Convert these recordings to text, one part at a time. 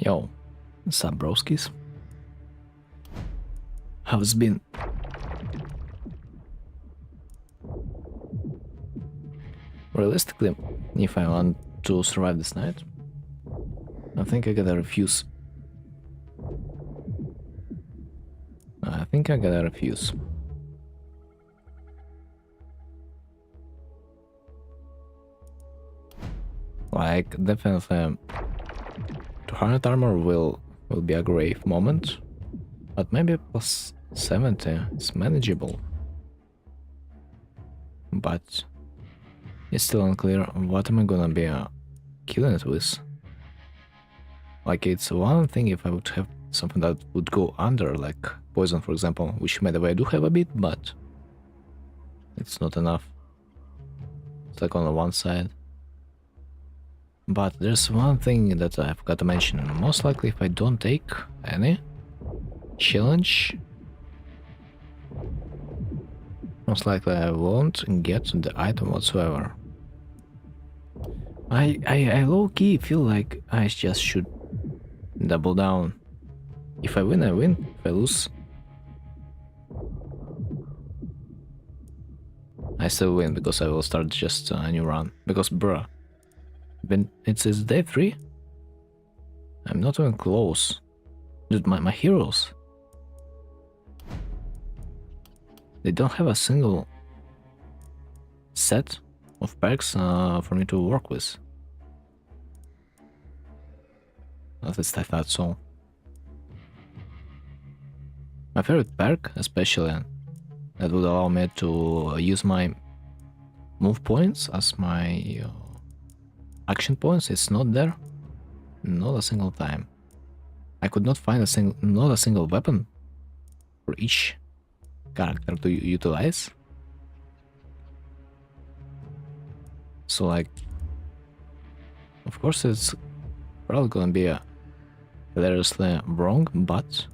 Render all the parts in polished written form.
Yo, sup broskis? How's it been? Realistically, if I want to survive this night, I think I gotta refuse. Like, definitely, 200 armor will be a grave moment, but maybe plus 70 is manageable. But it's still unclear what am I gonna be killing it with. Like, it's one thing if I would have something that would go under, like poison, for example, which by the way I do have a bit, but it's not enough. It's like on the one side. But there's one thing that I forgot to mention. Most likely if I don't take any challenge, most likely I won't get the item whatsoever. I low-key feel like I just should double down. If I win, I win. If I lose, I still win because I will start just a new run. Because bruh, when it's day 3, I'm not even close. Dude, my heroes, they don't have a single set of perks for me to work with. At least I thought so. My favorite perk, especially, that would allow me to use my move points as my action points, it's not there. Not a single time. I could not find not a single weapon for each character to utilize. So like, of course it's probably gonna be hilariously wrong, but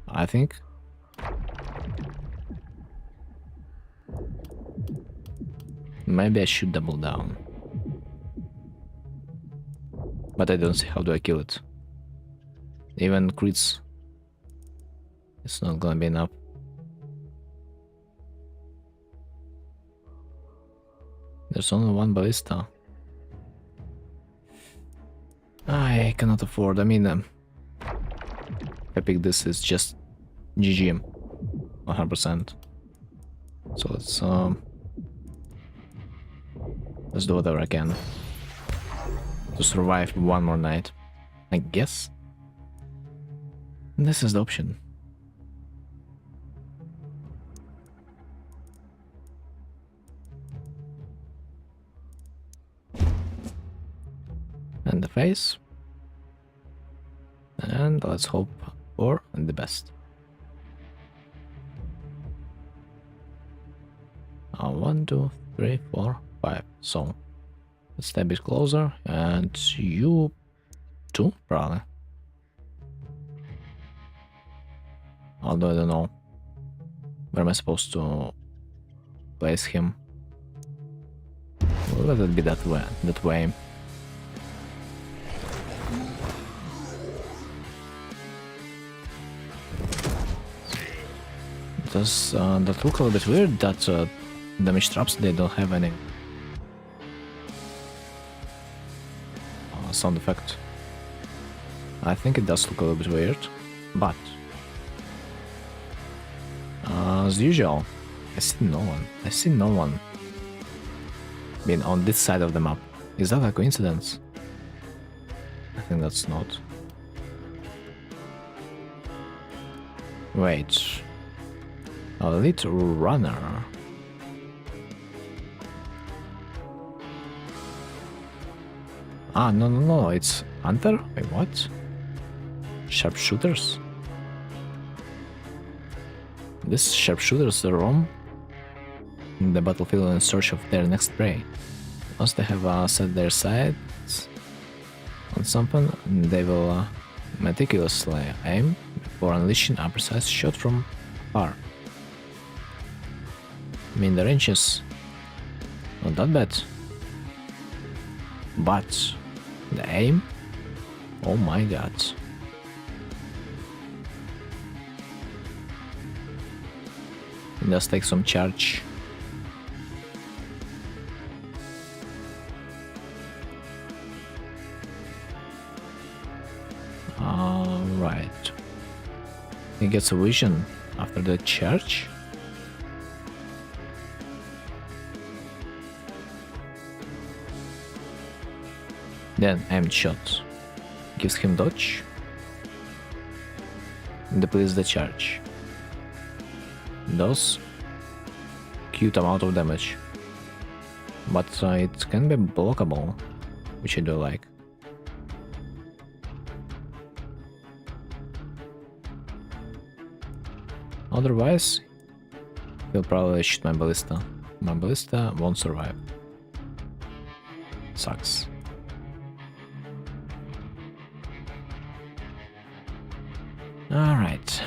I think maybe I should double down. But I don't see how do I kill it. Even crits, it's not gonna be enough. There's only one ballista. I cannot afford. I mean, if I pick this, it's just GG, 100%. So let's do whatever I can to survive one more night, I guess. This is the option. And the face. And let's hope for the best. 1, 2, 3, 4, 5. So let's step a bit closer, and you too, probably. Although I don't know where am I supposed to place him. Well, let it be that way. Does that look a little bit weird that damage traps, they don't have any sound effect. I think it does look a little bit weird, but as usual, I see no one being on this side of the map. Is that a coincidence? I think that's not. Wait, a little runner. Ah, no, it's Hunter? Wait, what? Sharpshooters? These sharpshooters roam the battlefield in search of their next prey. Once they have set their sights on something, they will meticulously aim before unleashing a precise shot from far. I mean, the range is not that bad, but the aim Oh my god. Just take some charge. Alright. He gets a vision after the charge. Then aimed shot. Gives him dodge. Depletes the charge. Does cute amount of damage. But it can be blockable, which I do like. Otherwise, he'll probably shoot my ballista. My ballista won't survive. Sucks. Alright.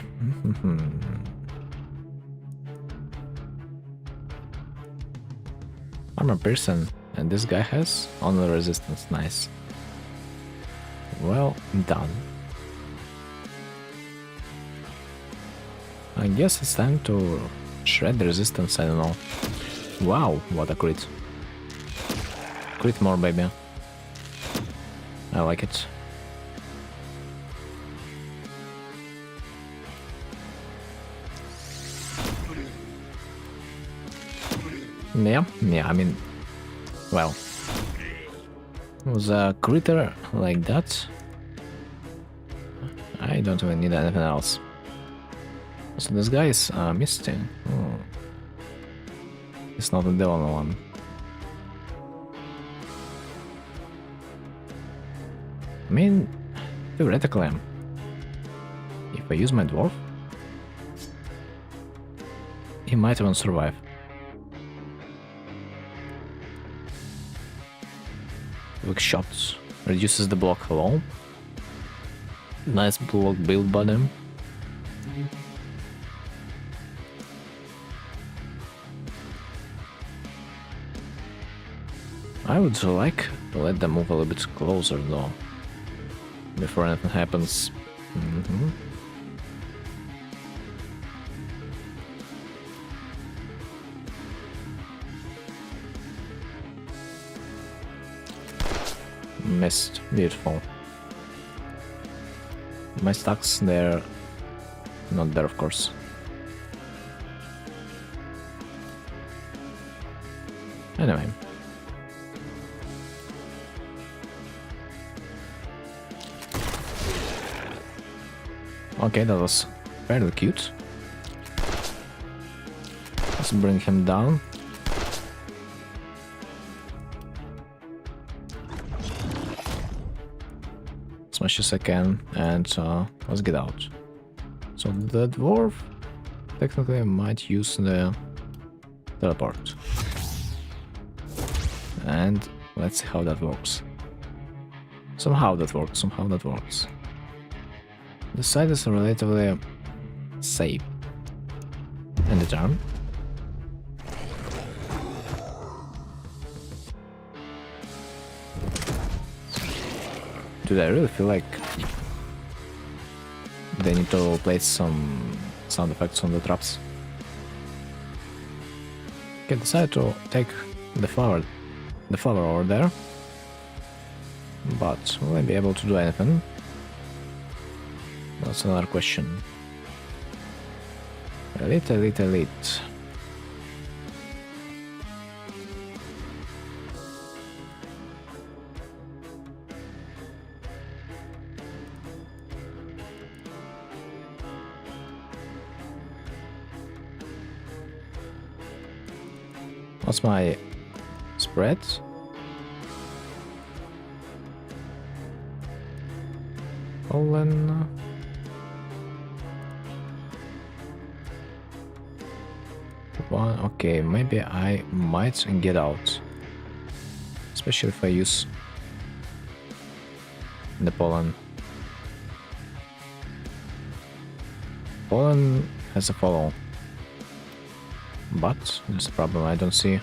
Armor person, and this guy has honor resistance. Nice. Well done. I guess it's time to shred the resistance, I don't know. Wow, what a crit. Crit more, baby. I like it. Yeah, I mean, well, with a critter like that, I don't even need anything else. So this guy is missing. Oh. It's not the only one. I mean, theoretically, if I use my dwarf, he might even survive. Quick shots reduces the block hello. Nice block build by them. I would like to let them move a little bit closer though, before anything happens. Missed. Beautiful. My stacks, they're not there, of course. Anyway. Okay, that was fairly cute. Let's bring him down. As much as I can, and let's get out. So the dwarf technically might use the teleport. And let's see how that works. Somehow that works. The side is relatively safe. And the turn. Dude, I really feel like they need to place some sound effects on the traps. Okay, decide to take the flower over there. But will I be able to do anything? That's another question. Elite. What's my spread? Colon. One. Okay, maybe I might get out, especially if I use the pollen. Pollen has a follow. But there's a problem, I don't see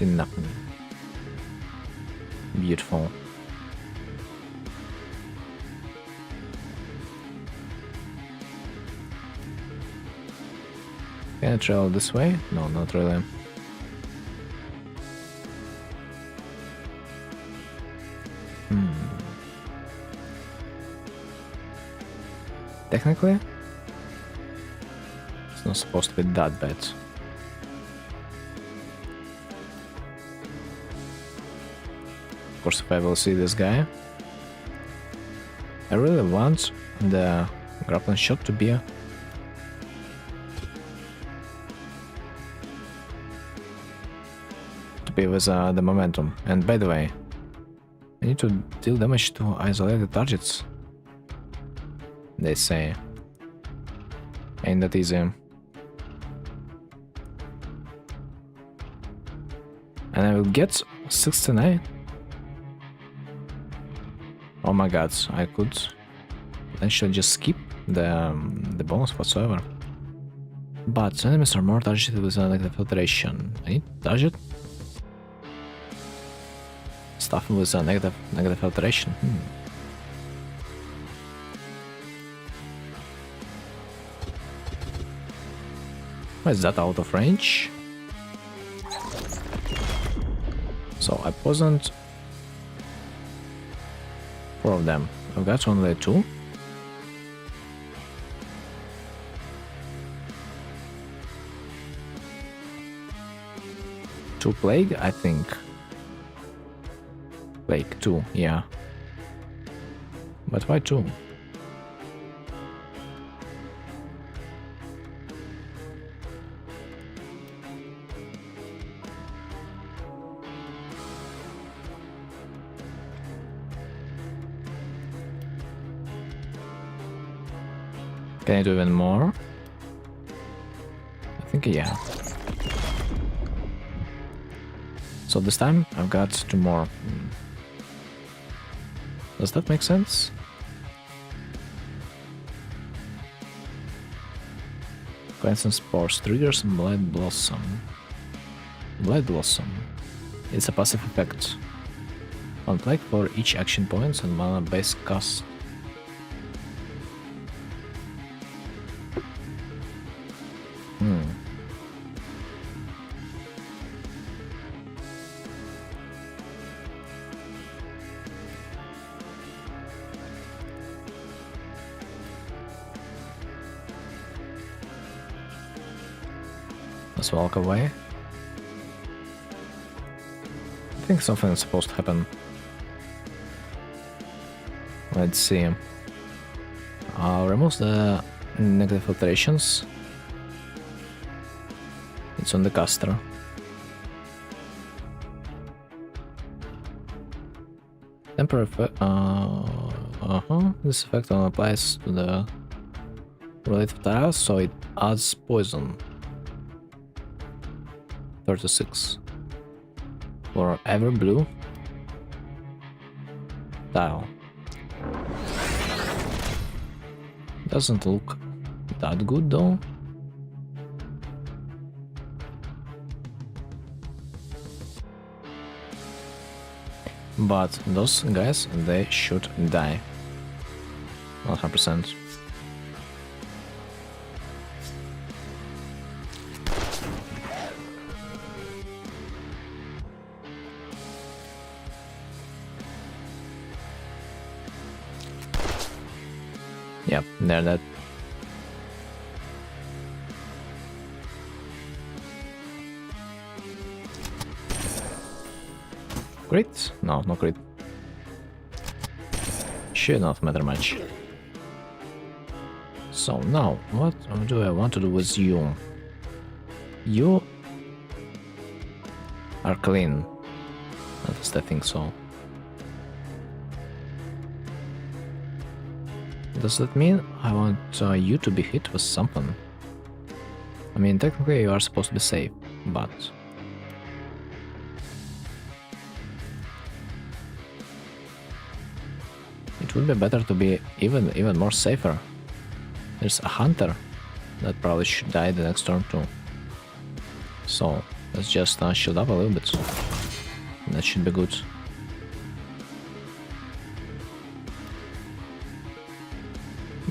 nothing. Beautiful. Can I travel this way? No, not really. Technically, it's not supposed to be that bad. Of course, if I will see this guy, I really want the grappling shot to be with the momentum. And by the way, I need to deal damage to isolated targets. They say. Ain't that easy. And I will get 69. Oh my god, I could potentially just skip the bonus whatsoever. But enemies are more targeted with negative filtration. I need target stuff with negative filtration. Why is that out of range? So I poisoned 4 of them. I've got only 2. Two plague, I think. Plague 2, yeah. But why 2? Can I do even more? I think yeah. So this time I've got 2 more. Does that make sense? Cleansing Spores triggers Blight Blossom. Blight Blossom. It's a passive effect. On plague for each action points and mana base cost. Let's walk away. I think something is supposed to happen. Let's see. Remove the negative filtrations. It's on the caster. Temporary This effect only applies to the related tiles, so it adds poison. 36 for every blue tile. Doesn't look that good though. But those guys, they should die. 100%. Yep, they're dead. Crit? No, no crit. Should not matter much. So now, what do I want to do with you? You are clean. At least I think so. Does that mean I want you to be hit with something? I mean, technically you are supposed to be safe, but... it would be better to be even more safer. There's a hunter that probably should die the next turn too. So, let's just shield up a little bit. That should be good.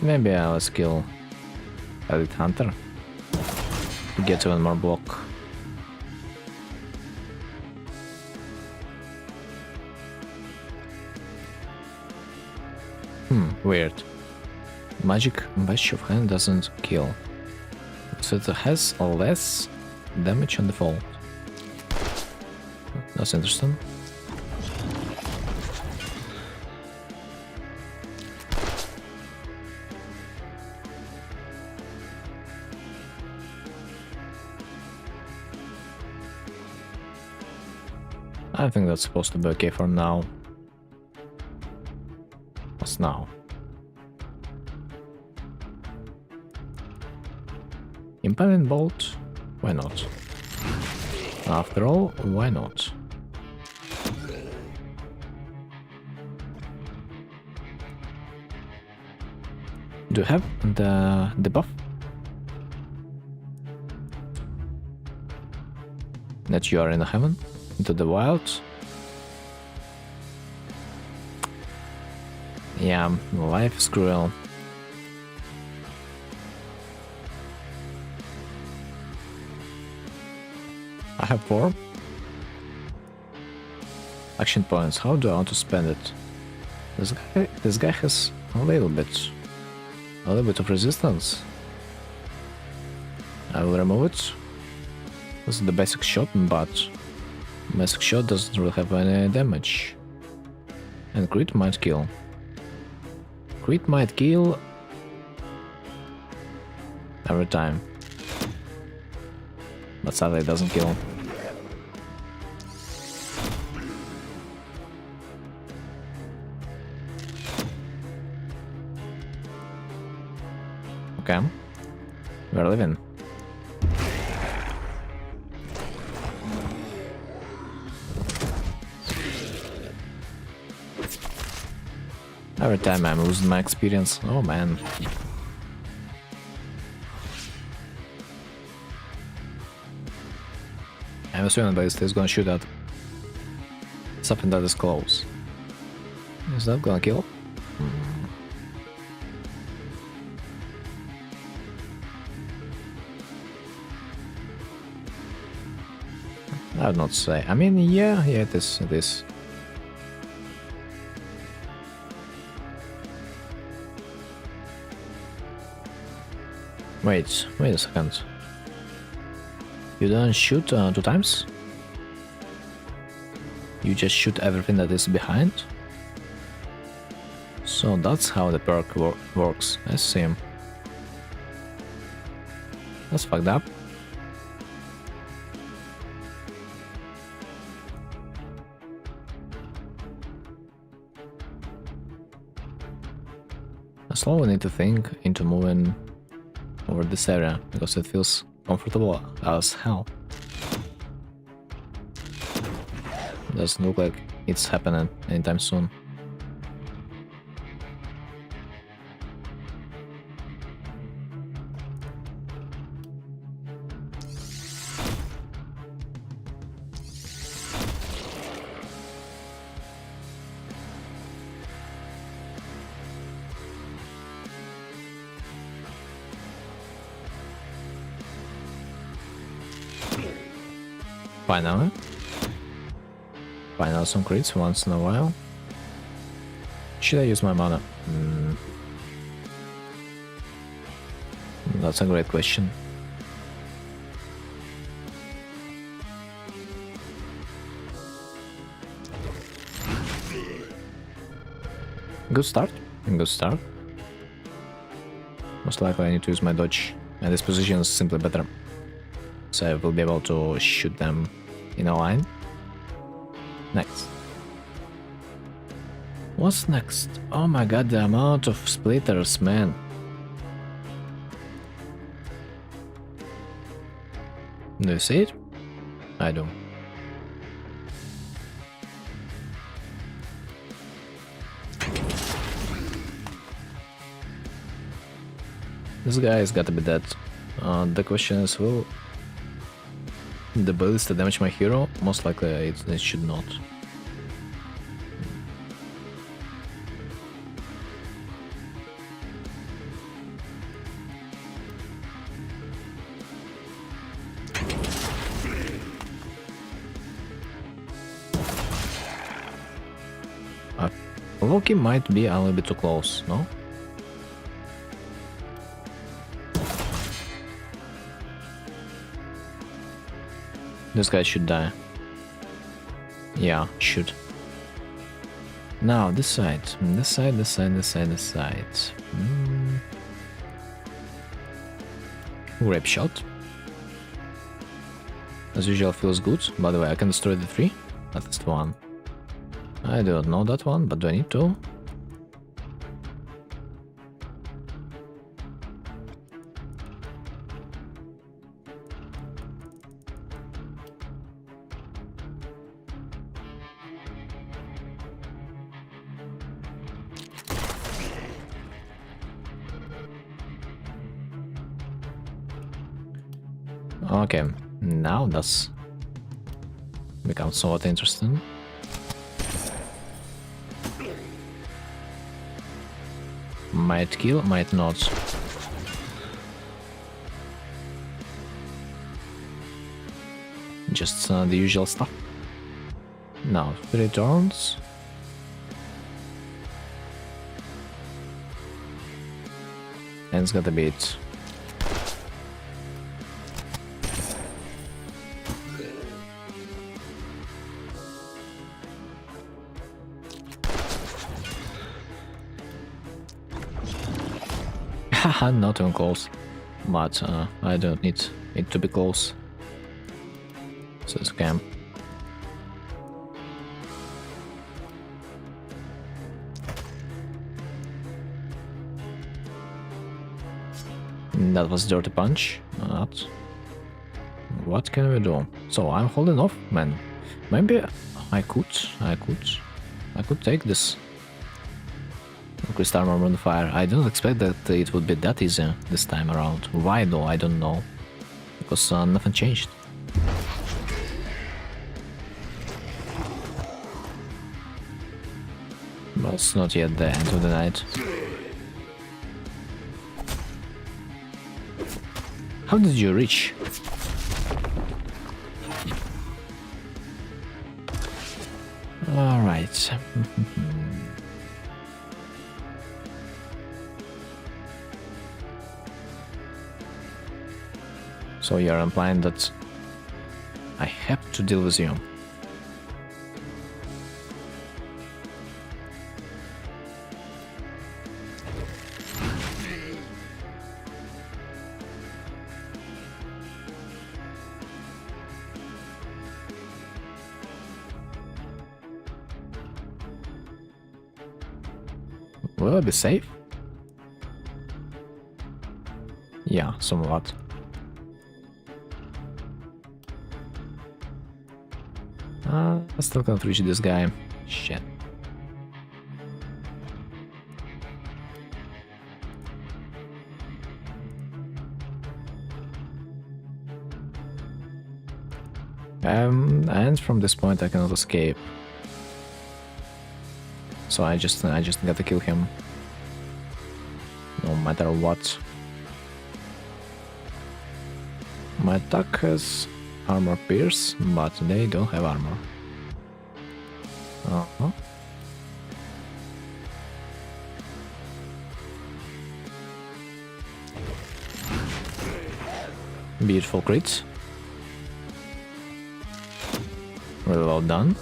Maybe let's kill Elite Hunter to get one more block. Weird. Magic Bash of Hand doesn't kill. So it has less damage on default. That's interesting. I think that's supposed to be okay for now. What's now? Impalement Bolt? Why not? After all, why not? Do you have the buff? That you are in heaven? Into the wild? Yeah, life is cruel. I have 4 action points. How do I want to spend it? This guy has a little bit of resistance. I will remove it. This is the basic shot, but basic shot doesn't really have any damage. And crit might kill. Crit might kill every time. But sadly it doesn't kill. Okay. We're living. Every time I'm losing my experience. Oh man. I'm assuming that he's gonna shoot at something that is close. Is that gonna kill? I would not say. I mean, yeah, it is. Wait a second. You don't shoot 2 times? You just shoot everything that is behind? So that's how the perk works. I see. That's fucked up. I slowly need to think into moving over this area because it feels comfortable as hell. Doesn't look like it's happening anytime soon. Finally. Finally some crits once in a while. Should I use my mana? That's a great question. Good start. Good start. Most likely I need to use my dodge, and this position is simply better. So I will be able to shoot them in a line. Next. What's next? Oh my god, the amount of splitters, man. Do you see it? I do. This guy has got to be dead. The question is, will the ballista damage my hero? Most likely it should not. Loki might be a little bit too close, no? This guy should die. Yeah, should. Now, this side. This side, this side, this side, this side. Grape shot. As usual, feels good. By the way, I can destroy the 3. At least 1. I do not know that one, but do I need to? Okay, now that's becomes somewhat interesting. Might kill, might not. Just the usual stuff. Now, 3 turns. And it's gotta be it. Haha, not even close. But I don't need it to be close. So it's okay. That was dirty punch. What can we do? So I'm holding off, man. Maybe I could take this. Increased armor on fire. I didn't expect that it would be that easy this time around. Why though? I don't know. Because nothing changed. But it's not yet the end of the night. How did you reach? Alright. So you're implying that I have to deal with you. Will I be safe? Yeah, somewhat. I still can't reach this guy. Shit. And from this point I cannot escape. So I just gotta kill him. No matter what. My attack has armor pierce, but they don't have armor. Beautiful crits. Really well done.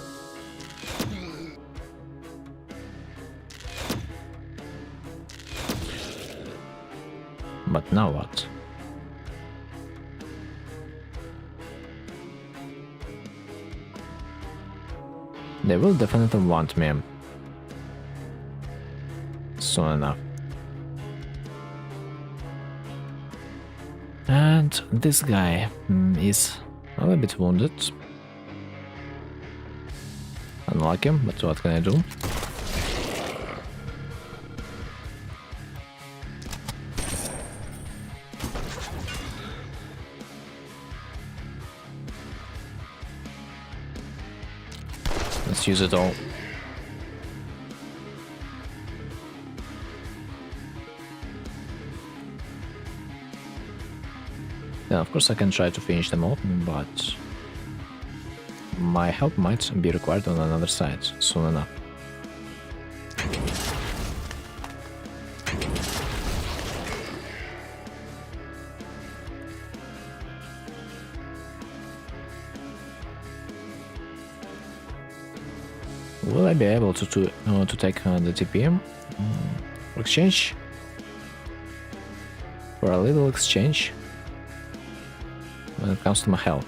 But now what? They will definitely want me. Soon enough. And this guy is a little bit wounded. Unlucky, but what can I do? Let's use it all. Yeah, of course I can try to finish them all, but my help might be required on another side soon enough. Will I be able to take the TPM for exchange? For a little exchange when it comes to my health.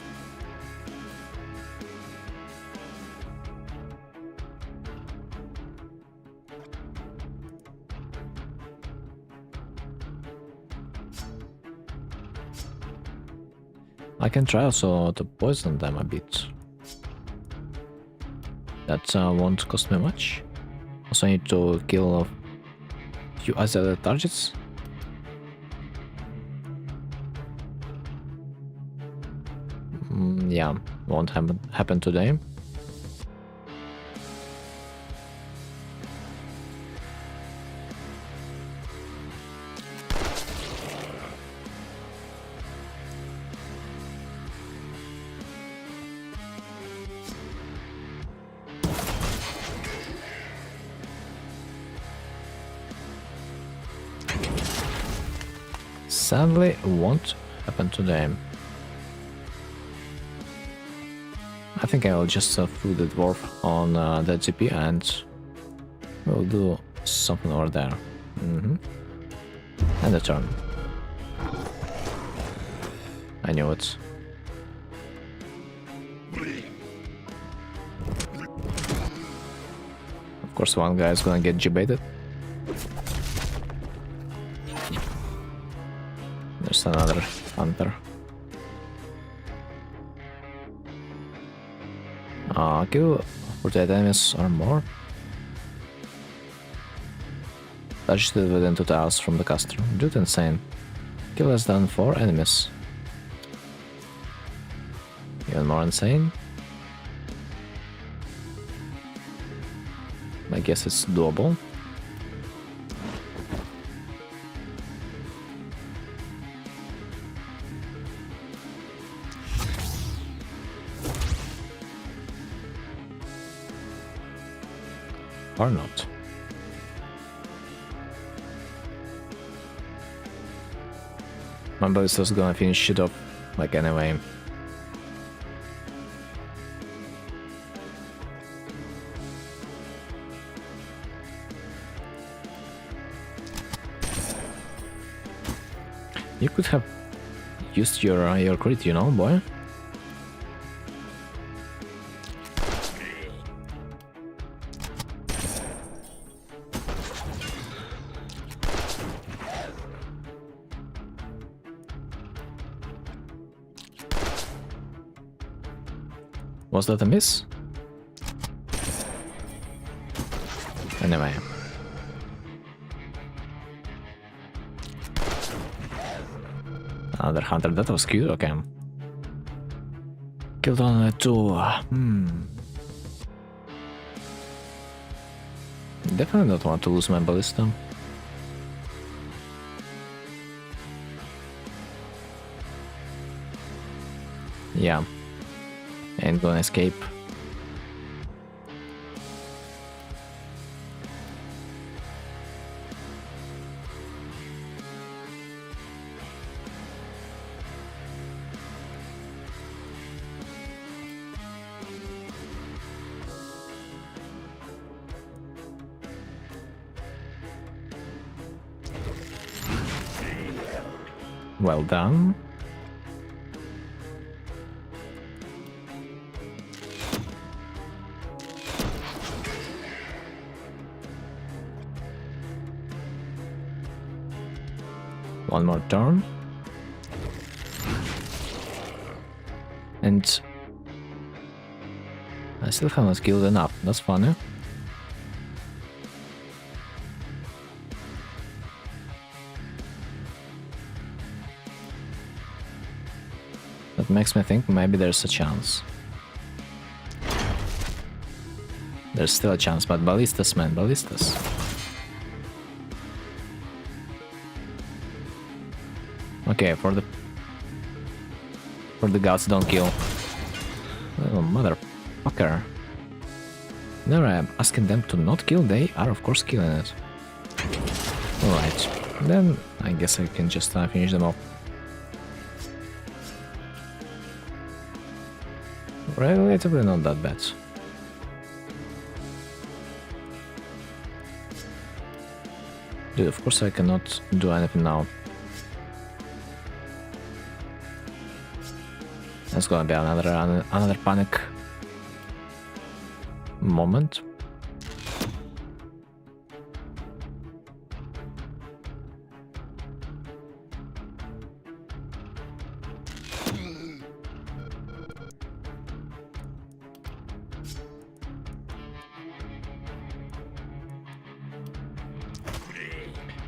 I can try also to poison them a bit. That won't cost me much. Also, I need to kill a few other targets. Yeah, won't happen today. Sadly, won't happen today. I think I will just throw the dwarf on the GP and we'll do something over there. And a turn. I knew it. Of course, one guy is gonna get G-baited. There's another hunter. Kill 48 enemies or more. Targeted within 2 tiles from the caster. Dude, insane. Kill less than 4 enemies. Even more insane. I guess it's doable. Or not. My ballista's gonna finish it off, like, anyway. You could have used your crit, you know, boy. Was that a miss? Anyway. Another hunter, that was cute, okay. Killed on 2. Definitely don't want to lose my ballista. Yeah. Ain't gonna escape. Well done. One more turn. And I still haven't killed enough. That's funny. That makes me think maybe there's a chance. There's still a chance, but ballistas, man, ballistas. Okay, for the gods, don't kill. Oh, motherfucker. Never am asking them to not kill, they are of course killing it. Alright, then I guess I can just finish them off. Relatively not that bad. Dude, of course I cannot do anything now. That's gonna be another panic moment.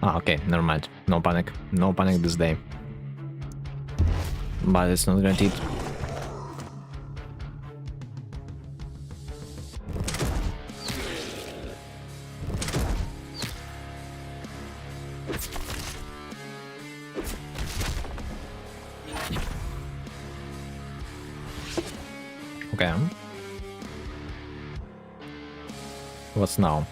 Ah, okay, never mind. No panic. No panic this day. But it's not guaranteed. Okay. What's now?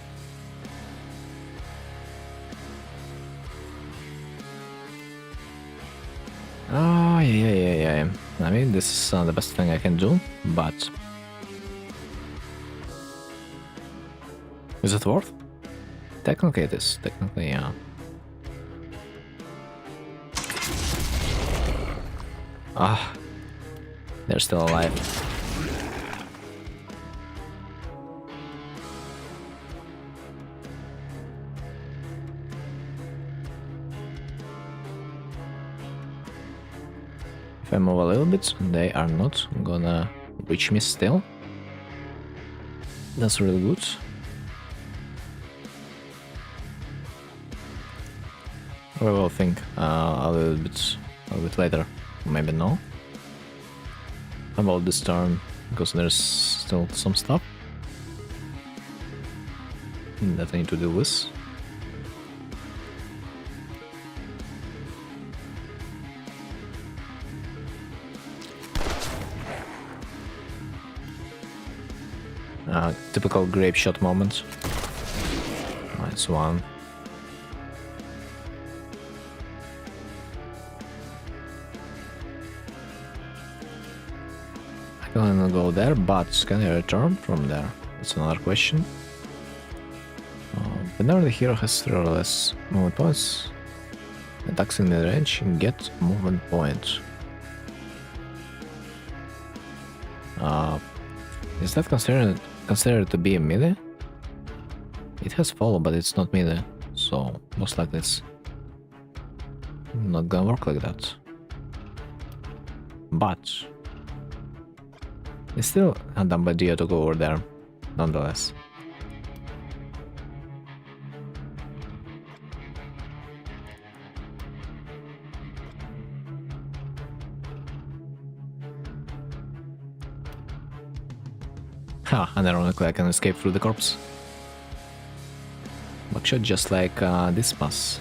Oh, yeah. I mean, this is the best thing I can do, but... Is it worth? Technically it is. Technically, yeah. Ah. They're still alive. If I move a little bit, they are not gonna reach me still. That's really good. We will think a little bit later. Maybe no. About this turn, because there's still some stuff that I need to deal with. Typical grape shot moment. Nice one. I can go there, but can I return from there? That's another question. Whenever the hero has 3 or less movement points, attacks in mid-range get movement points. Is that considered to be a melee? It has follow, but it's not melee, so most likely it's not gonna work like that. But it's still a dumb idea to go over there, nonetheless. Ha, and ironically I can escape through the corpse. Buckshot just like this pass.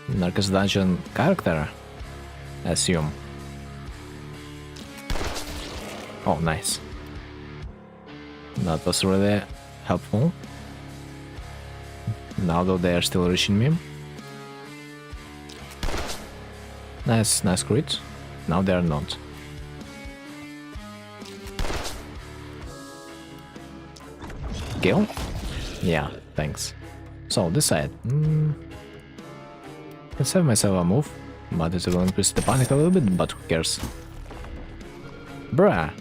Narcos Dungeon character, I assume. Oh, nice. That was really helpful. Now though they are still reaching me. Nice crit. Now they are not. Kill? Yeah, thanks. So, this side. Let's have myself a move, but it will increase the panic a little bit, but who cares? Bruh,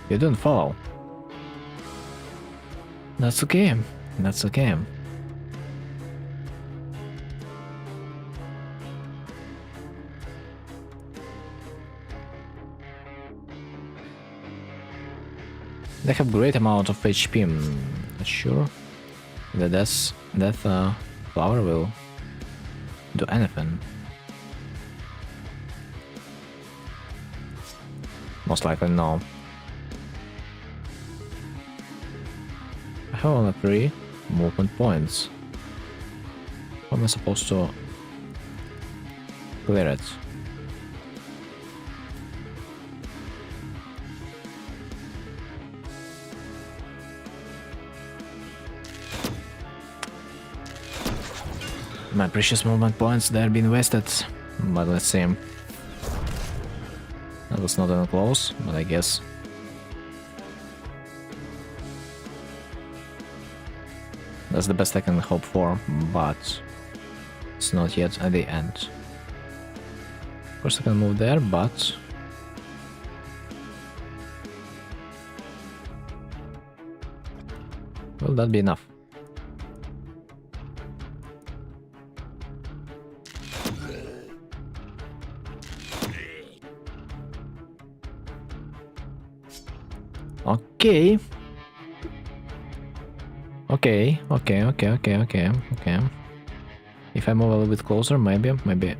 you didn't follow. That's okay, that's okay. They have great amount of HP. Not sure that that flower will do anything. Most likely no. I have only 3 movement points. How am I supposed to clear it? My precious movement points, they're being wasted, but let's see. That was not even close, but I guess. That's the best I can hope for, but it's not yet at the end. Of course I can move there, but... will that be enough? Okay. Okay. If I move a little bit closer, maybe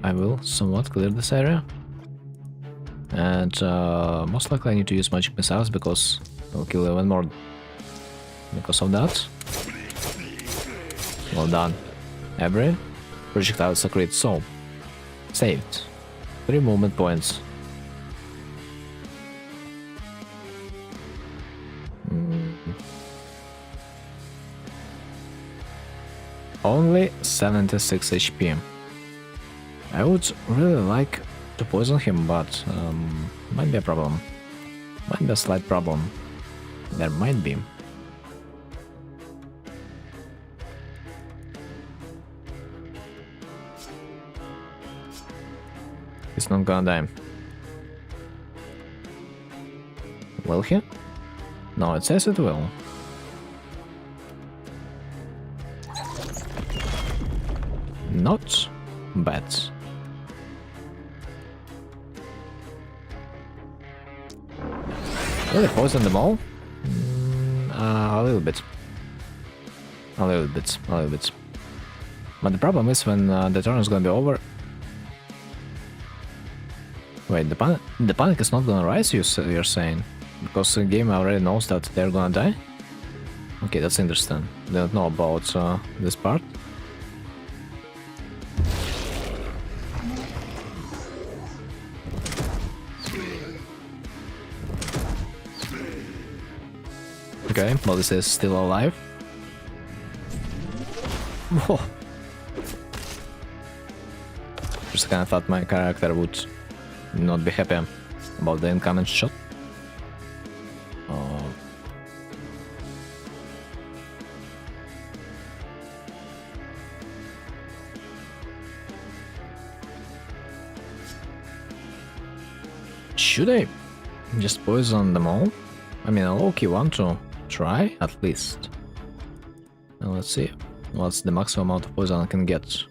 I will somewhat clear this area. And most likely I need to use magic missiles because I'll kill even more because of that. Well done. Every projectile is a crit, so saved. 3 movement points. Only 76 HP. I would really like to poison him, but might be a problem. Might be a slight problem. There might be. He's not gonna die. Will he? No, it says it will. Not bad. Really poison them all? A little bit. A little bit. But the problem is when the turn is gonna be over. Wait, the panic is not gonna rise, you're saying? Because the game already knows that they're gonna die? Okay, that's interesting. They don't know about this part. Okay, well, this is still alive. Whoa. Just kinda thought my character would not be happy about the incoming shot. Should I just poison them all? I mean, I low-key want to try, at least. Now let's see what's the maximum amount of poison I can get.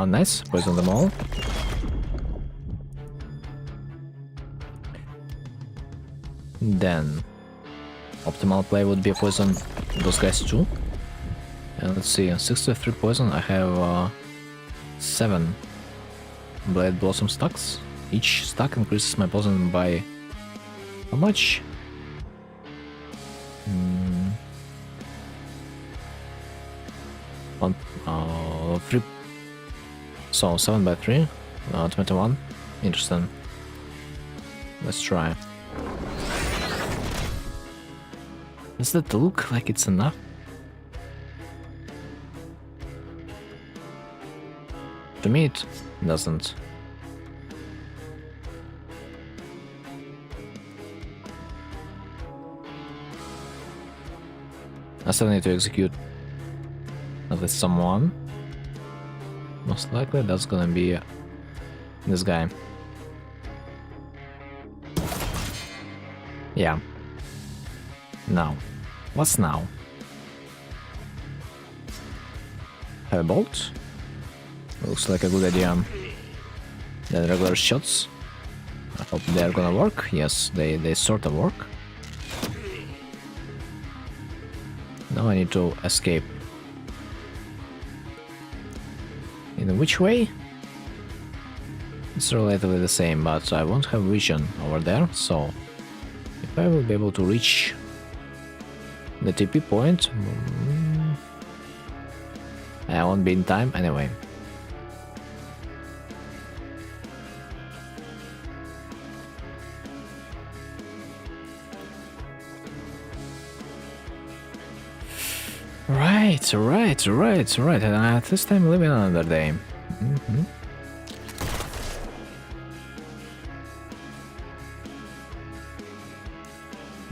Nice, poison them all. Then optimal play would be poison those guys too. And let's see, 63 poison. I have 7 Blade Blossom stacks. Each stack increases my poison by how much? 3. So 7 by 3, 21. Interesting. Let's try. Does that look like it's enough? To me it doesn't. I still need to execute at least someone. Most likely that's gonna be this guy. Yeah. Now. What's now? Have a bolt? Looks like a good idea. Then regular shots. I hope they're gonna work. Yes, they sort of work. Now I need to escape. In which way? It's relatively the same, but I won't have vision over there, so if I will be able to reach the TP point, I won't be in time anyway. Right. And at this time, living another day.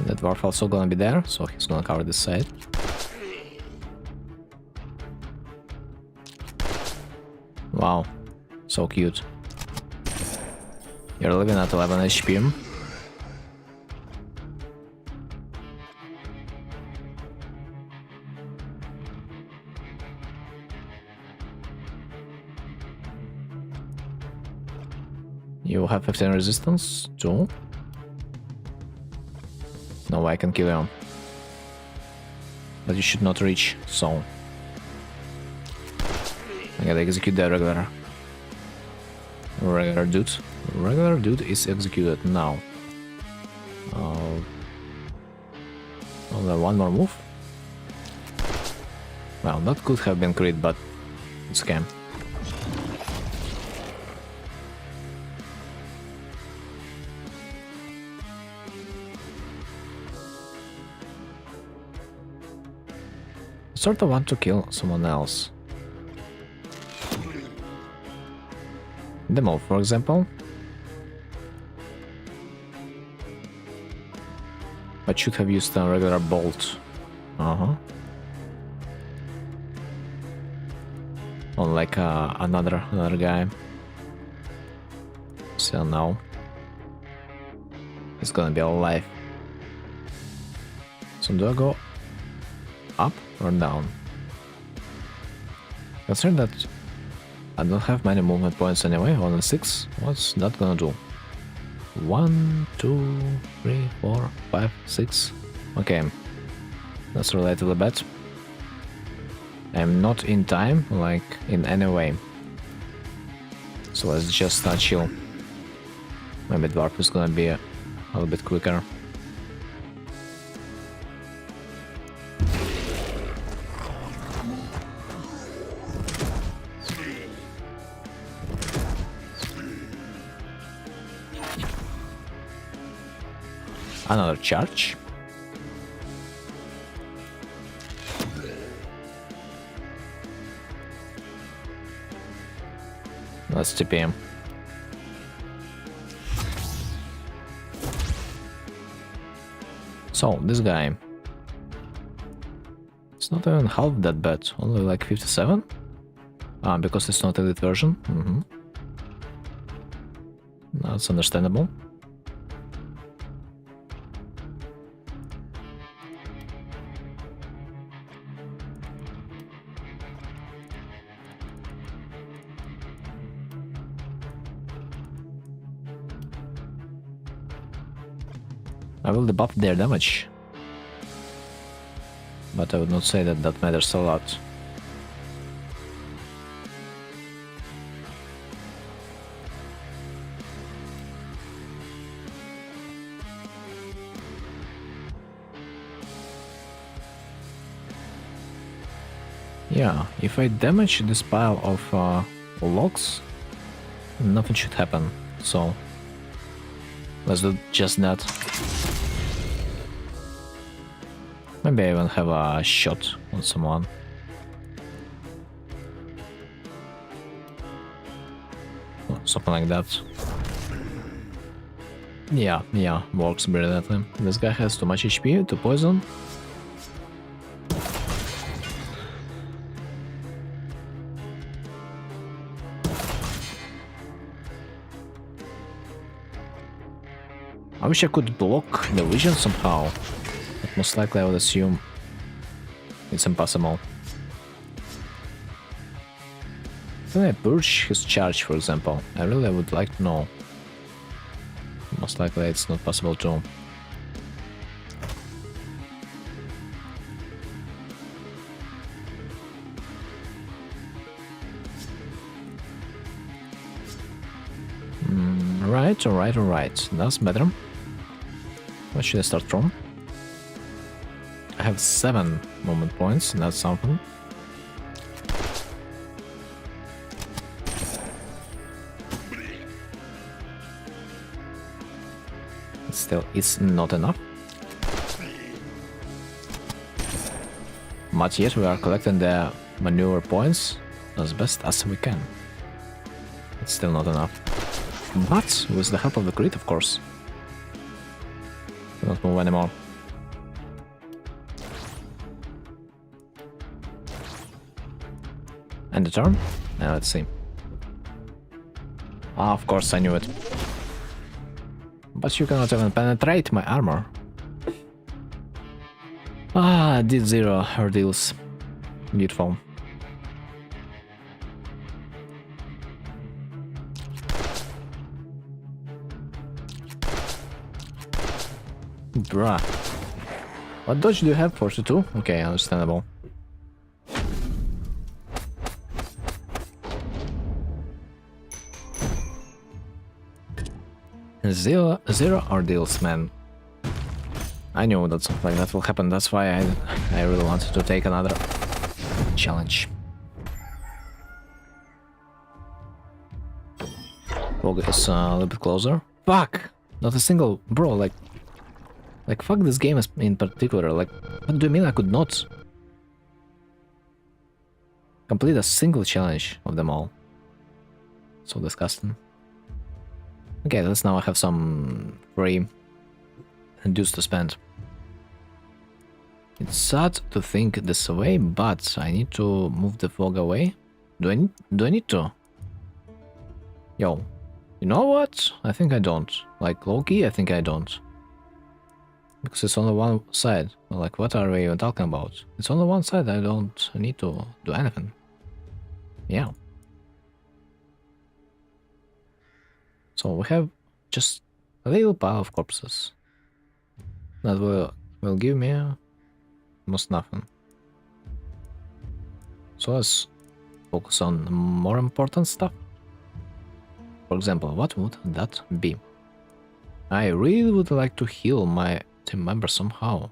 The dwarf also gonna be there, so he's gonna cover this side. Wow, so cute. You're living at 11 HP. You have 15 resistance too. No, I can kill you. But you should not reach, so... I gotta execute the regular dude. Regular dude is executed now. Only one more move. Well, that could have been crit, but it's scam. Sort of want to kill someone else. Demo, for example. But should have used a regular bolt. On like another guy. So now it's gonna be alive. So do I go up or down? Considering that I don't have many movement points anyway, only 6, what's that gonna do? 1, 2, 3, 4, 5, 6. Okay, that's relatively bad. I'm not in time, like in any way. So let's just chill. Maybe dwarf is gonna be a little bit quicker. Another charge. Let's TP him. So, this guy. It's not even half that bad, only like 57? Because it's not elite version. That's understandable. I will debuff their damage, but I would not say that that matters a lot. Yeah, if I damage this pile of logs, nothing should happen, so let's do just that. Maybe I even have a shot on someone. Or something like that. Yeah, works brilliantly. This guy has too much HP to poison. I wish I could block the vision somehow. But most likely I would assume it's impossible. Can I purge his charge, for example? I really would like to know. Most likely it's not possible to. Alright. That's better. What should I start from? I have 7 movement points, and that's something. Still, it's not enough. But yet we are collecting the maneuver points as best as we can. It's still not enough. But with the help of the crit, of course. Don't move anymore. And the turn? Now let's see. Ah, of course I knew it. But you cannot even penetrate my armor. Ah, did 0 ordeals. Beautiful. Bruh. What dodge do you have? 42? Okay, understandable. Zero ordeals, man. I knew that something like that will happen, that's why I really wanted to take another challenge. Focus a little bit closer. Fuck! Not a single... Bro, like fuck this game in particular, like, what do you mean I could not complete a single challenge of them all? So disgusting. Okay, let's now have some free dues to spend. It's sad to think this way, but I need to move the fog away. Do I need to? Yo, you know what? I think I don't. Like, low-key, I think I don't. Because it's only one side. Like, what are we even talking about? It's only one side, I don't need to do anything. Yeah. So we have just a little pile of corpses. That will give me almost nothing. So let's focus on more important stuff. For example, what would that be? I really would like to heal my team member somehow.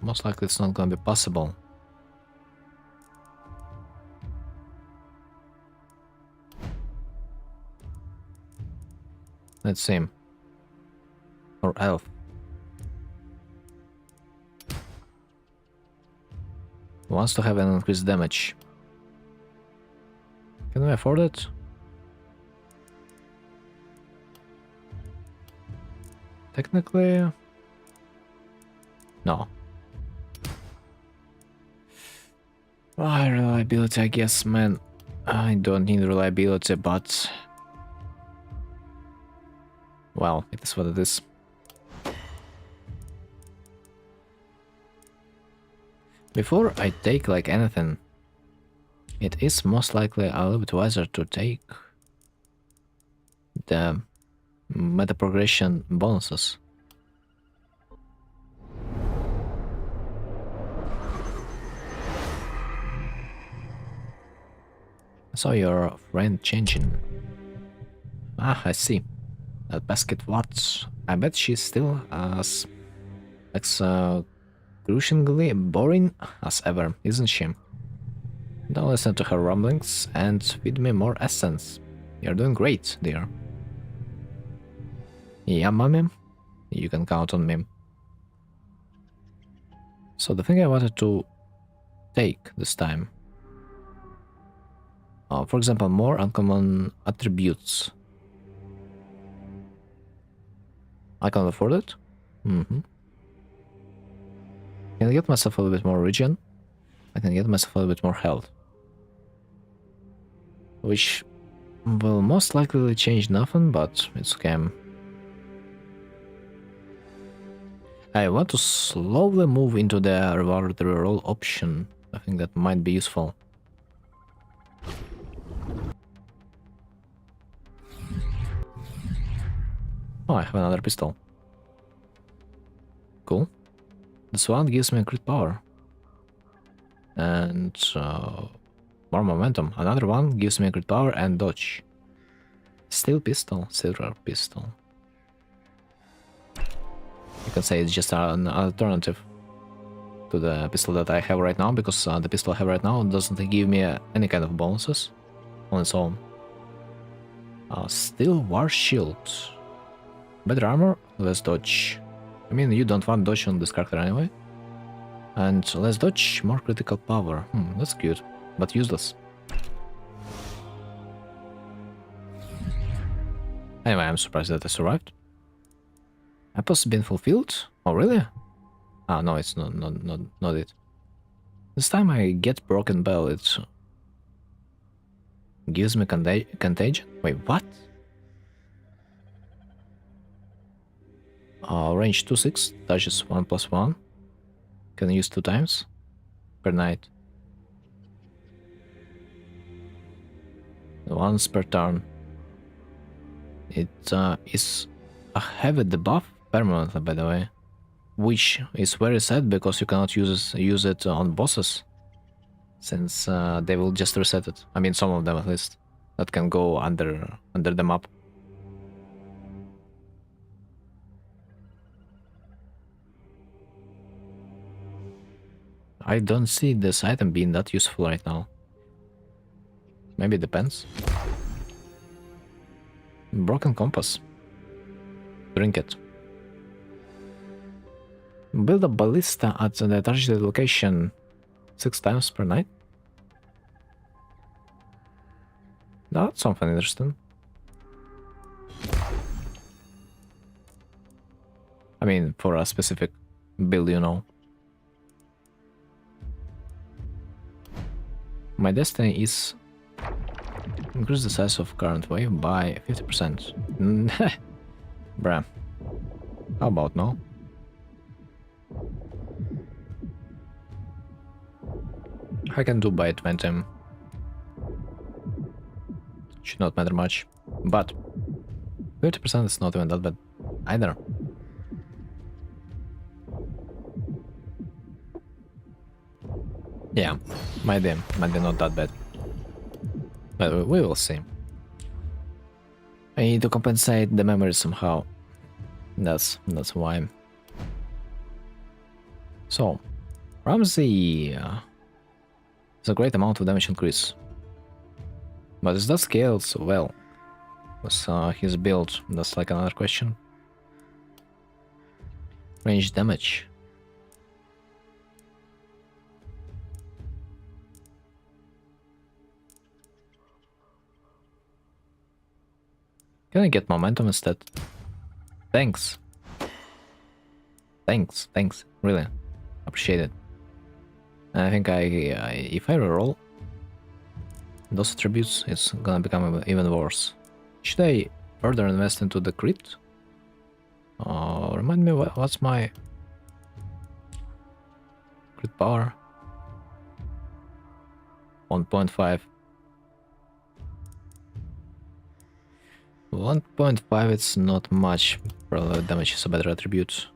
Most likely it's not gonna be possible. Let's see. Or elf. Wants to have an increased damage. Can we afford it? Technically... No. Reliability, I guess, man. I don't need reliability, but... Well, it is what it is. Before I take like anything, it is most likely a little bit wiser to take the meta progression bonuses. I saw your friend changing. Ah, I see. That basket what? I bet she's still as excruciatingly boring as ever, isn't she? Don't listen to her rumblings and feed me more essence. You're doing great, dear. Yeah, mommy, you can count on me. So the thing I wanted to take this time, for example, more uncommon attributes. I can afford it. Can I get myself a little bit more regen? I can get myself a little bit more health. Which will most likely change nothing, but it's okay. I want to slowly move into the reward reroll option. I think that might be useful. Oh, I have another pistol. Cool. This one gives me a crit power. And more momentum. Another one gives me a crit power and dodge. Steel pistol, silver pistol. You can say it's just an alternative to the pistol that I have right now, because the pistol I have right now doesn't give me any kind of bonuses on its own. Steel war shield. Better armor, less dodge. I mean, you don't want dodge on this character anyway. And less dodge, more critical power. That's cute, but useless. Anyway, I'm surprised that I survived. Apple's been fulfilled? Oh, really? Ah, no, it's not it. This time I get Broken Bell, it gives me contagion? Wait, what? Range 2-6, touches 1+1. Can use 2 times per night. Once per turn. It is a heavy debuff permanently, by the way. Which is very sad because you cannot use it on bosses. Since they will just reset it. I mean, some of them at least. That can go under the map. I don't see this item being that useful right now. Maybe it depends. Broken compass. Drink it. Build a ballista at the targeted location 6 times per night. That's something interesting. I mean, for a specific build, you know. My destiny is increase the size of current wave by 50%. Bruh. How about no? I can do by 20. Should not matter much. But 50% is not even that bad either. Yeah, might be not that bad. But we will see. I need to compensate the memory somehow. That's why. So, Ramsey is a great amount of damage increase. But is that scaled so well? With his build, that's like another question. Range damage. Can I get momentum instead? Thanks. Thanks. Really. Appreciate it. I think if I reroll those attributes, it's gonna become even worse. Should I further invest into the crit? Remind me what's my crit power? 1.5. 1.5, it's not much. Probably damage is a better attribute.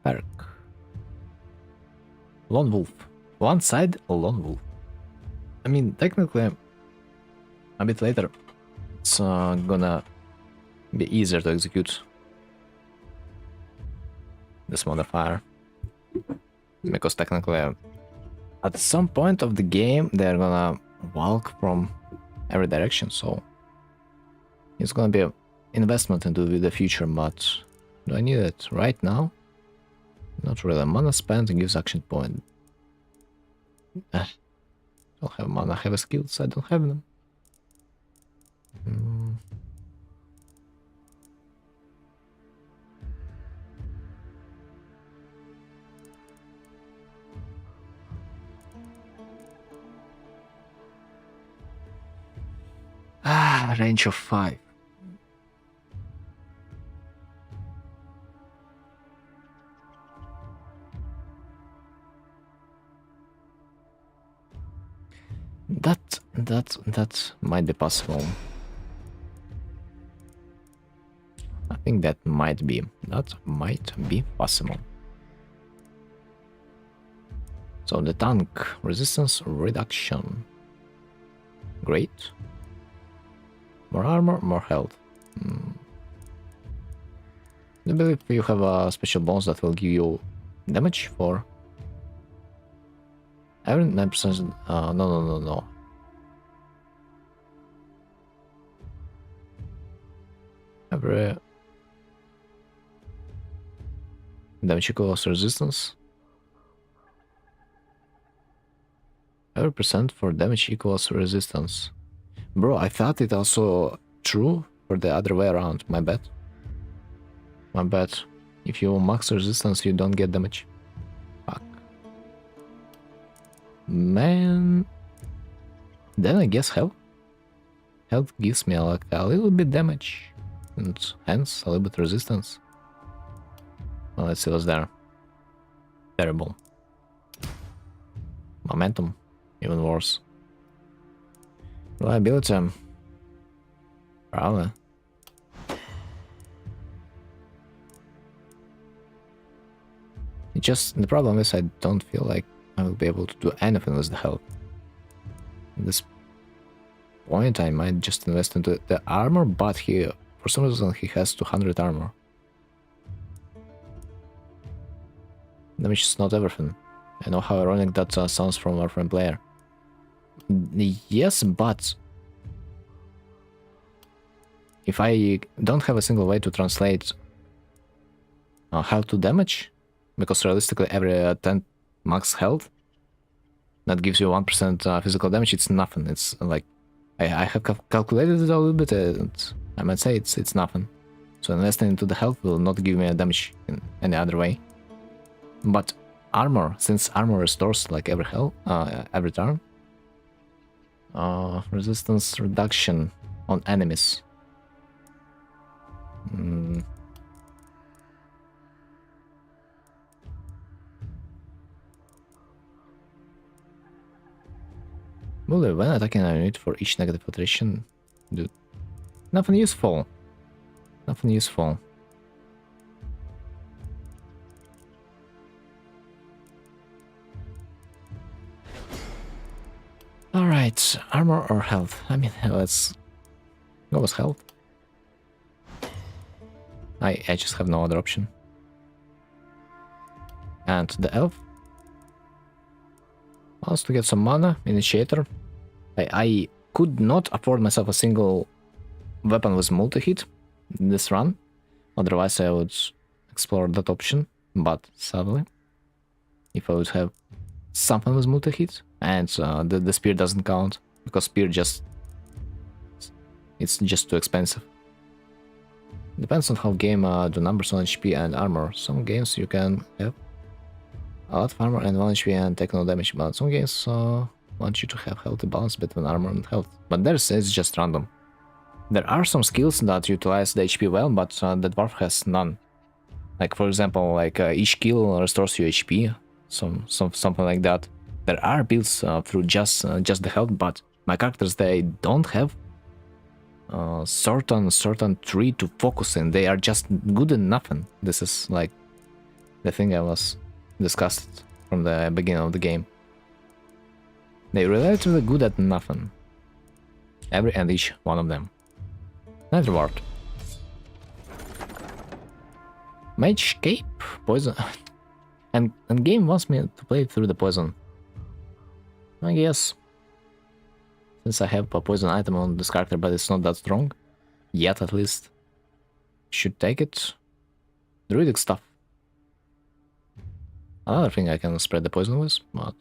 Perk. Lone Wolf. One side, Lone Wolf. I mean, technically, a bit later, it's gonna be easier to execute this modifier. Because technically, at some point of the game, they're gonna walk from every direction, so it's gonna be an investment into the future, but do I need it right now? Not really. Mana spent gives action point. I don't have mana, I have skills, I don't have them. Range of 5. That might be possible. I think that might be possible. So the tank resistance reduction. Great. More armor, more health. I believe you have a special bonus that will give you damage for every 9%. No. Every damage equals resistance. Every percent for damage equals resistance. Bro, I thought it also true for the other way around. My bad. My bad. If you max resistance, you don't get damage. Fuck. Man. Then I guess health. Health gives me like a little bit damage. And hence a little bit resistance. Well, let's see what's there. Terrible. Momentum. Even worse. Reliability. Probably. It just, the problem is I don't feel like I will be able to do anything with the health. At this point I might just invest into the armor, but he, for some reason he has 200 armor. Damage is not everything. I know how ironic that sounds from our friend player. Yes, but if I don't have a single way to translate health to damage, because realistically every 10 max health that gives you 1% physical damage, it's nothing. It's like I have calculated it a little bit, and I might say it's nothing. So investing into the health will not give me a damage in any other way. But armor, since armor restores like every turn, resistance reduction on enemies. Bully, when attacking a unit for each negative attrition, dude. Nothing useful. Nothing useful. Alright, armor or health? I mean, let's go with health. I just have no other option. And the elf wants to get some mana, initiator. I could not afford myself a single weapon with multi-hit this run. Otherwise I would explore that option. But sadly, if I would have something with multi-hit, and the spear doesn't count, because spear it's just too expensive. Depends on how game do numbers on HP and armor. Some games you can have a lot of armor and 1 HP and take no damage, but some games want you to have healthy balance between armor and health. But theirs is just random. There are some skills that utilize the HP well, but the dwarf has none. Like for example, like each kill restores you HP, something like that. There are builds through just the health, but my characters, they don't have certain tree to focus in. They are just good at nothing. This is like the thing I was discussed from the beginning of the game. They're relatively good at nothing. Every and each one of them. Night reward. Mage cape, poison, and game wants me to play through the poison. I guess, since I have a poison item on this character, but it's not that strong yet, at least, should take it. Druidic stuff. Another thing I can spread the poison with, but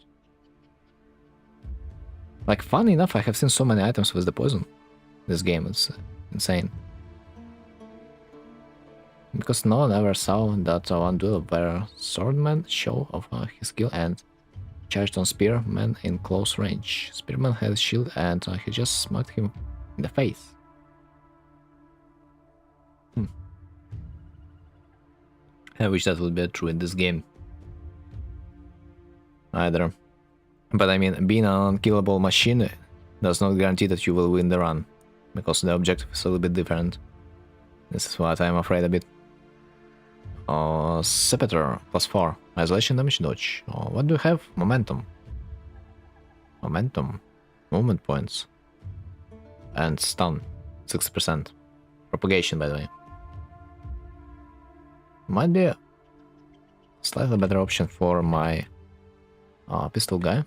like, funny enough, I have seen so many items with the poison. This game is insane. Because no one ever saw that one duel where Swordman show of his skill and charged on Spearman in close range. Spearman had a shield and he just smacked him in the face. I wish that would be true in this game. Either. But I mean, being an unkillable machine does not guarantee that you will win the run, because the objective is a little bit different. This is what I'm afraid a bit. Scepter, +4. Isolation damage, dodge. What do you have? Momentum. Momentum. Movement points. And stun. 6%. Propagation, by the way. Might be a slightly better option for my pistol guy.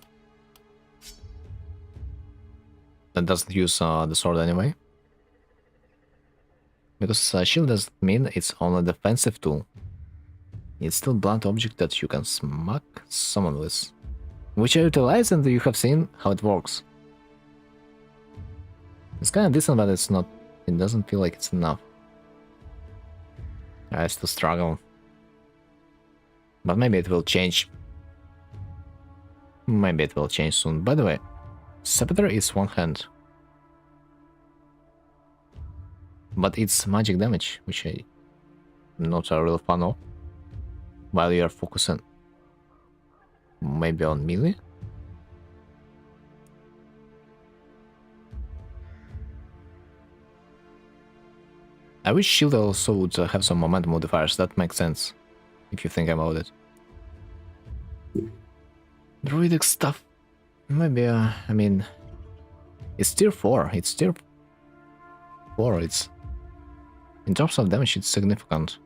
That doesn't use the sword anyway. Because shield doesn't mean it's only a defensive tool. It's still blunt object that you can smack someone with. which I utilize, and you have seen how it works. It's kind of decent, but it's not. It doesn't feel like it's enough. I still struggle. But maybe it will change. Maybe it will change soon. By the way, Scepter is one hand. But it's magic damage, which I'm not a real fan of. While you are focusing maybe on melee. I wish shield also would have some momentum modifiers. That makes sense if you think about it. Druidic stuff. Maybe, I mean, it's tier 4. It's tier 4. It's in terms of damage, it's significant.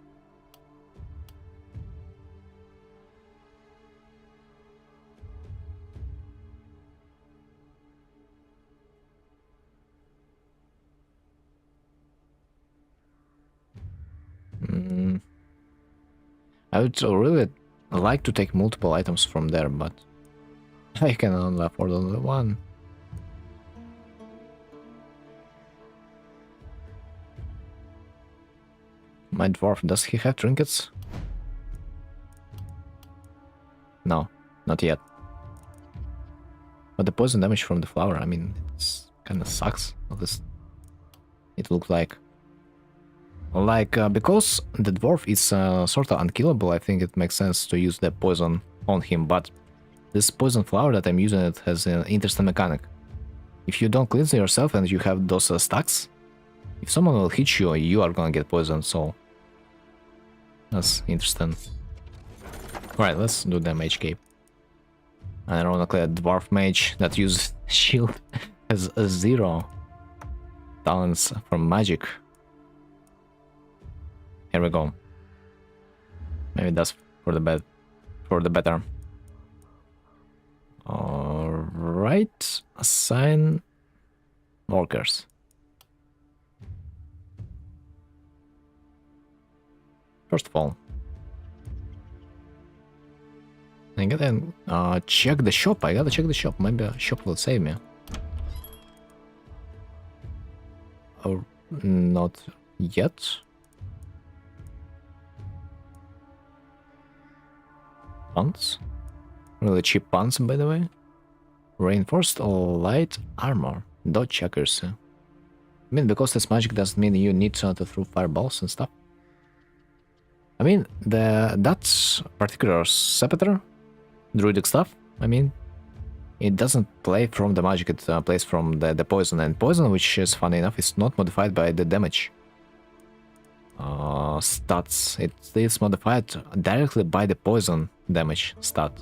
I would really like to take multiple items from there, but I can only afford only one. My dwarf, does he have trinkets? No, not yet. But the poison damage from the flower, I mean, it's kind of sucks. At least it looks like. Because the dwarf is sort of unkillable, I think it makes sense to use the poison on him, but this poison flower that I'm using, it has an interesting mechanic. If you don't cleanse yourself and you have those stacks, if someone will hit you, you are gonna get poisoned, so that's interesting. Alright, let's do the mage cape. Ironically, a dwarf mage that uses shield has a 0 talents from magic. Here we go. Maybe that's for the better. Alright. Assign workers. First of all, I gotta check the shop. I gotta check the shop. Maybe a shop will save me. Or not yet. Pants. Really cheap pants, by the way. Reinforced or light armor. Dodge checkers. I mean, because it's magic doesn't mean you need to throw fireballs and stuff. I mean, that particular scepter, druidic stuff, I mean, it doesn't play from the magic, it plays from the poison. And poison, which is funny enough, is not modified by the damage stats. It is modified directly by the poison damage stat.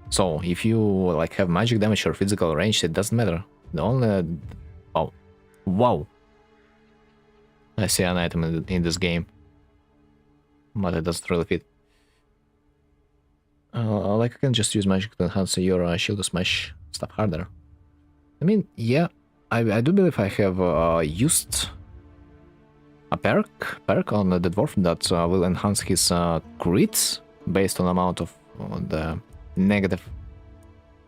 So if you like have magic damage or physical range, it doesn't matter. The only oh wow, I see an item in this game, but it doesn't really fit. Like I can just use magic to enhance your shield to smash stuff harder. I mean, yeah, I do believe I have used a perk on the dwarf that will enhance his crits based on amount of the negative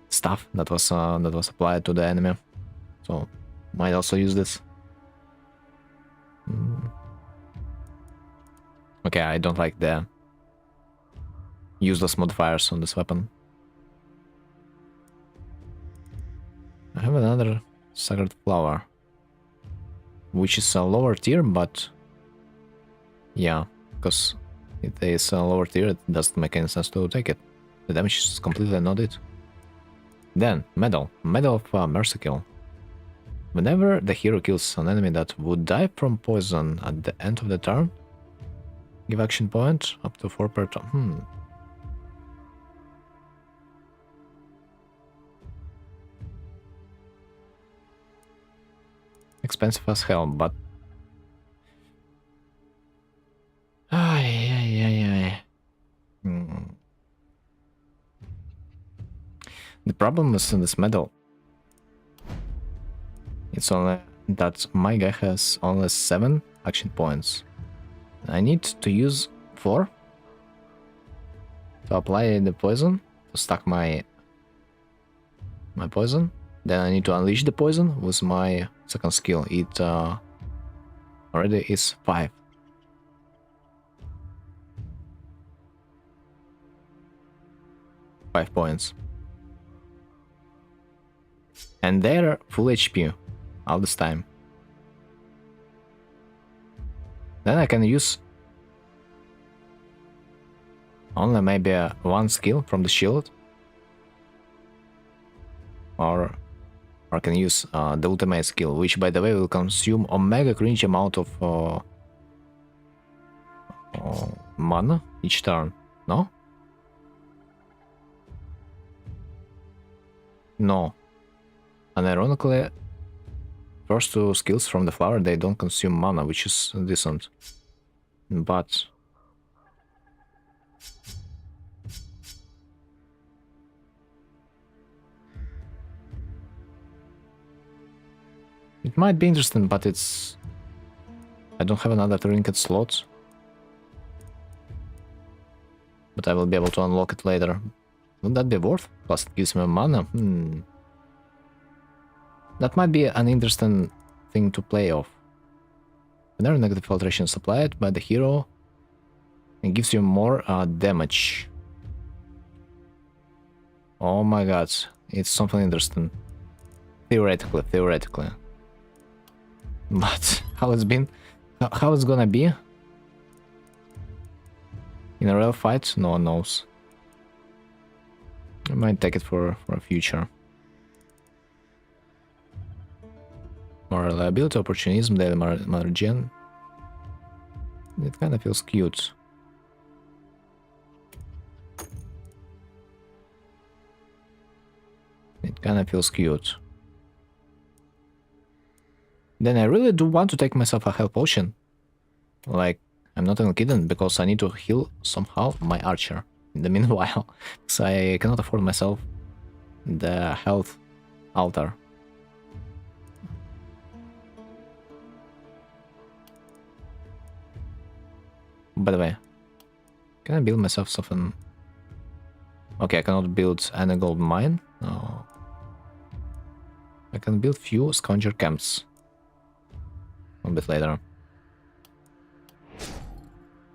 stuff that was applied to the enemy. So might also use this. Okay, I don't like the useless modifiers on this weapon. I have another sacred flower, which is a lower tier, but yeah, because it is a lower tier, it doesn't make any sense to take it. The damage is completely not it. Then, medal of mercy kill. Whenever the hero kills an enemy that would die from poison at the end of the turn, give action point up to 4 per turn. Expensive as hell, but the problem is in this medal. It's only that my guy has only 7 action points. I need to use 4 to apply the poison, to stack my poison. Then I need to unleash the poison with my second skill. It already is 5. Points. And they're full HP all this time. Then I can use only maybe one skill from the shield. Or I can use the ultimate skill, which by the way will consume a mega cringe amount of mana each turn. No? No. And ironically, first 2 skills from the flower, they don't consume mana, which is decent. But it might be interesting, but it's... I don't have another trinket slot. But I will be able to unlock it later. Would that be worth? Plus it gives me mana. That might be an interesting thing to play off. Whenever negative filtration is applied by the hero, it gives you more damage. Oh my god, it's something interesting. Theoretically. But how it's been, how it's gonna be in a real fight, no one knows. I might take it for a future. More reliability, opportunism, daily margin. It kind of feels cute. It kind of feels cute. Then I really do want to take myself a health potion. Like, I'm not even kidding, because I need to heal somehow my archer in the meanwhile. So I cannot afford myself the health altar. By the way, can I build myself something? Okay, I cannot build any gold mine. No. I can build few scavenger camps. A bit later.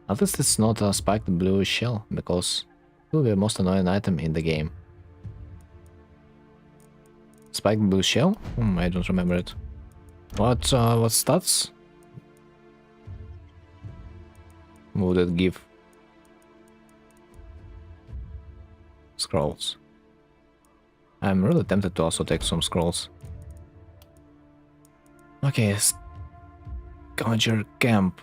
At least it's not a spiked blue shell, because it will be the most annoying item in the game. Spiked blue shell? I don't remember it. What stats would it give? Scrolls. I'm really tempted to also take some scrolls. Okay, scavenger camp.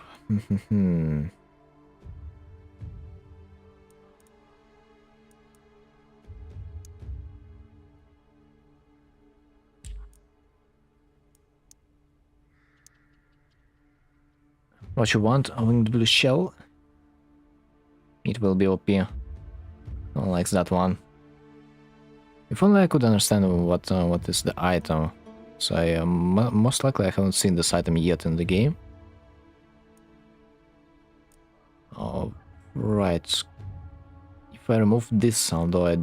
What you want? A winged blue shell? It will be OP. No one likes that one. If only I could understand what is the item. So I most likely I haven't seen this item yet in the game. Oh, right. If I remove this, although I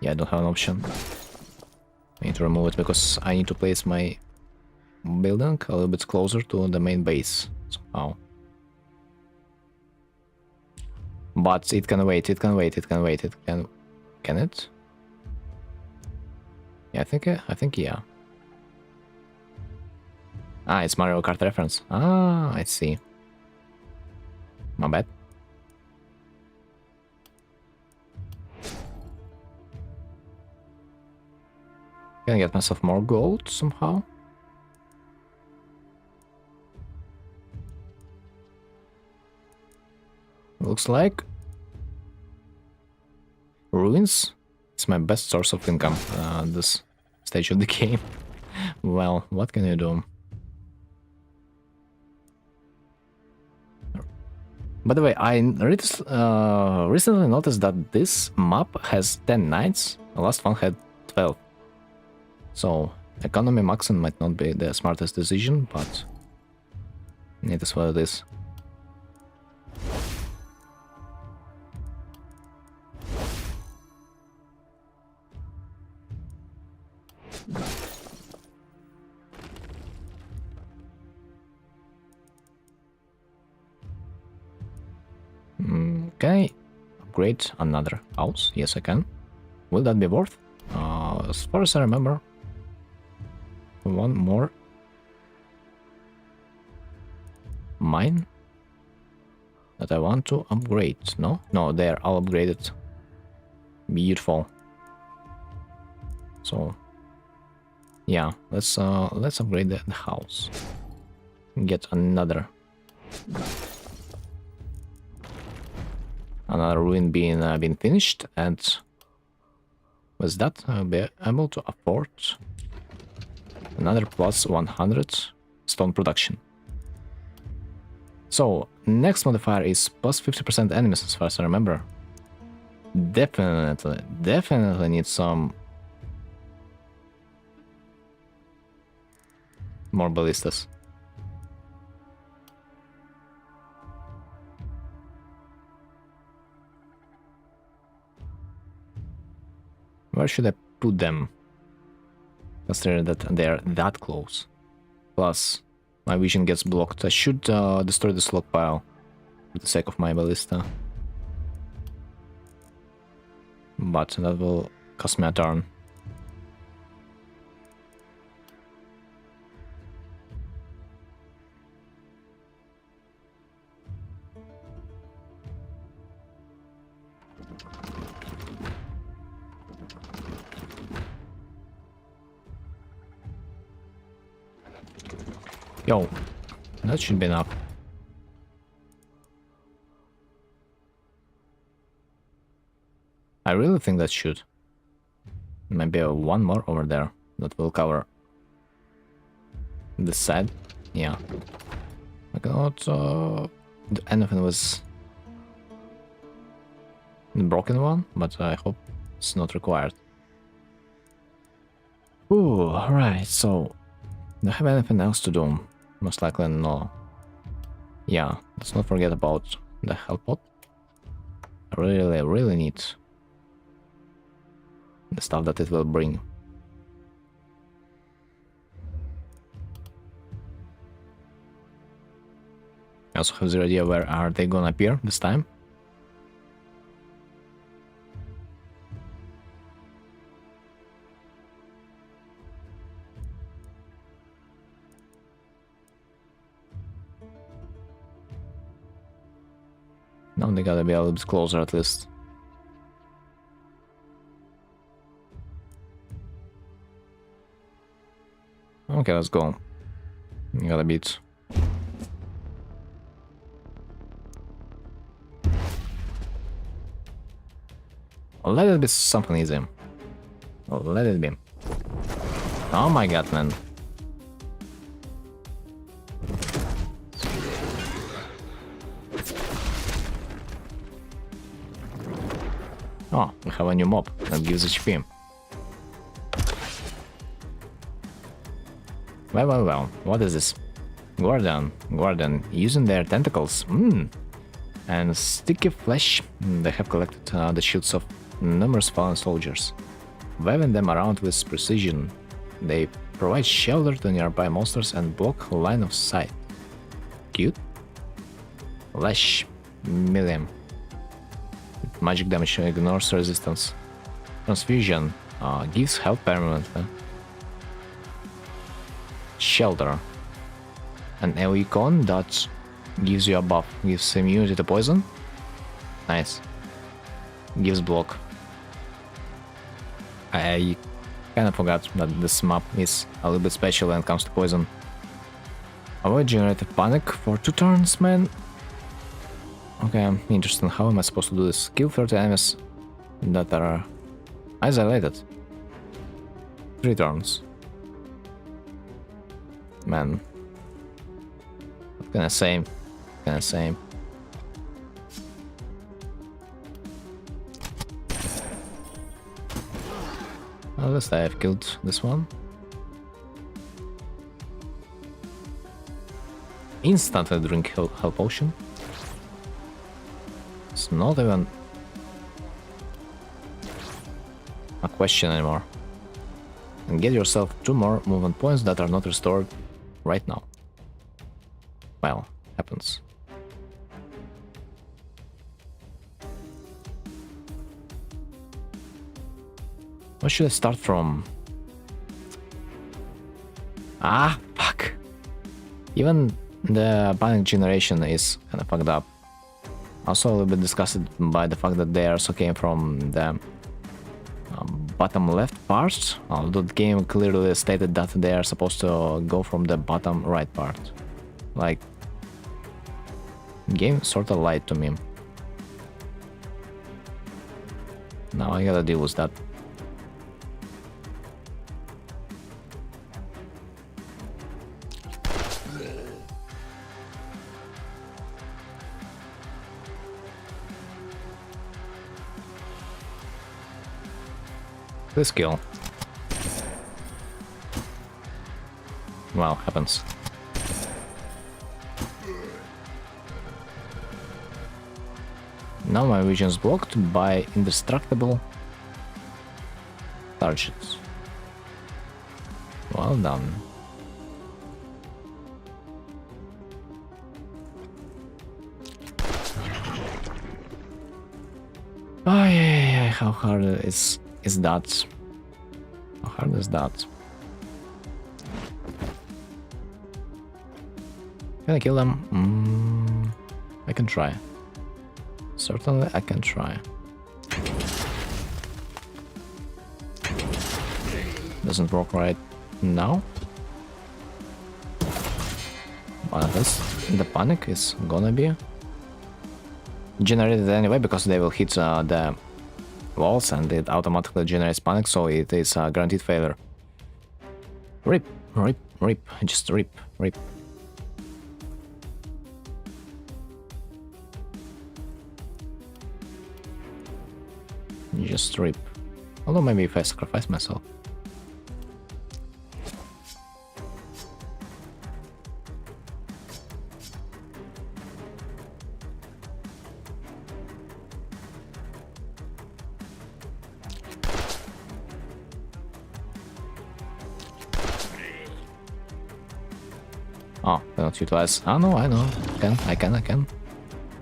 don't have an option. I need to remove it because I need to place my building a little bit closer to the main base somehow. But it can wait, it can wait. Can it? Yeah, I think yeah. Ah, it's Mario Kart reference. Ah, I see. My bad. Can I get myself more gold somehow? Looks like ruins is my best source of income this stage of the game. Well, what can you do? By the way, I recently noticed that this map has 10 knights, the last one had 12. So, economy maxing might not be the smartest decision, but it is what it is. Can I upgrade another house? Yes, I can. Will that be worth? As far as I remember, one more mine that I want to upgrade. No, no, they are all upgraded. Beautiful. So yeah, let's upgrade the house. Get another ruin being finished, and with that I'll be able to afford another plus 100 stone production. So next modifier is plus 50% enemies, as far as I remember. Definitely need some more ballistas. Where should I put them? Considering that they're that close. Plus, my vision gets blocked. I should destroy the slot pile for the sake of my ballista. But that will cost me a turn. Yo, that should be enough. I really think that should. Maybe one more over there that will cover this side. Yeah. I cannot do anything with the broken one, but I hope it's not required. Ooh, alright, so do I have anything else to do? Most likely no. Yeah, let's not forget about the health pot. I really need the stuff that it will bring. I also have the idea where are they gonna appear this time. Now they gotta be a little bit closer at least. Okay, let's go. You got a bit. Let it be something easy. Let it be. Oh my god, man. Oh, we have a new mob that gives HP. Well, what is this? Guardian, using their tentacles, and sticky flesh, they have collected the shields of numerous fallen soldiers. Waving them around with precision, they provide shelter to nearby monsters and block line of sight. Cute. Flesh, million. Magic damage ignores resistance. Transfusion gives health permanently. Shelter. An AoE con that gives you a buff, gives immunity to poison. Nice. Gives block. I kinda forgot that this map is a little bit special when it comes to poison. Avoid generative panic for 2 turns, man. Okay, I'm interested in how am I supposed to do this. Kill 30 enemies that are isolated. 3 turns. Man. What can I say? At least I have killed this one. Instantly drink health potion. It's not even a question anymore. And get yourself 2 more movement points that are not restored right now. Well, happens. What should I start from? Ah, fuck. Even the panic generation is kind of fucked up. Also a little bit disgusted by the fact that they also came from the bottom left parts, although the game clearly stated that they are supposed to go from the bottom right part. Like, game sort of lied to me. Now I gotta deal with that. This kill. Wow, happens. Now my vision is blocked by indestructible targets. Well done. Oh yeah, how hard is that? How hard is that? Can I kill them? I can try. Certainly I can try. Doesn't work right now. But the panic is gonna be generated anyway, because they will hit the walls and it automatically generates panic, so it is a guaranteed failure. Rip, rip, rip, just rip, rip. Just rip. Although maybe if I sacrifice myself. Oh, cannot utilize. Ah, no, I know. I can.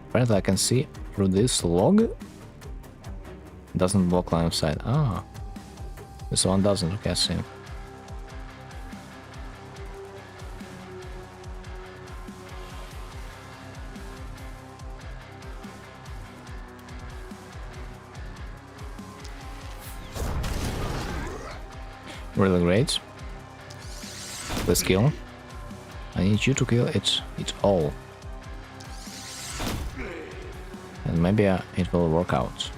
Apparently I can see through this log. Doesn't block line of sight. Ah. This one doesn't. Okay, I see. Really great. Let's kill. I need you to kill it all. And maybe it will work out.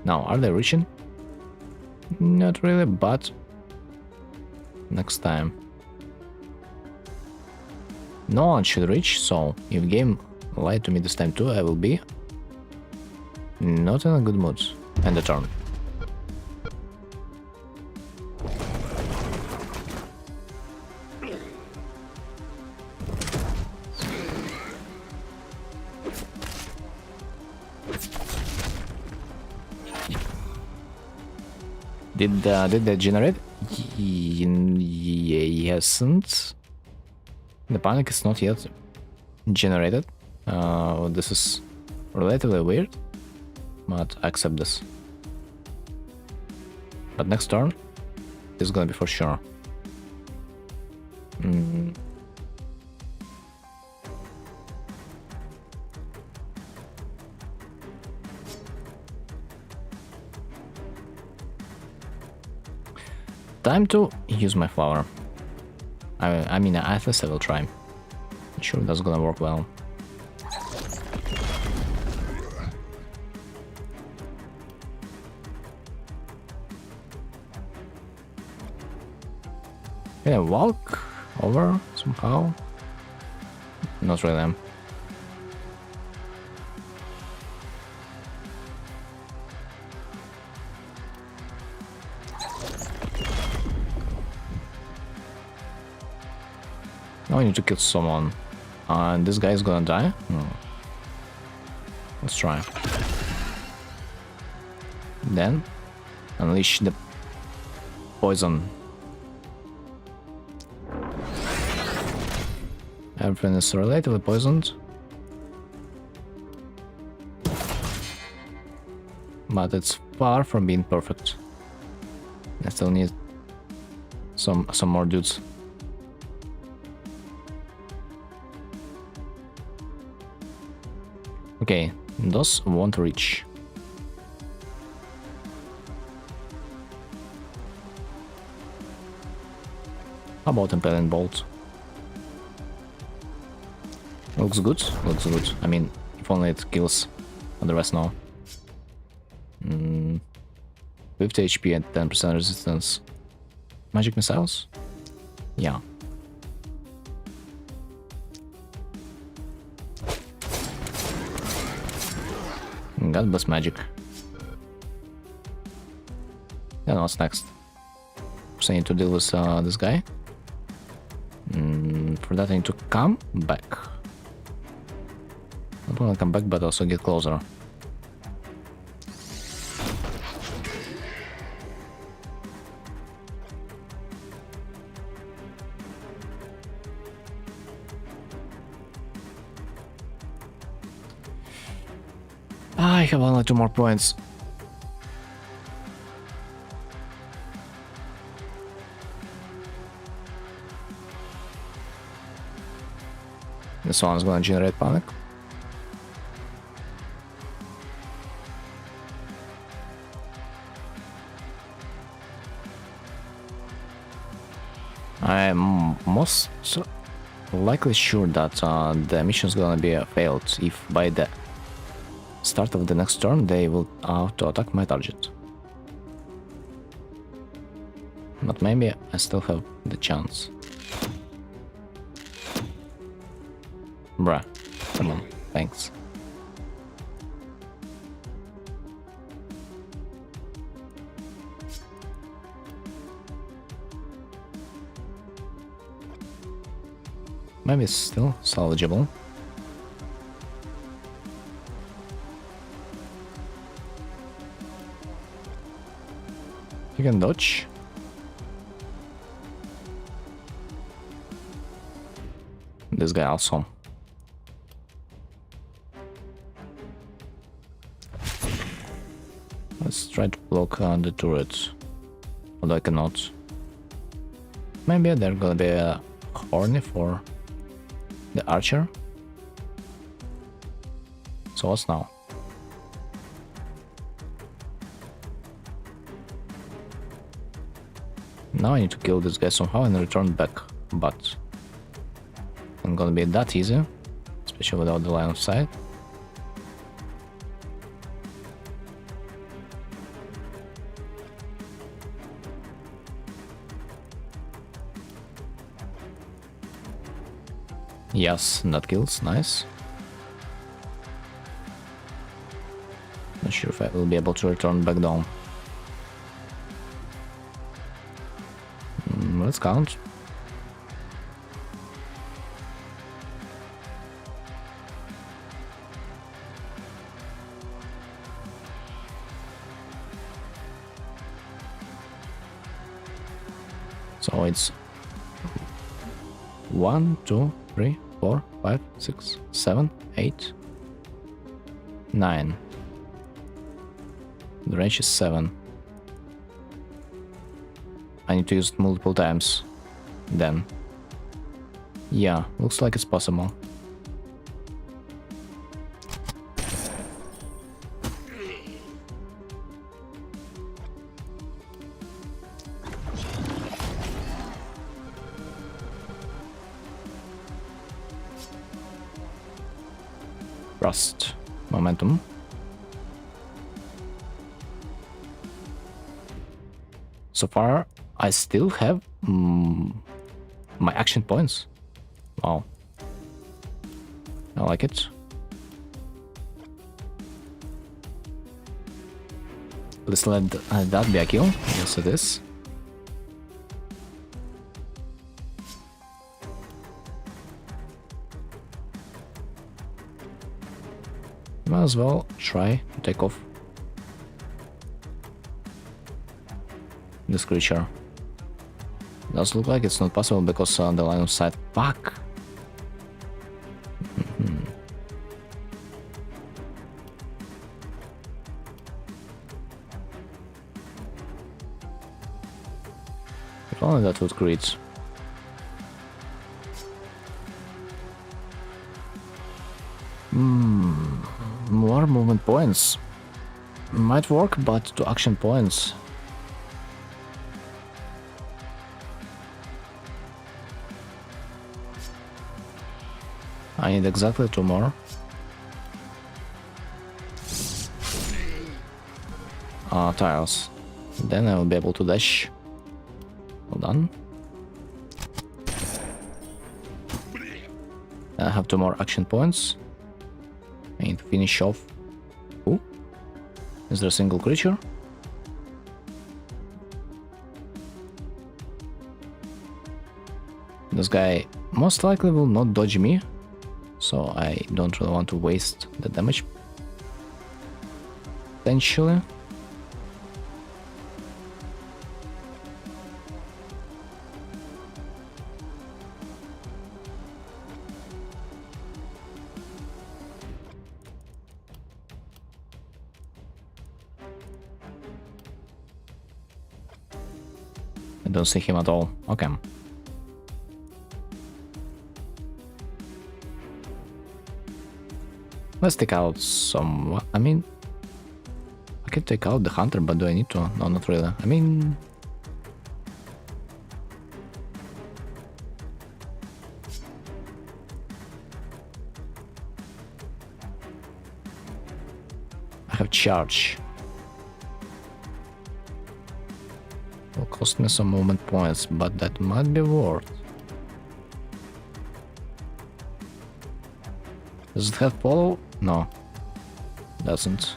Now, are they reaching? Not really, but next time. No one should reach, so if game lied to me this time too, I will be not in a good mood. End the turn. Did they generate? Yesn't. The panic is not yet generated. This is relatively weird, but I accept this. But next turn is gonna be for sure. Time to use my flower. I mean, at least I will try. I'm sure that's gonna work well. Can I walk over somehow? Not really. Now I need to kill someone. And this guy is gonna die? No. Let's try. Then unleash the poison. Everything is relatively poisoned. but it's far from being perfect. I still need some more dudes. Okay, those won't reach. How about Impaling Bolt? Looks good, looks good. I mean, if only it kills, and the rest no. 50 HP and 10% resistance. Magic missiles? Yeah. God bless magic. Then what's next? So I need to deal with this guy. For that I need to come back. Not only come back, but also get closer. I have only 2 more points. This one's gonna generate panic. I'm most likely sure that the mission's gonna be failed if by the start of the next turn they will auto-attack my target. But maybe I still have the chance. Bruh, come on, thanks. Maybe it's still salvageable. You can dodge. This guy also. Let's try to block the turret. Although I cannot. Maybe they're gonna be horny for the archer. So what's now? Now I need to kill this guy somehow and return back, but it's not gonna be that easy, especially without the line of sight. Yes, that kills, nice. Not sure if I will be able to return back down. Let's count. So it's 1, 2, 3, 4, 5, 6, 7, 8, 9. The range is 7. I need to use it multiple times. Then. Yeah, looks like it's possible. Trust. Momentum. So far, I still have my action points. Wow. I like it. Let's let that be a kill. Yes, it is. Might as well try to take off this creature. Does look like it's not possible because the line of sight. Fuck! only that would crit. More movement points. Might work, but 2 action points. I need exactly 2 more. Tiles. Then I will be able to dash. Hold on. I have 2 more action points. I need to finish off. Ooh. Is there a single creature? This guy most likely will not dodge me, so I don't really want to waste the damage. Potentially. I don't see him at all. Okay. Let's take out some... I mean... I can take out the hunter, but do I need to? No, not really. I mean... I have charge. Will cost me some movement points, but that might be worth. Does it have follow? No, doesn't.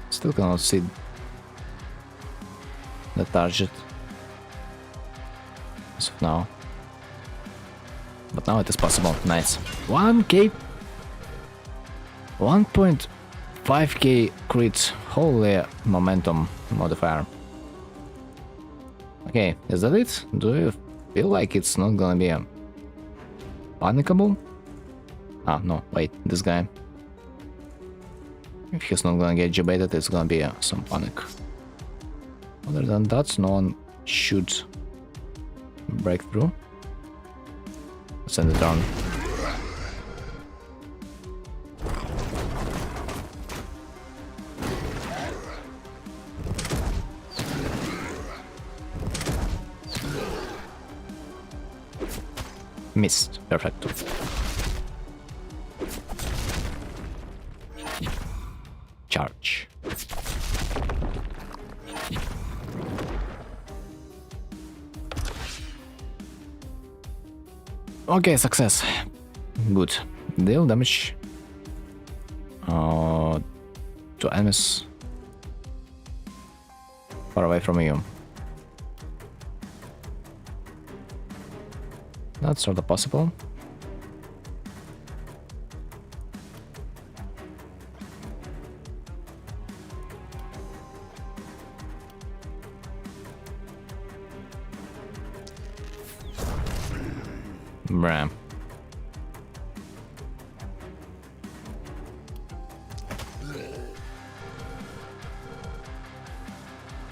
Still cannot see the target as of now. But now it is possible. Nice. 1k 1.5k crit. Holy momentum modifier. Okay, is that it? Do you feel like it's not gonna be panicable? Ah, no, wait, this guy. If he's not gonna get debated, it's gonna be some panic. Other than that, no one should break through. Send it down. Missed. Perfect. Charge. Okay, success. Good. Deal damage to enemies far away from you. That's sort of possible. Bruh.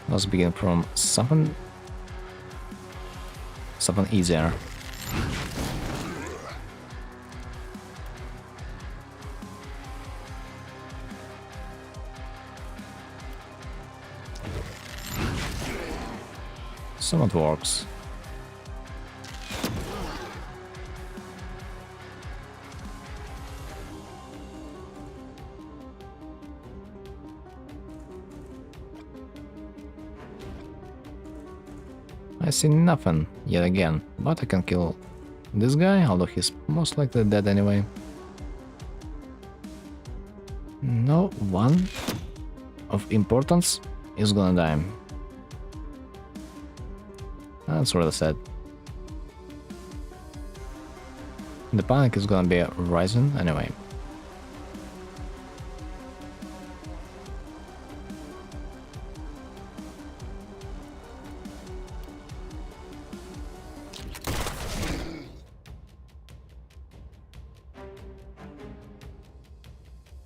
Let's begin from something easier. Somewhat works. I see nothing yet again, but I can kill this guy, although he's most likely dead anyway. No one of importance is gonna die. That's really sad. The panic is gonna be rising anyway.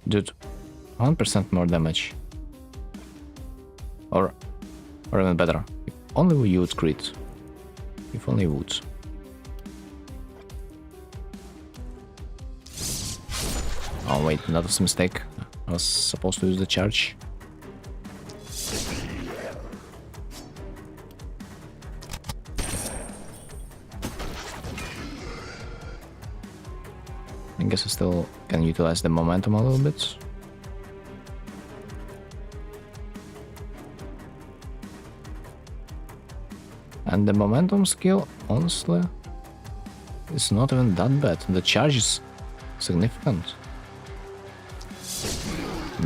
Dude, 1% more damage. Or even better. If only you would crit. If only you would. Oh wait, that was a mistake. I was supposed to use the charge. I guess I still can utilize the momentum a little bit. And the momentum skill, honestly, is not even that bad. The charge is significant.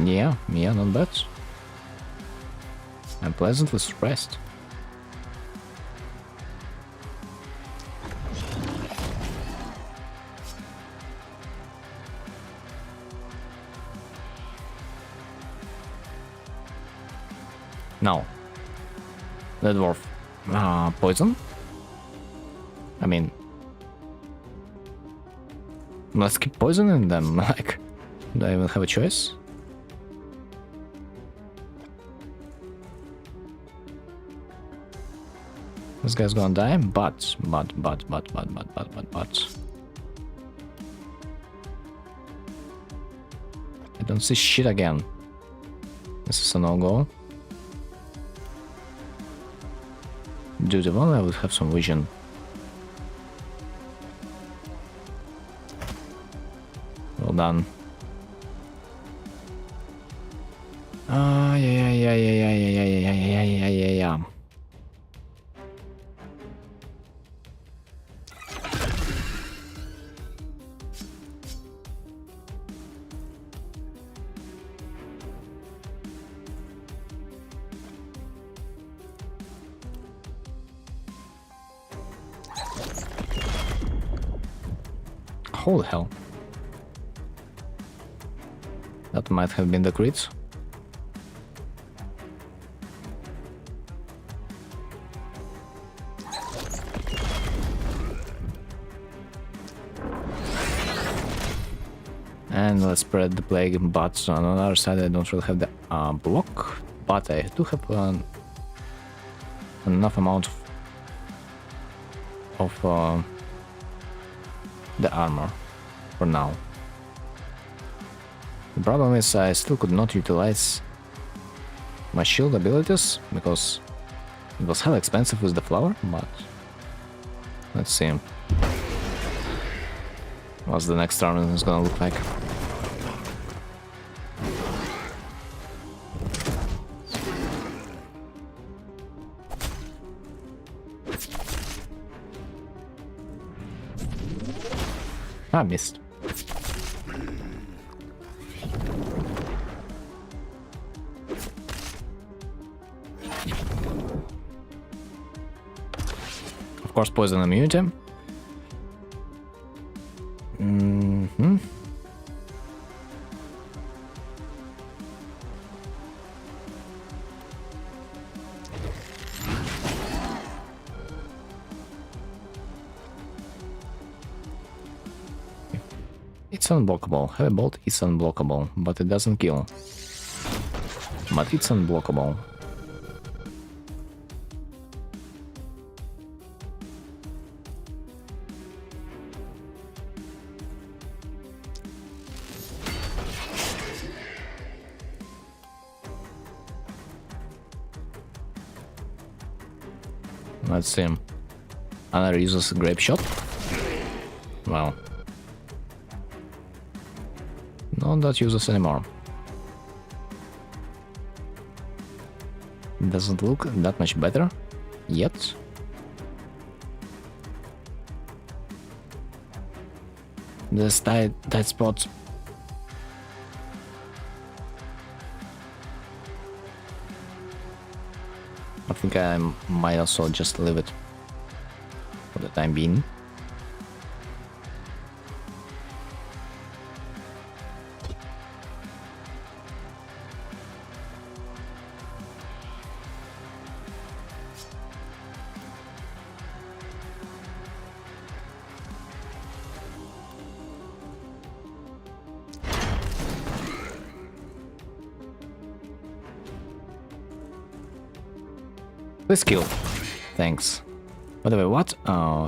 Yeah, not bad. I'm pleasantly surprised. Now, the dwarf. Poison? I mean, let's keep poisoning them, like, do I even have a choice? This guy's gonna die, but. I don't see shit again. This is a no-go. Dude, if only I would have some vision. Well done. Yeah. Holy hell. That might have been the crit. And let's spread the plague, but on the other side I don't really have the block, but I do have enough amount of the armor for now. The problem is I still could not utilize my shield abilities because it was hell expensive with the flower, but let's see what's the next turn is gonna look like. I missed. Of course, poison immunity. It's unblockable. Heavy bolt is unblockable, but it doesn't kill. But it's unblockable. Let's see. Another uses grape shot. Well. No, don't use this anymore. Doesn't look that much better yet. This tight spot. I think I might also just leave it for the time being. Please kill. Thanks. By the way, what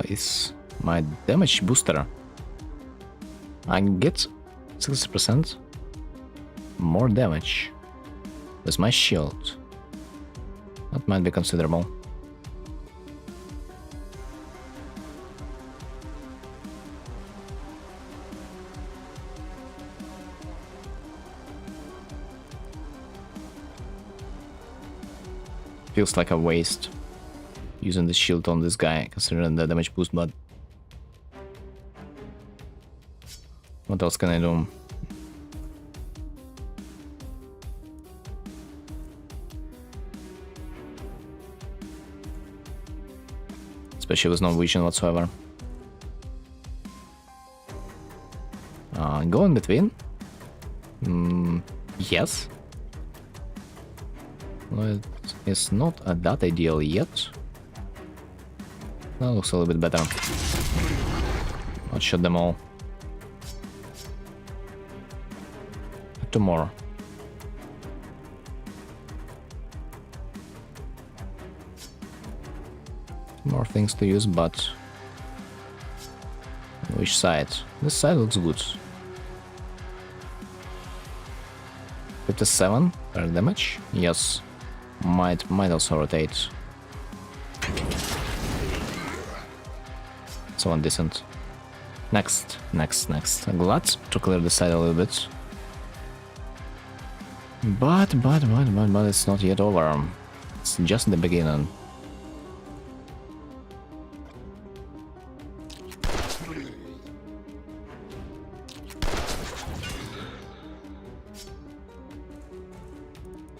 is my damage booster? I get 60% more damage with my shield. That might be considerable. Feels like a waste using the shield on this guy, considering the damage boost, but what else can I do? Especially with no vision whatsoever. Go in between? Yes. Well, it's not that ideal yet. That looks a little bit better. Let's shot them all. 2 more. More things to use, but which side? This side looks good. 57 per damage. Yes, might also rotate. Someone decent. Next. Glad to clear the side a little bit. But it's not yet over. It's just the beginning.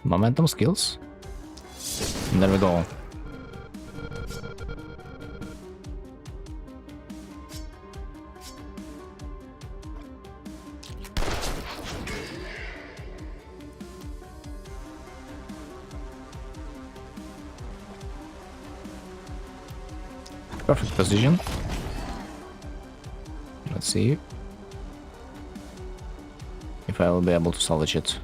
Momentum skills. There we go. Perfect position. Let's see if I will be able to salvage it.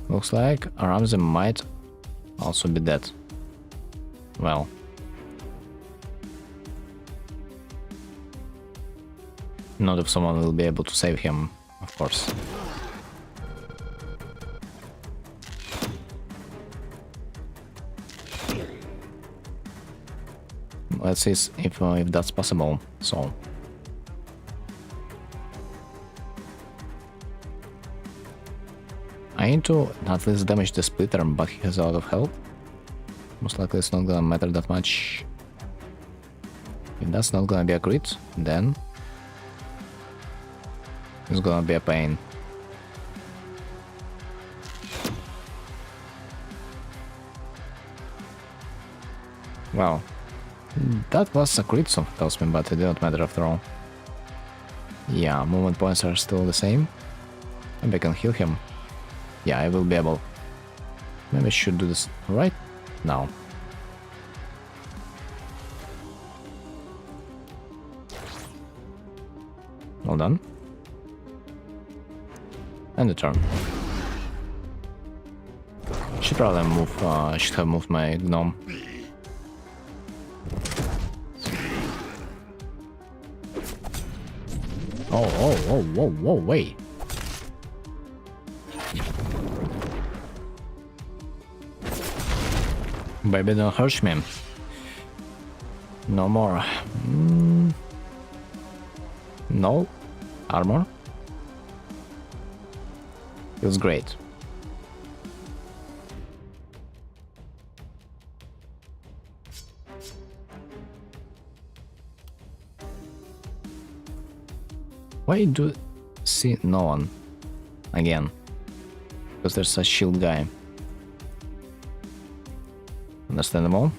Looks like Ramsey might also be dead. Well. Not if someone will be able to save him, of course. Let's see if that's possible. So. I need to at least damage the splitter, but he has a lot of health. Most likely it's not gonna matter that much. If that's not gonna be a crit, then it's gonna be a pain. Wow. That was a crit, so tells me, but it didn't matter after all. Yeah, movement points are still the same. Maybe I can heal him. Yeah, I will be able. Maybe I should do this right now. Well done. And the turn. Should probably move. Should have moved my gnome. Whoa, wait. Baby, don't hurt me. No more. No armor. Feels great. Why do see no one again? Because there's a shield guy. Understandable.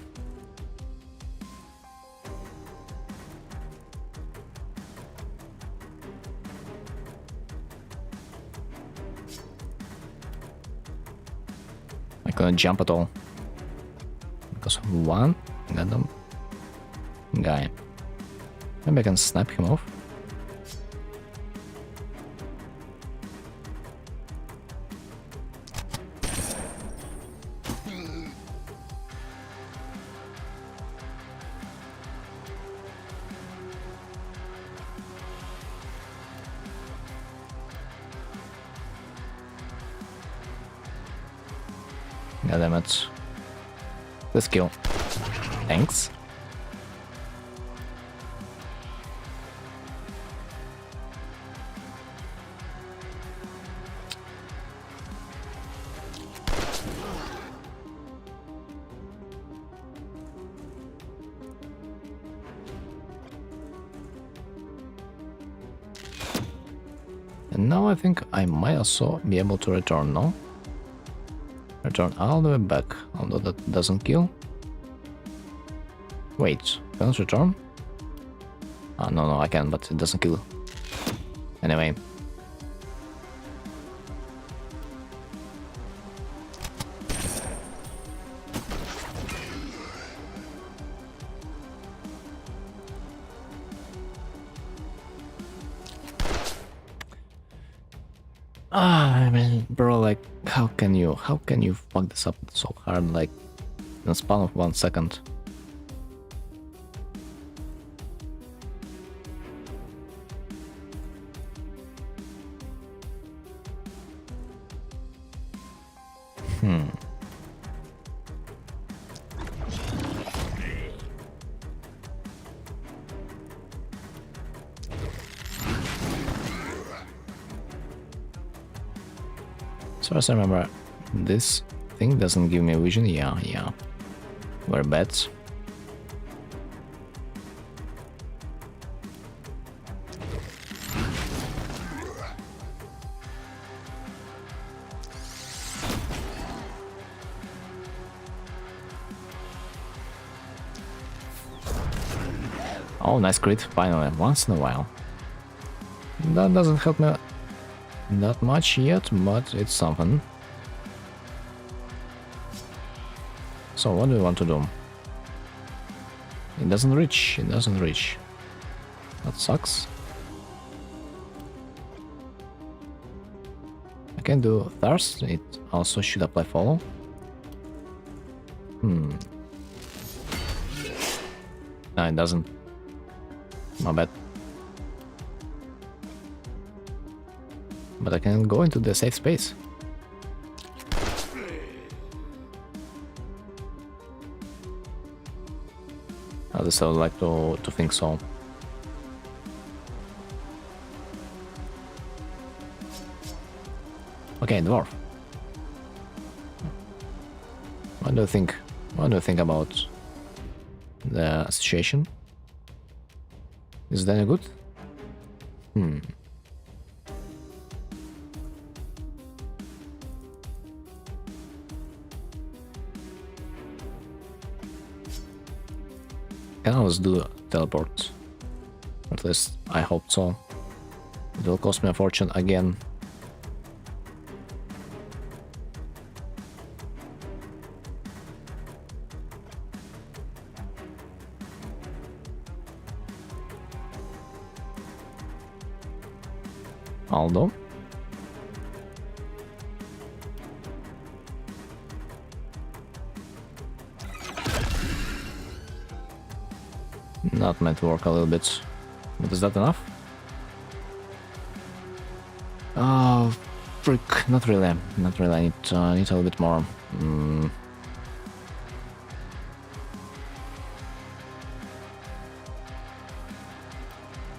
I couldn't jump at all because of one random guy. Maybe I can snap him off. damn it. Let's kill. Thanks. And now I think I might also be able to return, no? Return all the way back, although that doesn't kill. Wait, can I return? Ah, no, I can, but it doesn't kill. Anyway. I mean, bro, like, how can you fuck this up so hard, like, in a span of 1 second? So as I remember, this thing doesn't give me vision. Yeah. Very bad. Oh, nice crit, finally, once in a while. That doesn't help me that much yet, but it's something. So what do we want to do? It doesn't reach. That sucks. I can do Thirst, it also should apply Follow. No, it doesn't. My bad. But I can go into the safe space. At least I would like to think so. Okay, dwarf. What do you think? What do you think about the situation? Is that any good? Can I always do teleport? At least I hope so. It will cost me a fortune again. Although not meant to work a little bit, but is that enough? Oh, frick! Not really. I need a little bit more.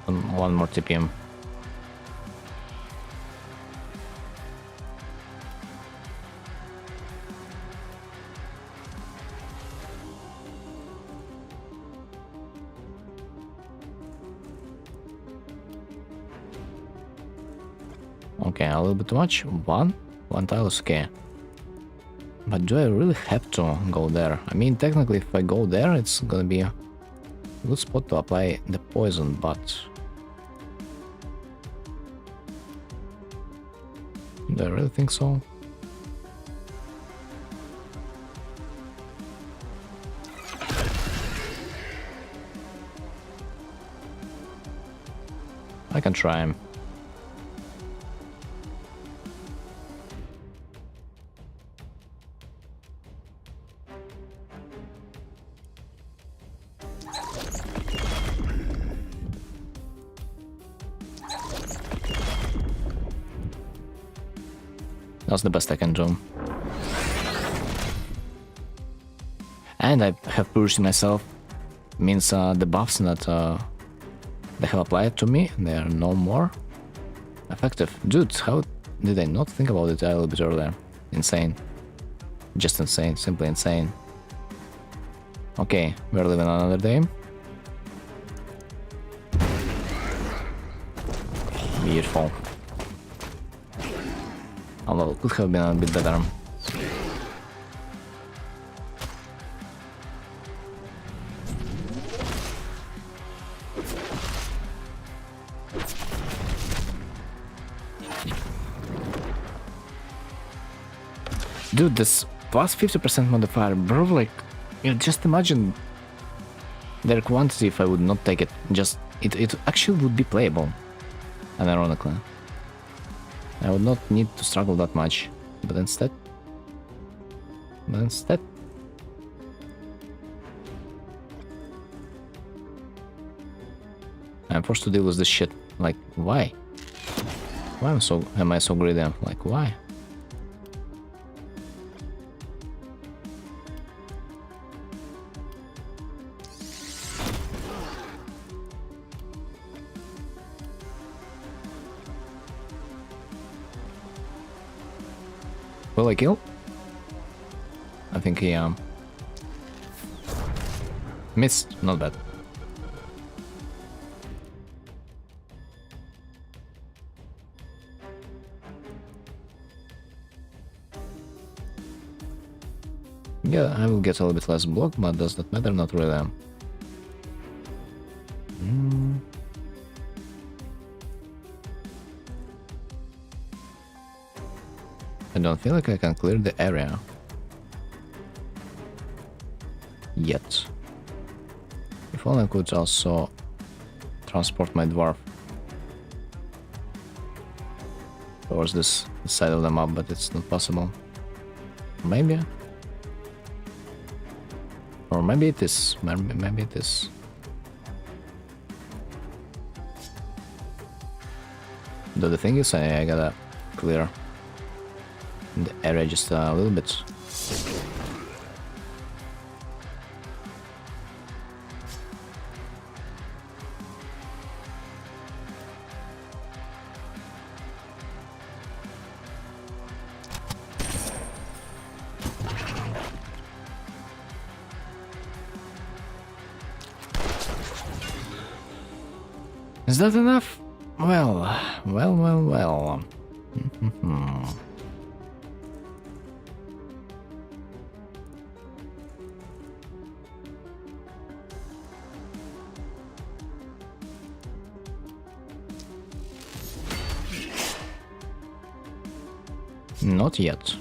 One more TPM. Okay, a little bit too much. One tile is okay. But do I really have to go there? I mean, technically, if I go there, it's gonna be a good spot to apply the poison, but do I really think so? I can try him. That's the best I can do. And I have pushed myself. Means the buffs that they have applied to me, they are no more effective. Dude, how did I not think about it a little bit earlier? Insane. Just insane, simply insane. Okay, we're living another day. Beautiful. Although it could have been a bit better. Dude, this plus 50% modifier, bro, like, you know, just imagine their quantity if I would not take it. Just, it actually would be playable, unironically. I would not need to struggle that much, but instead... I'm forced to deal with this shit. Like, why? Why am I so greedy? Like, why? Will I kill? I think he missed. Not bad. Yeah, I will get a little bit less block, but does that matter? Not really. I don't feel like I can clear the area yet. If only I could also transport my dwarf towards this side of the map, but it's not possible. Maybe. Or maybe it is. Maybe it is. Though the thing is, I gotta clear the area just a little bit. Is that enough? Well. Not yet.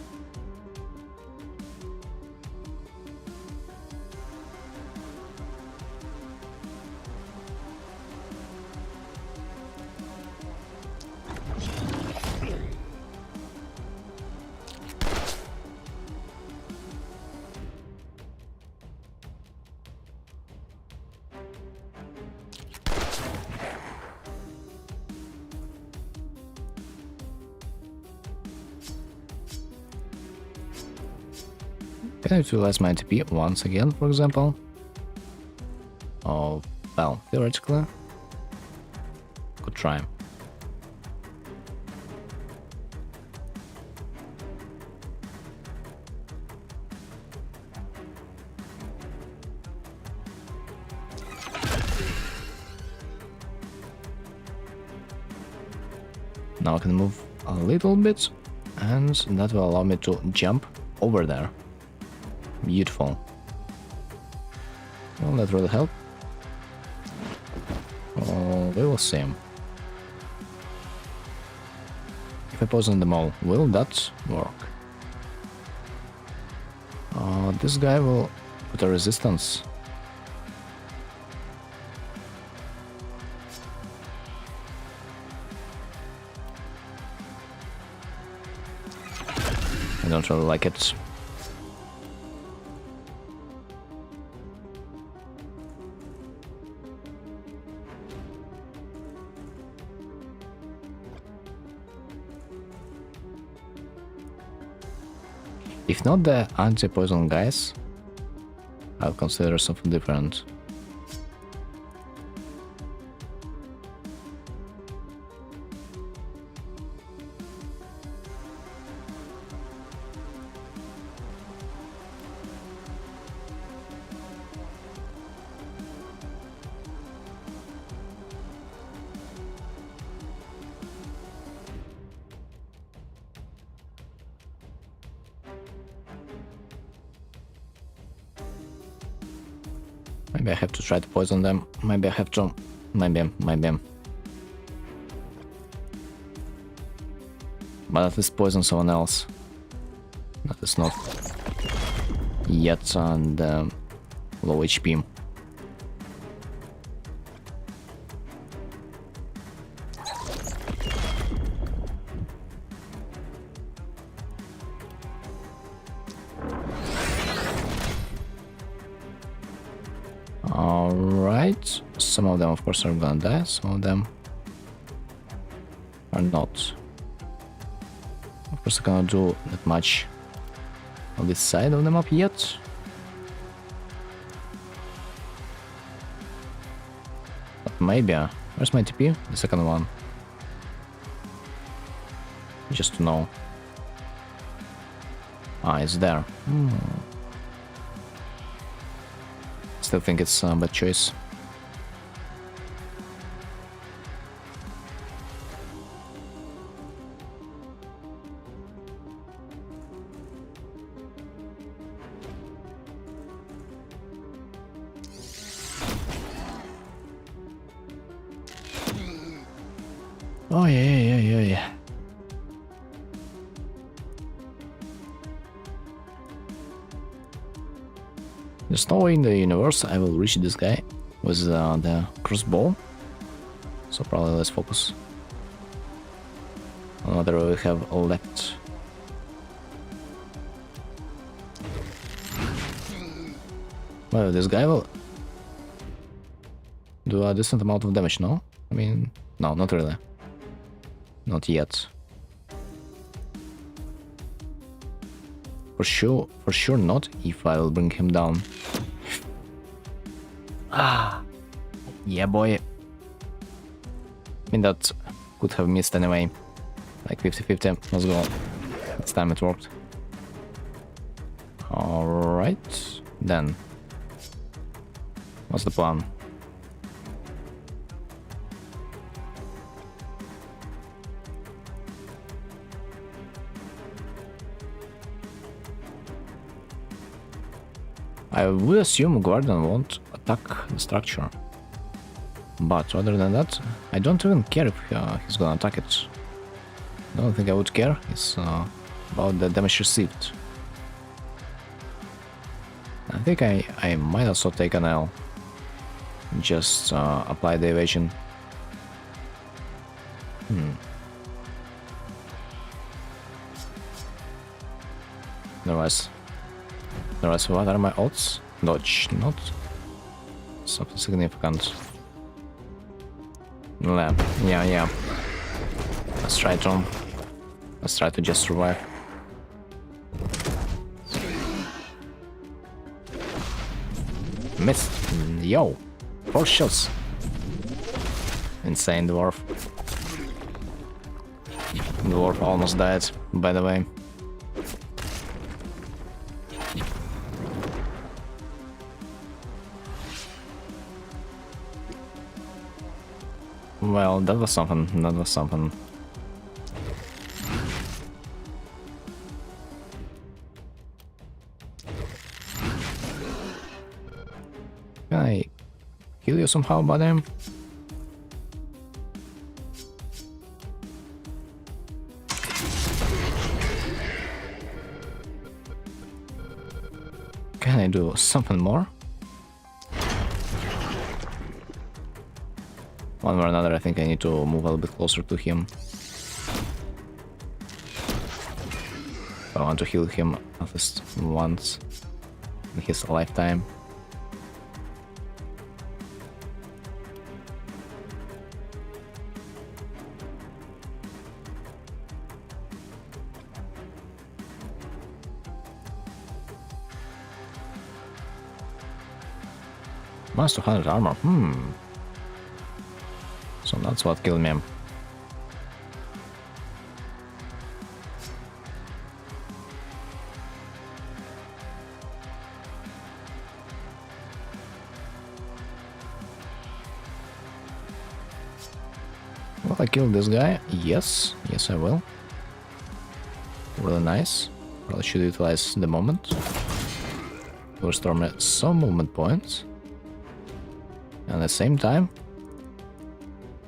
Can I utilize my TP once again, for example? Oh, well, theoretically, could try. Now I can move a little bit, and that will allow me to jump over there. Beautiful. Will that really help? Oh, we will see. If I poison them all, will that work? This guy will put a resistance. I don't really like it. If not the anti-poison guys, I'll consider something different. Maybe I have to try to poison them. Maybe I have to... Maybe. But at least poison someone else. That is not yet on the low HP. Alright, some of them of course are gonna die, some of them are not. Of course I cannot do that much on this side of the map yet. But maybe, where's my TP? The second one. Just to know. Ah, it's there. Still think it's a bad choice. Oh yeah. There's no way in the universe I will reach this guy with the crossbow. So probably let's focus on what we have left. Well, this guy will do a decent amount of damage, no? I mean, no, not really. Not yet. For sure not if I will bring him down. Ah, yeah boy. I mean that could have missed anyway. Like 50-50, let's go. This time it worked. Alright, then. What's the plan? I would assume Guardian won't attack the structure. But other than that, I don't even care if he's gonna attack it. The only thing I would care is about the damage received. I think I might also take an L. Just apply the evasion. Otherwise, what are my odds? Dodge, not something significant. Yeah. Let's try to just survive. Missed. Yo, 4 shots. Insane dwarf. Dwarf almost died, by the way. Well, that was something. Can I kill you somehow, buddy? Can I do something more? One way or another, I think I need to move a little bit closer to him. I want to heal him at least once in his lifetime. Minus 200 armor. So that's what killed me. Will I kill this guy? Yes. Yes, I will. Really nice. Probably should utilize the moment to restore me some movement points. And at the same time,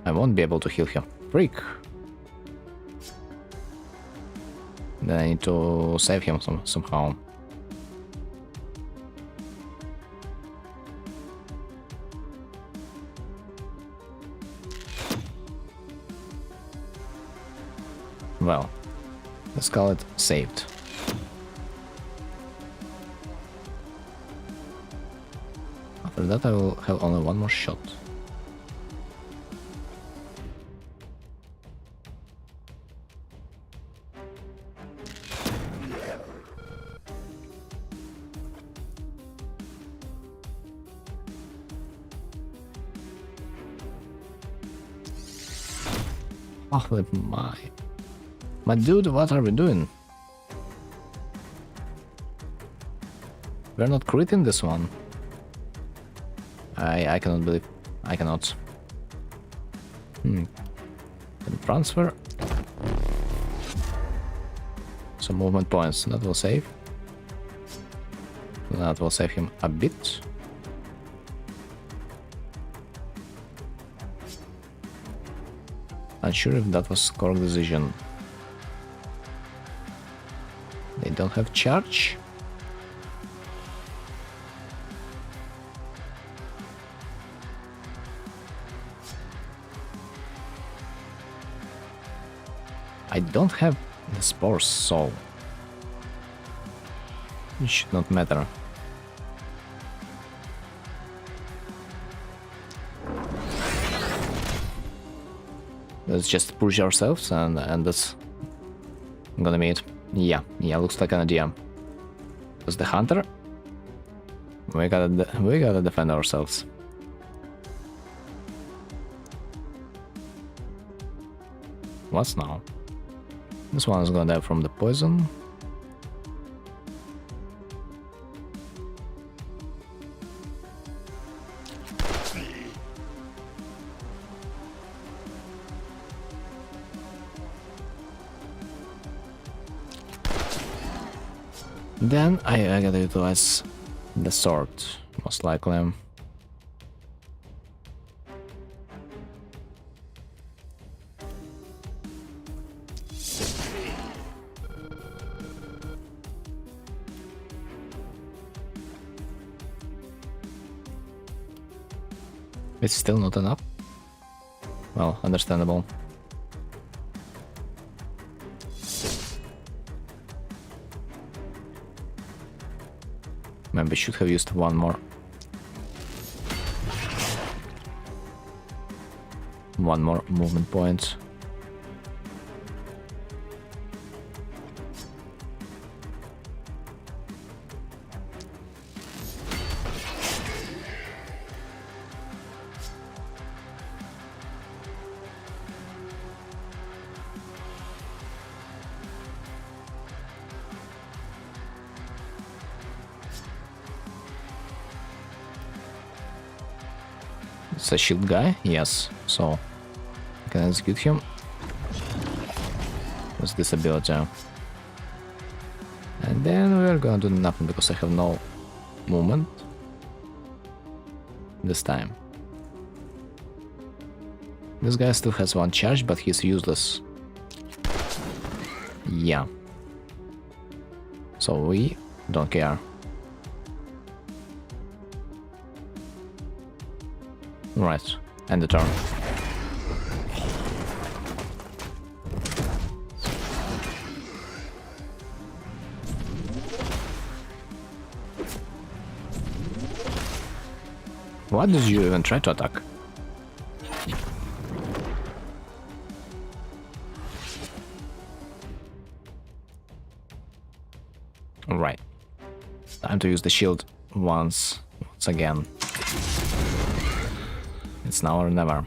I won't be able to heal him. Freak! Then I need to save him somehow. Well, let's call it saved. After that I will have only one more shot. Oh my dude, what are we doing? We're not critting this one. I cannot believe. I cannot. Can transfer some movement points. That will save. That will save him a bit. Not sure if that was correct decision. They don't have charge. I don't have the spores, so it should not matter. Let's just push ourselves and that's gonna be it. Yeah, looks like an idea. Because the hunter, we gotta defend ourselves. What's now? This one is gonna die from the poison. Then I gotta utilize the sword, most likely. It's still not enough. Well, understandable. Maybe should have used one more movement point. It's a shield guy, yes, so I can execute him with this ability. And then we're gonna do nothing because I have no movement this time. This guy still has one charge, but he's useless. Yeah. So we don't care. Right, end the turn. Why did you even try to attack? Right. Time to use the shield once again. It's now or never.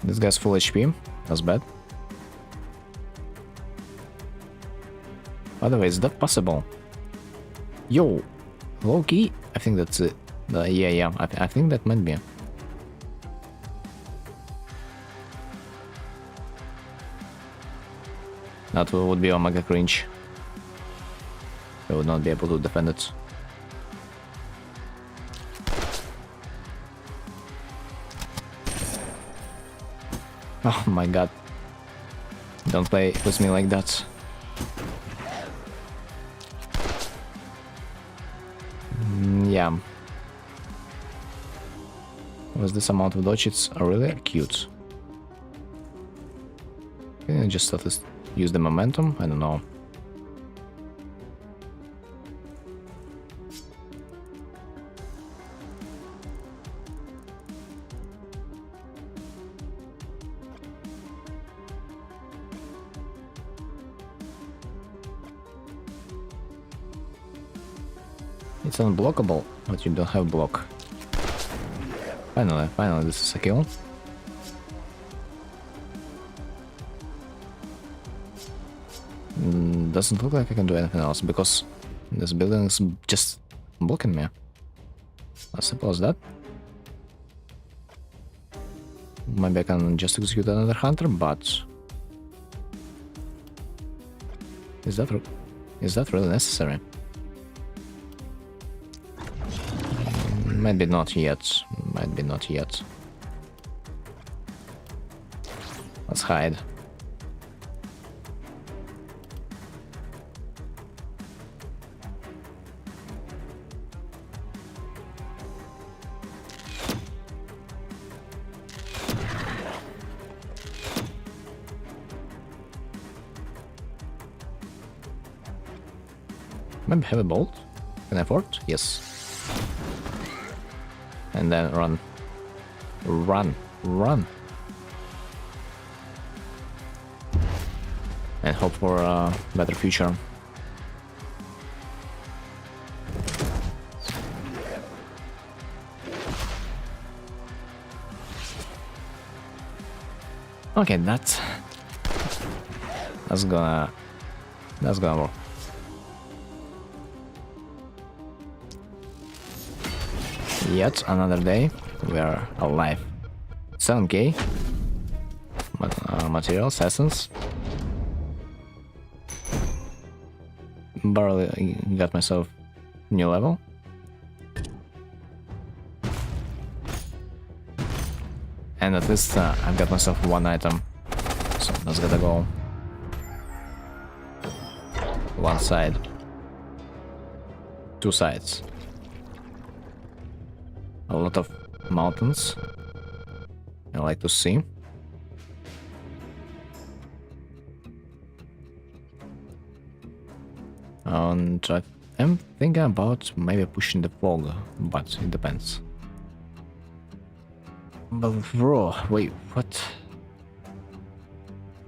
This guy's full HP. That's bad. By the way, is that possible? Yo, low key. I think that's it. Yeah. I think that might be. That would be omega cringe. I would not be able to defend it. Oh my god. Don't play with me like that. Yeah. With this amount of dodge, it's really cute. Can I just at least use the momentum? I don't know. It's unblockable, but you don't have block. Finally, this is a kill. Doesn't look like I can do anything else, because this building is just blocking me. As simple as that. Maybe I can just execute another hunter, but... Is that really necessary? Maybe not yet. Might be not yet. Let's hide. Maybe have a bolt? Can I afford? Yes. And then run. Run. And hope for a better future. Okay, that's gonna work. Yet another day, we are alive. 7k materials, essence. Barely got myself new level. And at least I've got myself one item. So that's gotta go. One side. Two sides. A lot of mountains. I like to see. And I'm thinking about maybe pushing the fog, but it depends. But bro, wait, what?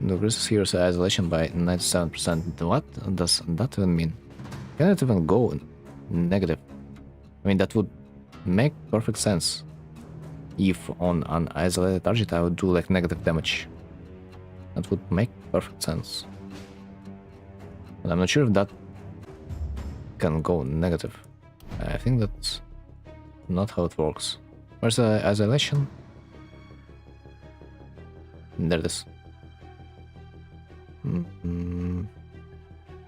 Decreases hero's isolation by 97%. What does that even mean? Can it even go negative? I mean, that would make perfect sense. If on an isolated target I would do like negative damage. That would make perfect sense. But I'm not sure if that can go negative. I think that's not how it works. Where's the isolation? There it is.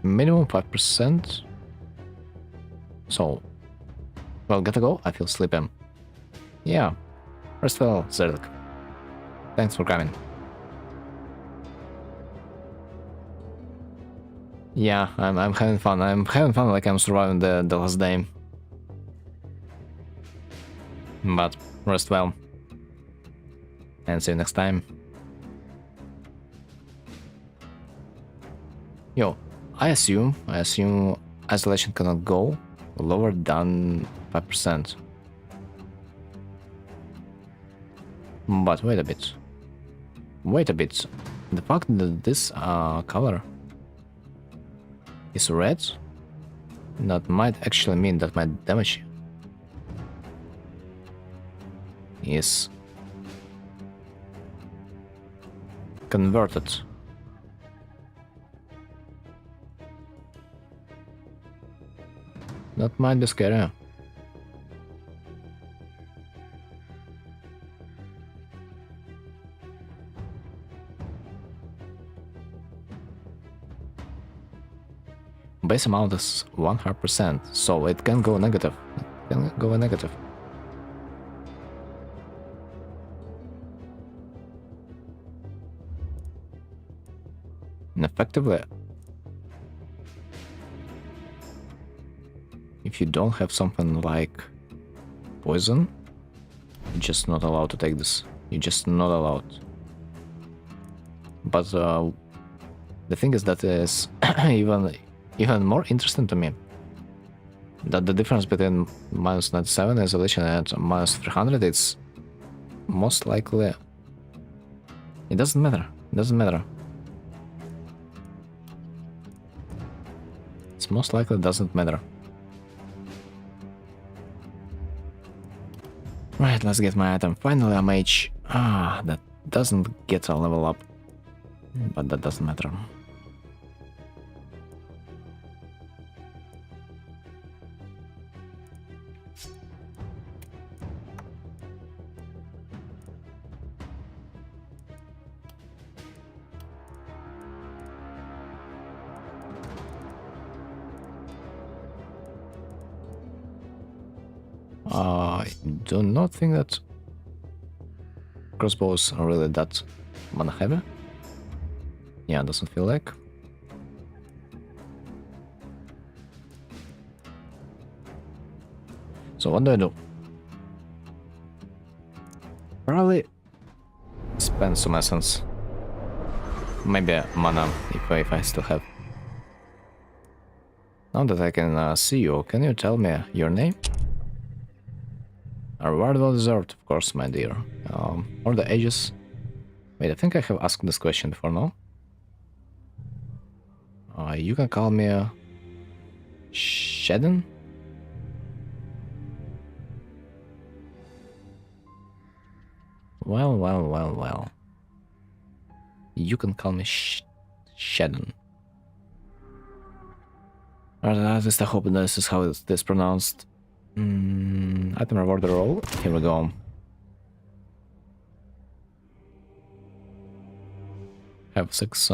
Minimum 5%. So, well, gotta go. I feel sleepy. Yeah. First of all, Zerlik, thanks for coming. Yeah, I'm having fun. I'm having fun like I'm surviving the last day. But rest well. And see you next time. Yo, I assume isolation cannot go lower than 5%. But wait a bit. Wait a bit. The fact that this color is red, that might actually mean that my damage is converted. That might be scary. Base amount is 100%, so it can go negative. It can go negative. And effectively, if you don't have something like poison, you're just not allowed to take this. You're just not allowed. But the thing is that is even more interesting to me. That the difference between minus 97 isolation and minus 300 is most likely. It doesn't matter. It doesn't matter. It's most likely doesn't matter. Right, let's get my item. Finally, a mage. Ah, that doesn't get a level up. But that doesn't matter. I do not think that crossbows are really that mana heavy. Yeah, doesn't feel like. So what do I do? Probably spend some essence. Maybe mana if I still have. Now that I can see you, can you tell me your name? A reward well deserved, of course, my dear. Or the ages. Wait, I think I have asked this question before, no? You can call me Shedden? Well. You can call me Shedden. At least I hope this is how it's pronounced. Item reward roll. Here we go. Have 6.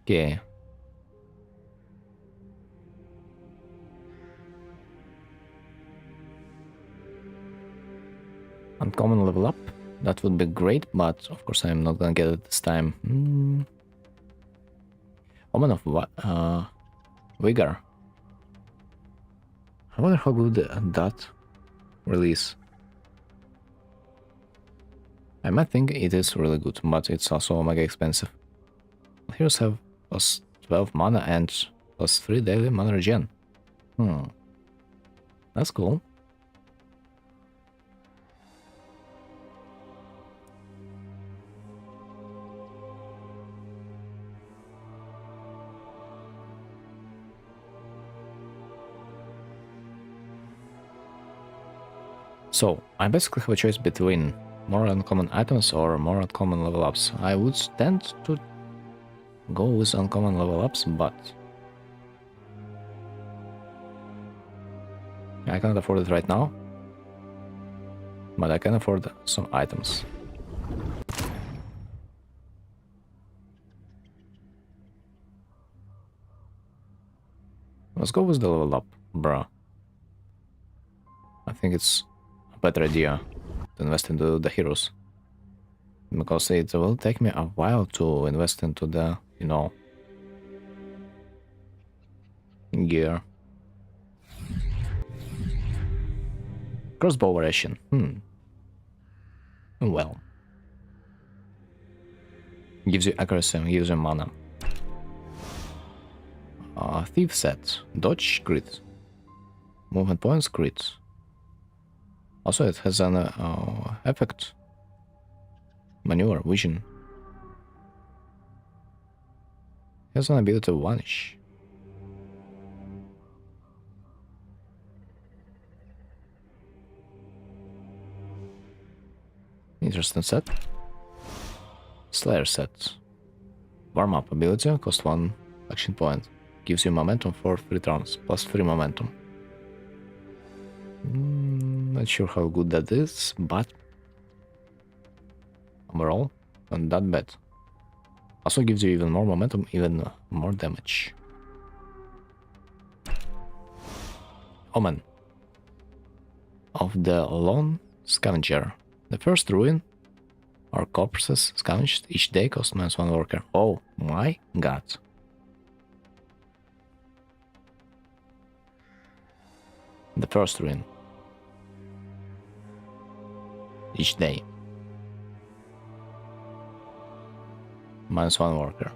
Okay. Uncommon level up. That would be great, but of course I'm not gonna get it this time. Omen of what? Vigor. I wonder how good that release. I might think it is really good, but it's also mega expensive. Heroes have plus 12 mana and plus 3 daily mana regen. That's cool. So, I basically have a choice between more uncommon items or more uncommon level ups. I would tend to go with uncommon level ups, but I can't afford it right now. But I can afford some items. Let's go with the level up, bruh. I think it's better idea to invest into the heroes, because it will take me a while to invest into the, you know, gear. Crossbow variation. Well, gives you accuracy, gives you mana. Thief set. Dodge crit. Movement points crit. Also it has an effect. Maneuver, vision. It has an ability to vanish. Interesting set. Slayer set. Warm up ability, cost 1 action point. Gives you momentum for 3 turns, plus 3 momentum. Not sure how good that is, but overall, not that bad. Also gives you even more momentum, even more damage. Omen of the Lone Scavenger. The first ruin or corpses scavenged each day cost -1 worker. Oh my god. The first ruin. Each day. -1 worker.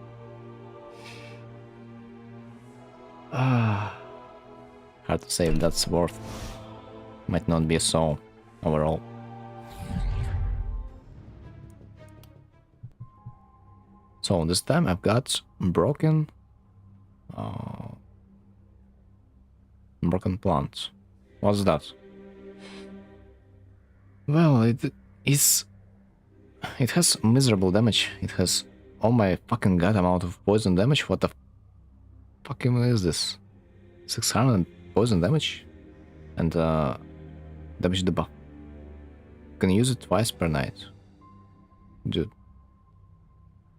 Hard to say if that's worth. Might not be so overall. So this time I've got broken plants. What's that? Well, it has miserable damage. It has oh my fucking god amount of poison damage. What the fucking is this? 600 poison damage and damage debuff. You can use it twice per night.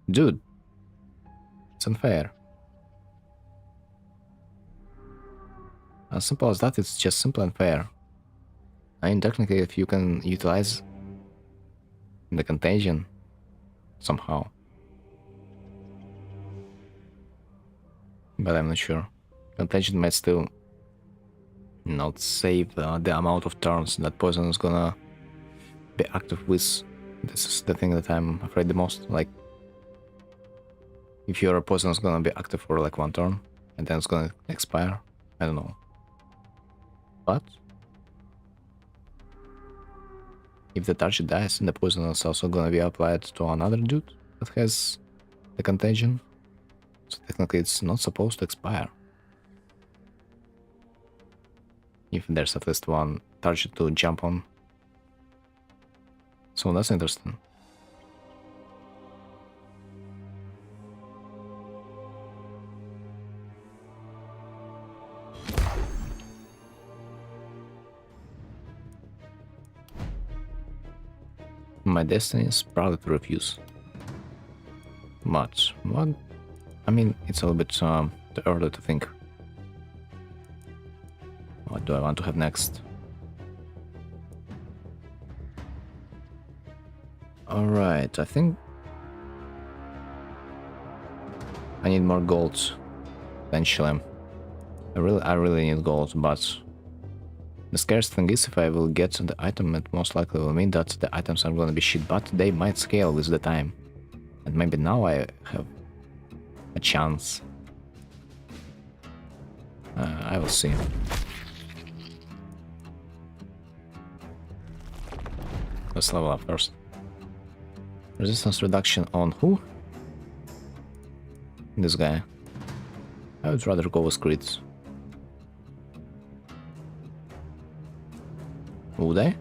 Dude, it's unfair. As simple as that, it's just simple and fair. I mean, technically, if you can utilize the contagion somehow. But I'm not sure. Contagion might still not save the amount of turns that poison is gonna be active with. This is the thing that I'm afraid the most. Like, if your poison is gonna be active for like 1 turn and then it's gonna expire, I don't know. But if the target dies, the poison is also gonna be applied to another dude that has the contagion. So technically it's not supposed to expire. If there's at least 1 target to jump on. So that's interesting. My destiny is probably to refuse. But what? I mean, it's a little bit too early to think. What do I want to have next? Alright, I think I need more gold. Eventually. I really need gold, but the scarce thing is if I will get the item, it most likely will mean that the items are gonna be shit, but they might scale with the time. And maybe now I have a chance. I will see. Let's level up first. Resistance reduction on who? This guy. I would rather go with crits. Would I?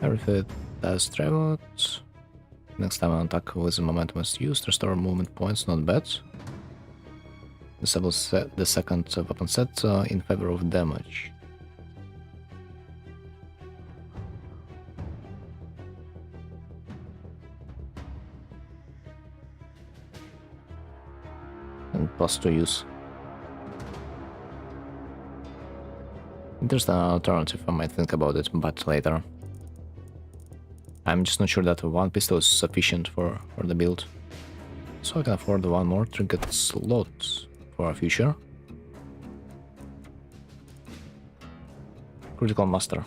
Everything has traveled. Next time an attack with momentum is used, restore movement points, not bad. Disable the second weapon set in favor of damage. And +2 use. There's an alternative, I might think about it, but later. I'm just not sure that 1 pistol is sufficient for the build. So I can afford 1 more trinket slot for our future. Critical Master.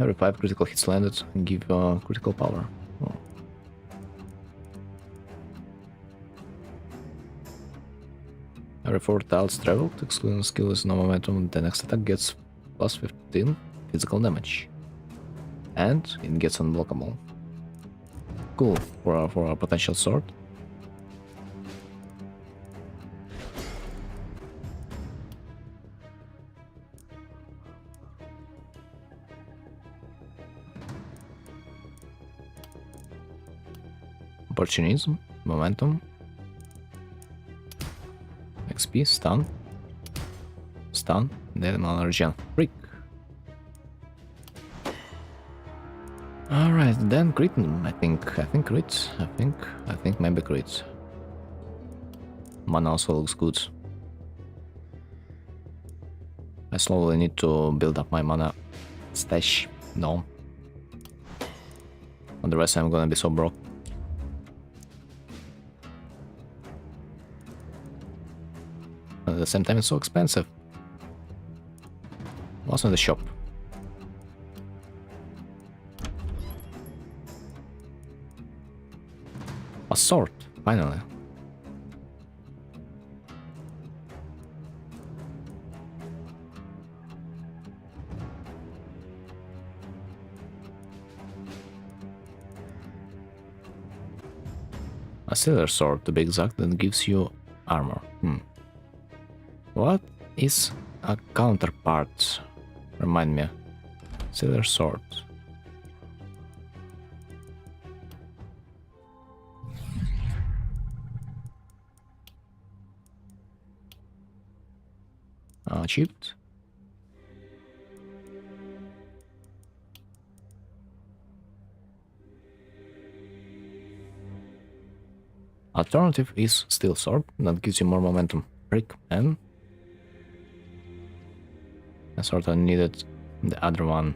Every 5 critical hits landed give critical power. Oh. Every 4 tiles traveled, excluding skill is no momentum, the next attack gets plus 15 physical damage. And it gets unblockable. Cool for a potential sword. Opportunism, momentum, XP, stun, then another regen. Freak. Alright, then crit. I think crit. I think maybe crit. Mana also looks good. I slowly need to build up my mana stash. No. Otherwise I'm gonna be so broke. At the same time it's so expensive. What's in the shop? A sword, finally. A silver sword, to be exact, that gives you armor. What is a counterpart? Remind me. Silver sword. Achieved. Alternative is steel sword, that gives you more momentum. Brick and I sort of needed the other one,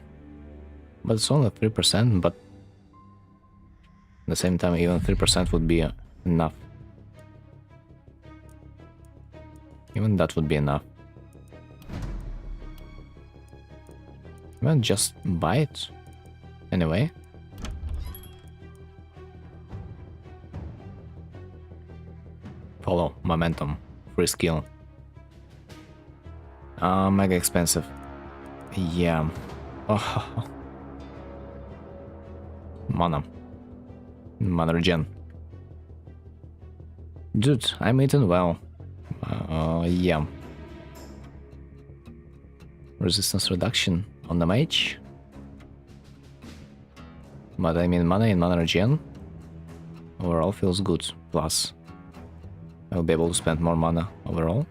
but it's only 3%, but at the same time even 3% would be enough. Even that would be enough. Well, just buy it anyway. Follow momentum, free skill. Mega expensive. Yeah. Oh. Mana regen. Dude, I'm eating well. Yeah. Resistance reduction on the mage. But I mean mana in mana regen. Overall feels good. Plus, I'll be able to spend more mana overall.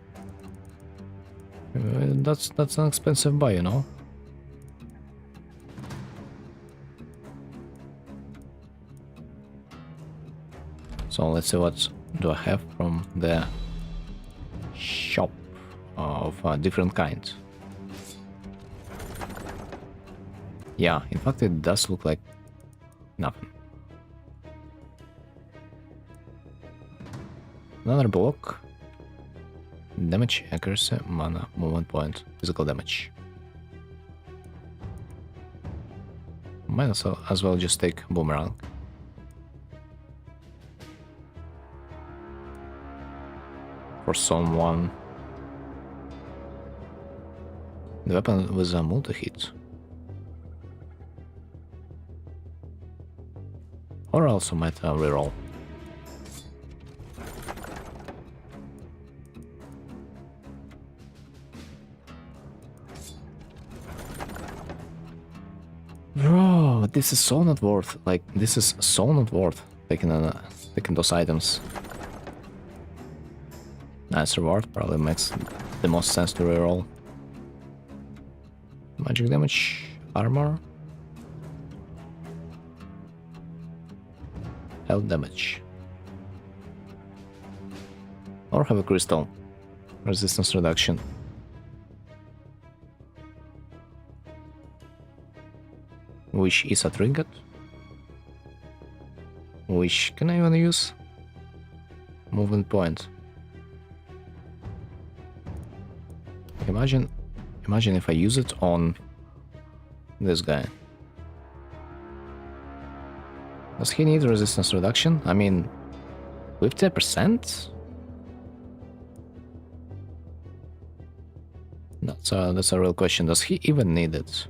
That's an expensive buy, you know. So let's see what do I have from the shop of different kinds. Yeah, in fact it does look like nothing. Another block. Damage, accuracy, mana, movement point, physical damage. Might as well just take boomerang. For someone. The weapon was a multi-hit. Or also might reroll. Bro, this is so not worth. Like, this is so not worth taking those items. Nice reward, probably makes the most sense to reroll. Magic damage, armor, health damage. Or have a crystal. Resistance reduction. Which is a trinket. Which can I even use? Movement point. Imagine if I use it on this guy. Does he need resistance reduction? I mean, 50%? That's a real question. Does he even need it?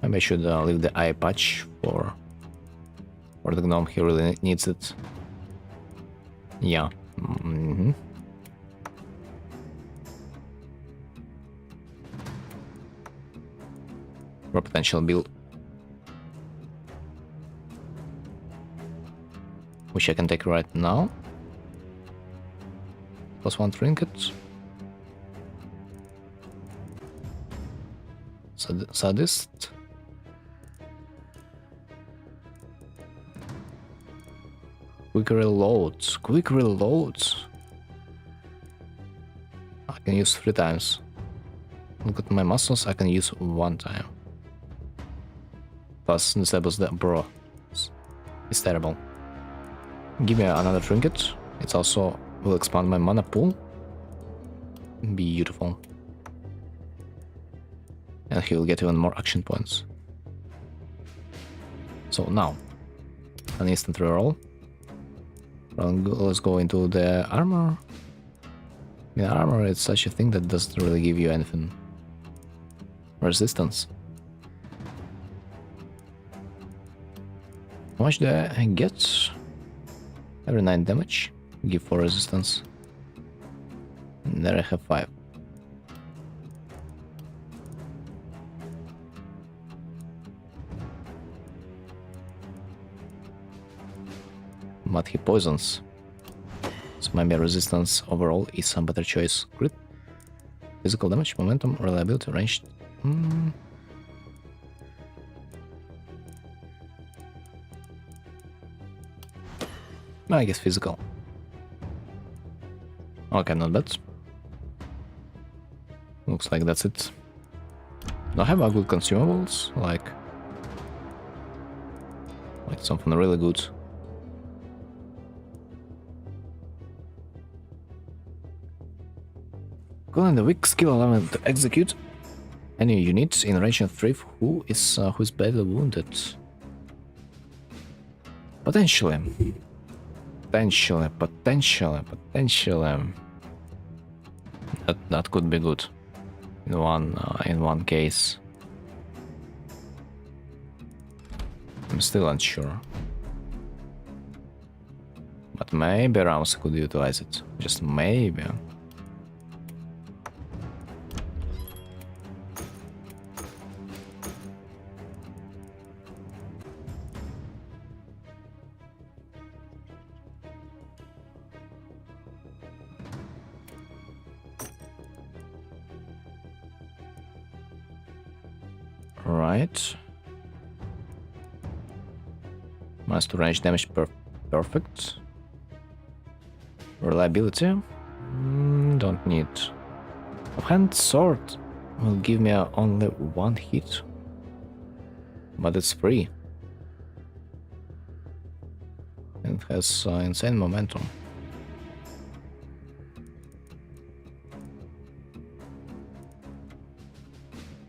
Maybe I should leave the eye patch for the gnome. He really needs it. Yeah. For potential build, which I can take right now. +1 trinket. Sadist. Quick reloads. Quick reloads. I can use 3 times. Look at my muscles, I can use 1 time. Plus disables the bro. It's terrible. Give me another trinket. It also will expand my mana pool. Beautiful. And he will get even more action points. So now, an instant reroll. Let's go into the armor. I mean, armor is such a thing that doesn't really give you anything. Resistance. How much do I get? Every 9 damage. Give 4 resistance. And there I have 5. But he poisons. So maybe resistance overall is some better choice. Crit. Physical damage, momentum, reliability, ranged. I guess physical. Okay, not bad. Looks like that's it. Do I have ugly consumables? Like something really good. Calling the weak skill element to execute any units in range of 3 who is badly wounded. Potentially. That could be good in one case. I'm still unsure, but maybe Rams could utilize it. Just maybe. Right. Master range damage perfect. Reliability? Don't need. Offhand sword will give me only 1 hit. But it's free. And it has insane momentum.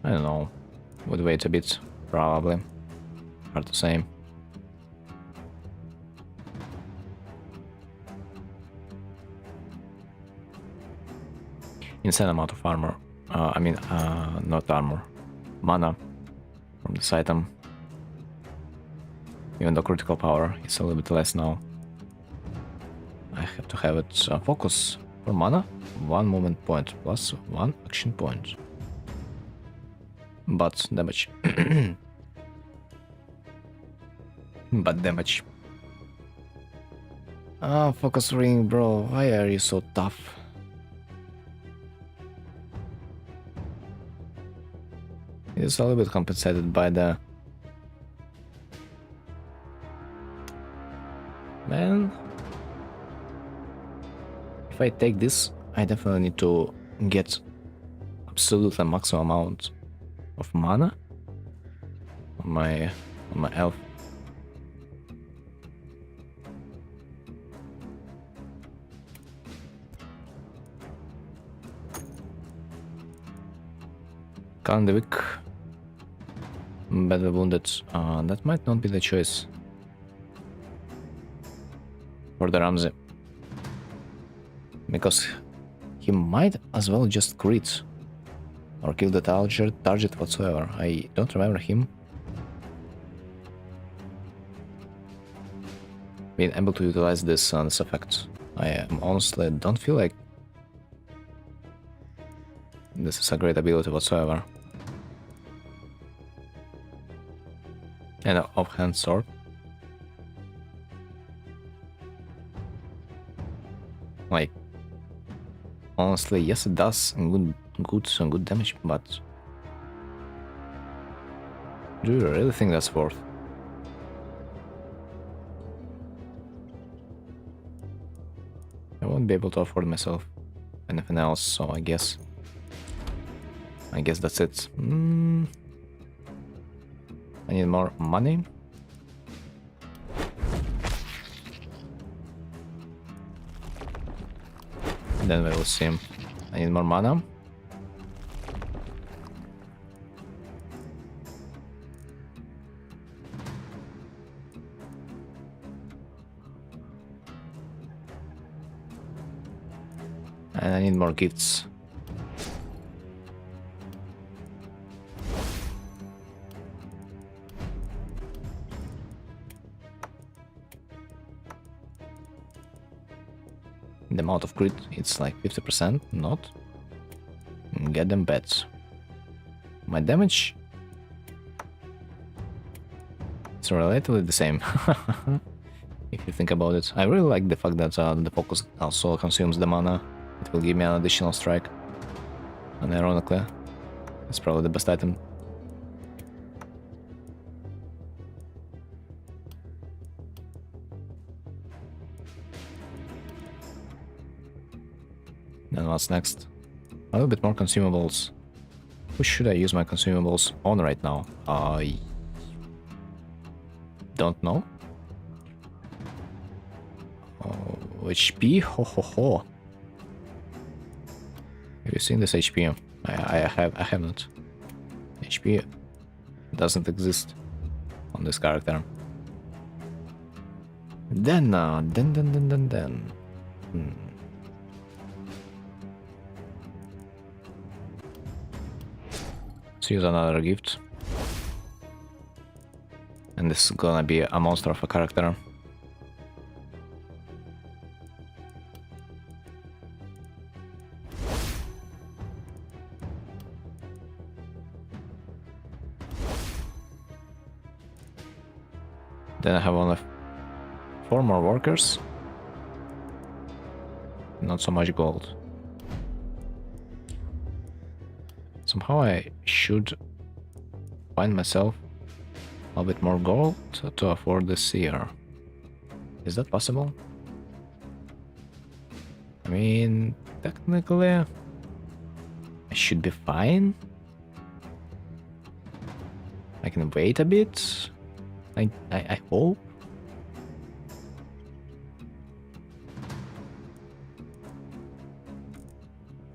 I don't know. Would wait a bit, probably. Hard to say. Insane amount of armor. Not armor. Mana from this item. Even though critical power is a little bit less now. I have to have it focus for mana. 1 movement point plus 1 action point. But damage. But damage. Focus ring, bro. Why are you so tough? It's a little bit compensated by the... Man. If I take this, I definitely need to get absolutely maximum amount of mana on my elf. Kinda weak. Badly wounded. That might not be the choice for the Ramsey. Because he might as well just crit or kill the target whatsoever. I don't remember him being able to utilize this effect. I honestly don't feel like this is a great ability whatsoever. And an offhand sword. Like, honestly, yes, it does good damage, but do you really think that's worth? I won't be able to afford myself anything else, so I guess that's it. I need more money. Then we will see. I need more mana. And I need more gifts. The amount of crit, it's like 50%, not. Get them bets. My damage, it's relatively the same. If you think about it. I really like the fact that the focus also consumes the mana. It will give me an additional strike. And ironically, it's probably the best item. Then what's next? A little bit more consumables. Who should I use my consumables on right now? I don't know. Oh, HP? Ho ho ho. Have you seen this HP? I haven't. HP doesn't exist on this character. Then. Let's use another gift. And this is gonna be a monster of a character. Then I have only 4 more workers. Not so much gold. Somehow I should find myself a bit more gold to afford the seer. Is that possible? I mean, technically, I should be fine. I can wait a bit. I hope.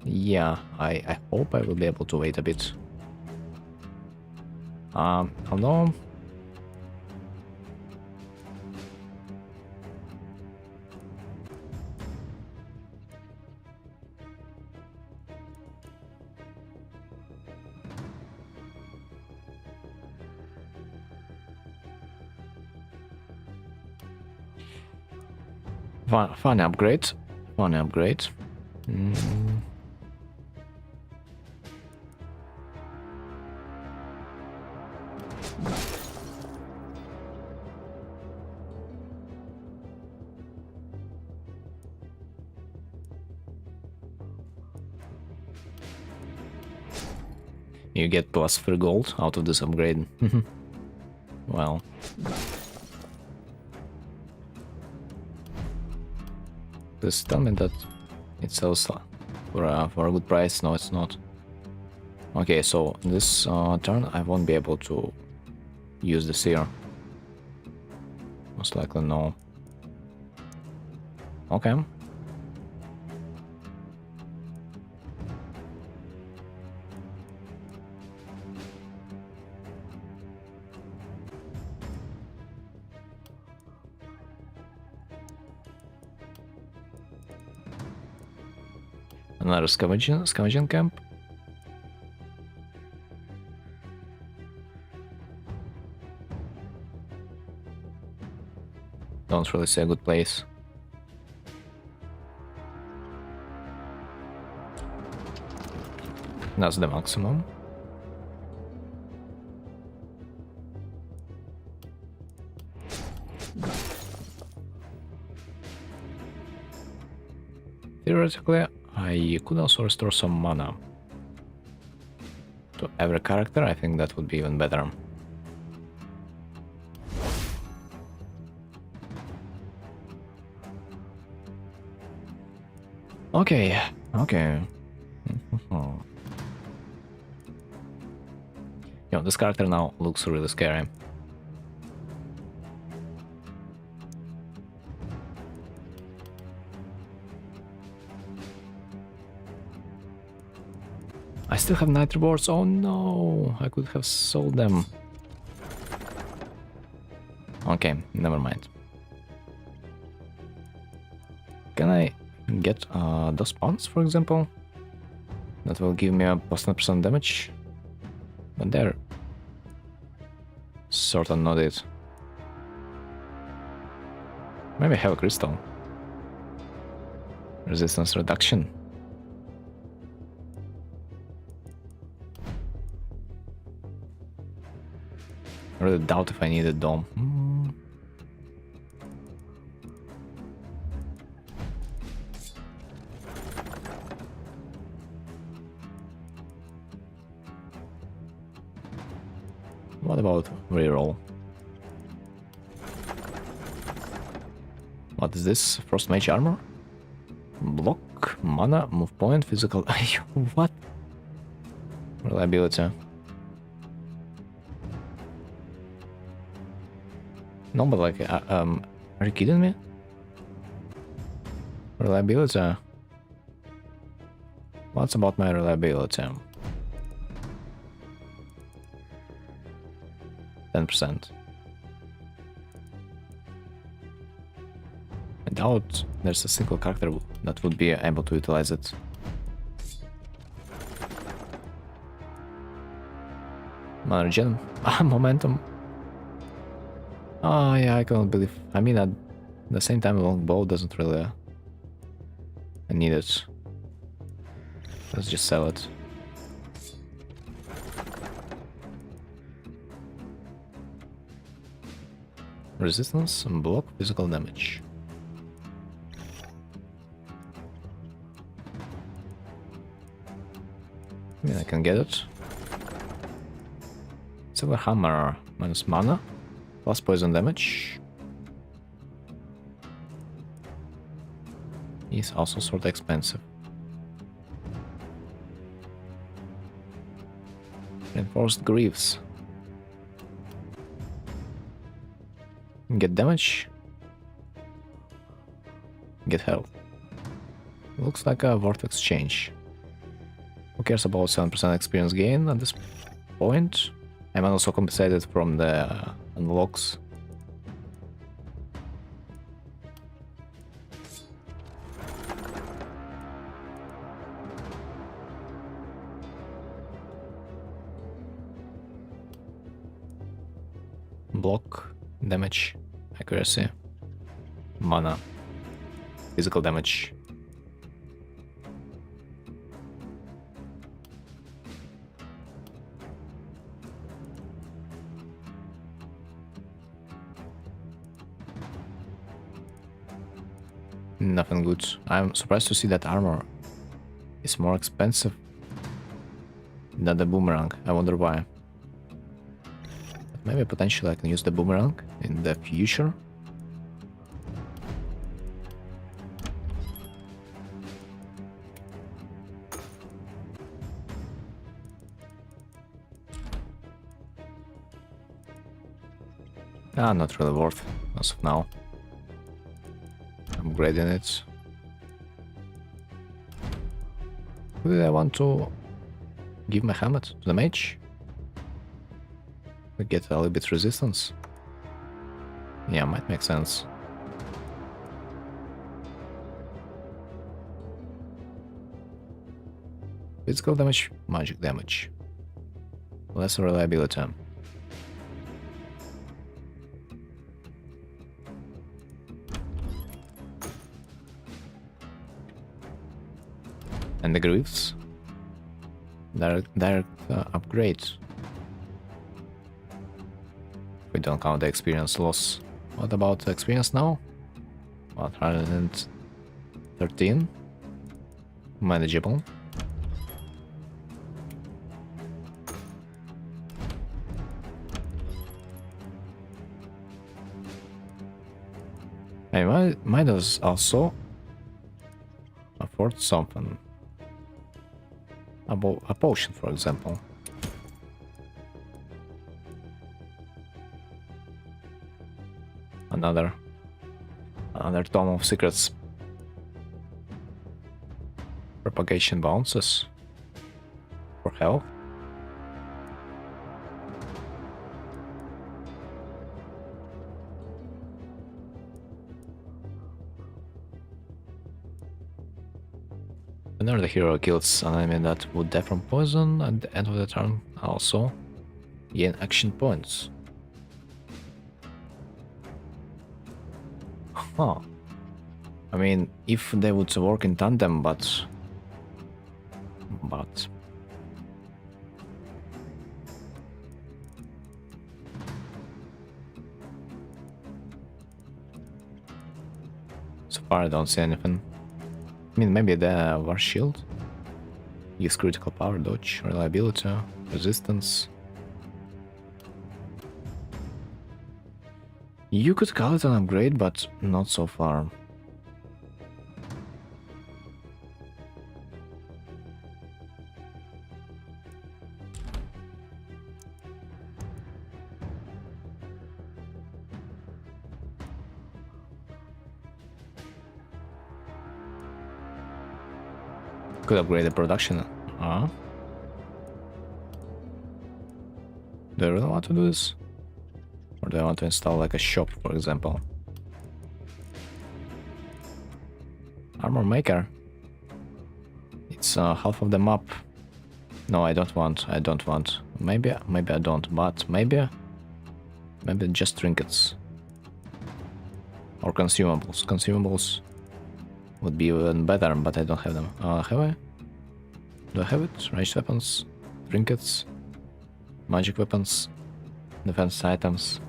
Yeah, I hope I will be able to wait a bit. Although fun upgrade. Fun upgrade. You get plus 3 gold out of this upgrade. Well. Just tell me that it sells for a good price. No, it's not. Okay, so this turn I won't be able to use the seer. Most likely no. Okay. Another scavenging camp. Don't really see a good place. That's the maximum. Theoretically, I could also restore some mana to every character. I think that would be even better. Okay, okay. Yo, this character now looks really scary. I still have night rewards. Oh no, I could have sold them. Okay, never mind. Can I get those spawns, for example? That will give me a +10% damage. But they're sort of not it. Maybe I have a crystal. Resistance reduction. I really doubt if I need a dome. What about reroll? What is this? Frost Mage armor? Block, mana, move point, physical. What? Reliability. No, but like, are you kidding me? Reliability. What's about my reliability? 10%. I doubt there's a single character that would be able to utilize it. Mana regen. Momentum. Oh yeah, I cannot believe. I mean, at the same time, a long bow doesn't really. I need it. Let's just sell it. Resistance and block physical damage. I mean, I can get it. Silver hammer minus mana. Plus poison damage. Is also sort of expensive. Reinforced greaves. Get damage. Get health. Looks like a worth exchange. Who cares about 7% experience gain at this point? I'm also compensated from the unlocks. Block, damage, accuracy, mana, physical damage. Nothing good. I'm surprised to see that armor is more expensive than the boomerang. I wonder why. But maybe potentially I can use the boomerang in the future. Not really worth as of now. Upgrading it. Who did I want to give my helmet to the mage? We get a little bit resistance. Yeah, might make sense. Physical damage, magic damage. Less reliability. And the greaves. Direct upgrades. We don't count the experience loss. What about the experience now? 113. Manageable. I might also afford something. About a potion, for example. Another Tome of Secrets. Propagation bounces for health. Whenever the hero kills an enemy that would die from poison at the end of the turn, also gain action points. Huh. I mean, if they would work in tandem, but so far I don't see anything. I mean, maybe the War Shield gives critical power, dodge, reliability, resistance. You could call it an upgrade, but not so far. Could upgrade the production. Do I really want to do this? Or do I want to install like a shop, for example? Armor maker. It's half of the map. No, I don't want. Maybe I don't, but maybe just trinkets. Or consumables. Consumables would be even better, but I don't have them. Have I? Do I have it? Ranged weapons, trinkets, magic weapons, defense items.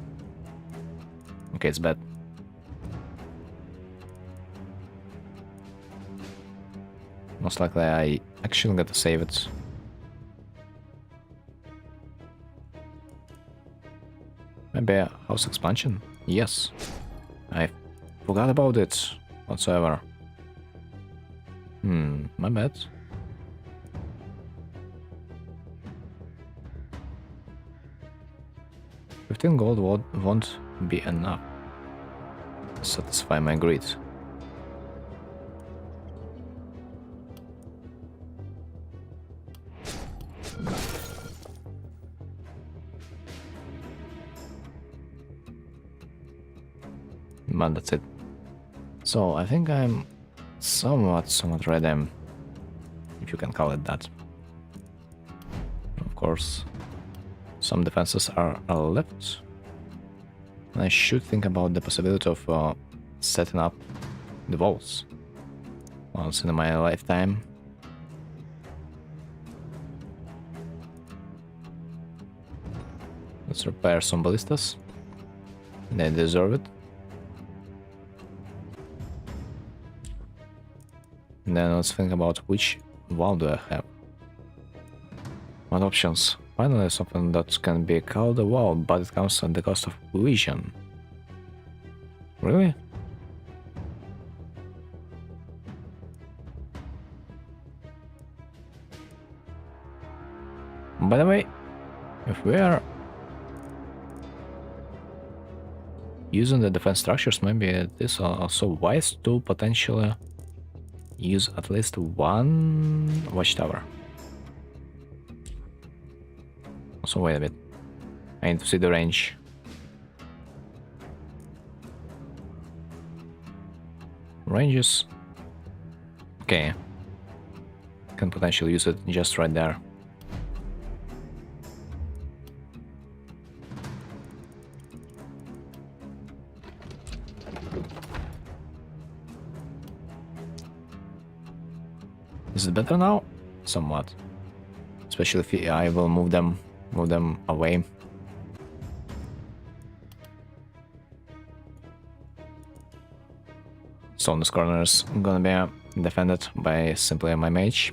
Okay, it's bad. Most likely I actually got to save it. Maybe a house expansion? Yes. I forgot about it whatsoever. My bad. 15 gold won't be enough to satisfy my greed. But that's it. So I think I'm somewhat ready, if you can call it that. Of course, some defenses are left. And I should think about the possibility of setting up the walls once in my lifetime. Let's repair some ballistas. They deserve it. And then let's think about which wall do I have. What options? Finally, something that can be called a wall, but it comes at the cost of vision. Really? By the way, if we are using the defense structures, maybe it is also wise to potentially use at least one watchtower. So wait a bit. I need to see the range. Ranges. Okay. can potentially use it just right there. Is it better now? Somewhat. Especially if I will move them away. So this corner is gonna be defended by simply my mage.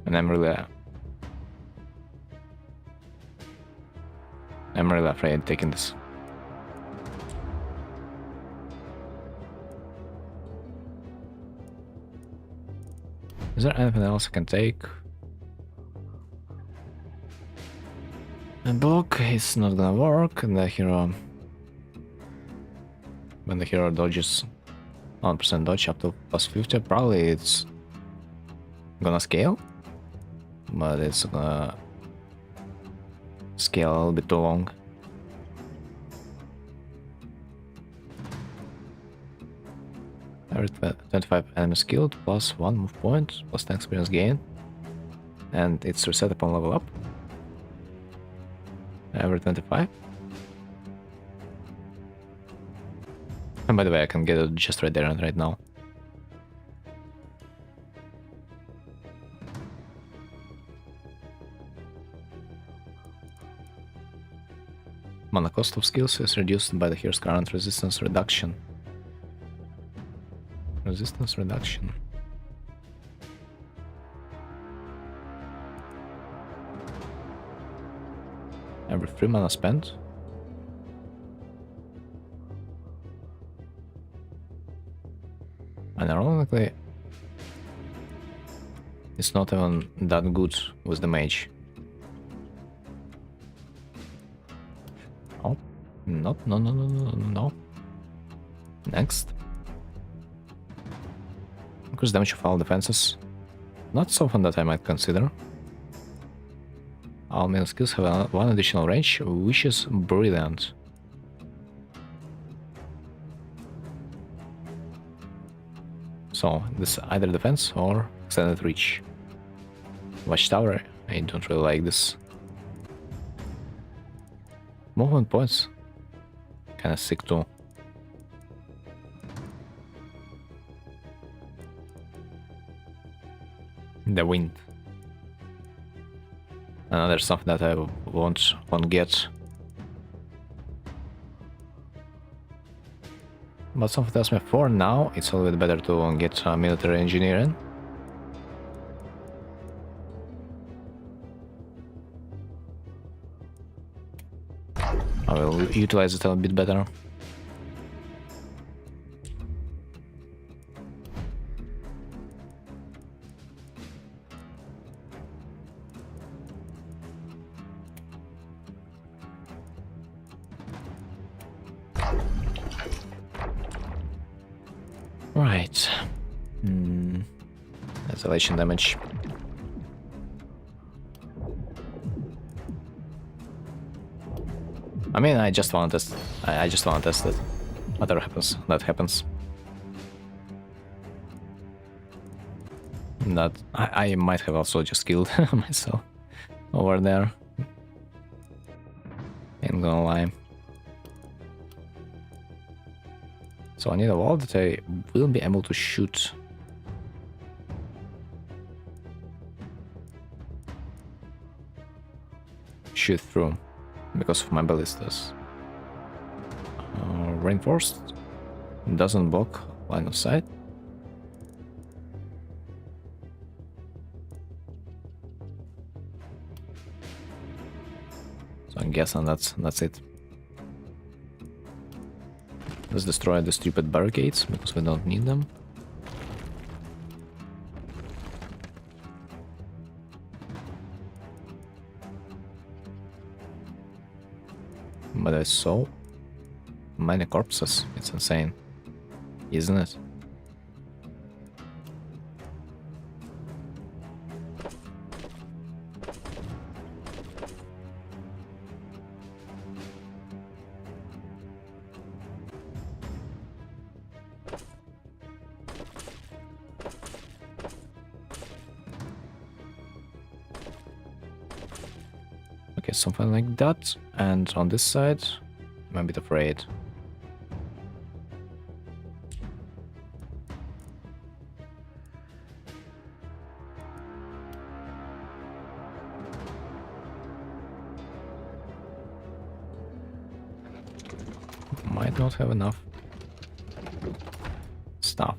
And I'm really afraid taking this. Is there anything else I can take? A block is not gonna work, and the hero... When the hero dodges 1% dodge up to plus 50, probably it's gonna scale. But it's gonna scale a little bit too long. Every 25 enemies killed, plus 1 move point, plus 10 experience gain. And it's reset upon level up. Every 25. And by the way, I can get it just right there and right now. Mana cost of skills is reduced by the hero's current resistance reduction. Resistance reduction. Every 3 mana spent. And ironically, it's not even that good with the mage. Oh, no. Next. Increase damage of all defenses. Not something that I might consider. All main skills have one additional range, which is brilliant. So, this is either defense or extended reach. Watchtower, I don't really like this. Movement points, kinda sick too. The wind. Another stuff that I won't get. But something tells me for now it's a little bit better to get military engineering. I will utilize it a bit better. Right. Isolation damage. I mean, I just want to test. I just want to test it. Whatever happens, that happens. That I might have also just killed myself over there. Ain't gonna lie. So I need a wall that I will be able to shoot. Shoot through because of my ballistas. Reinforced doesn't block line of sight. So I'm guessing that's it. Let's destroy the stupid barricades because we don't need them. But I saw many corpses. It's insane, isn't it? Okay, something like that. And on this side, I'm a bit afraid. Might not have enough stuff.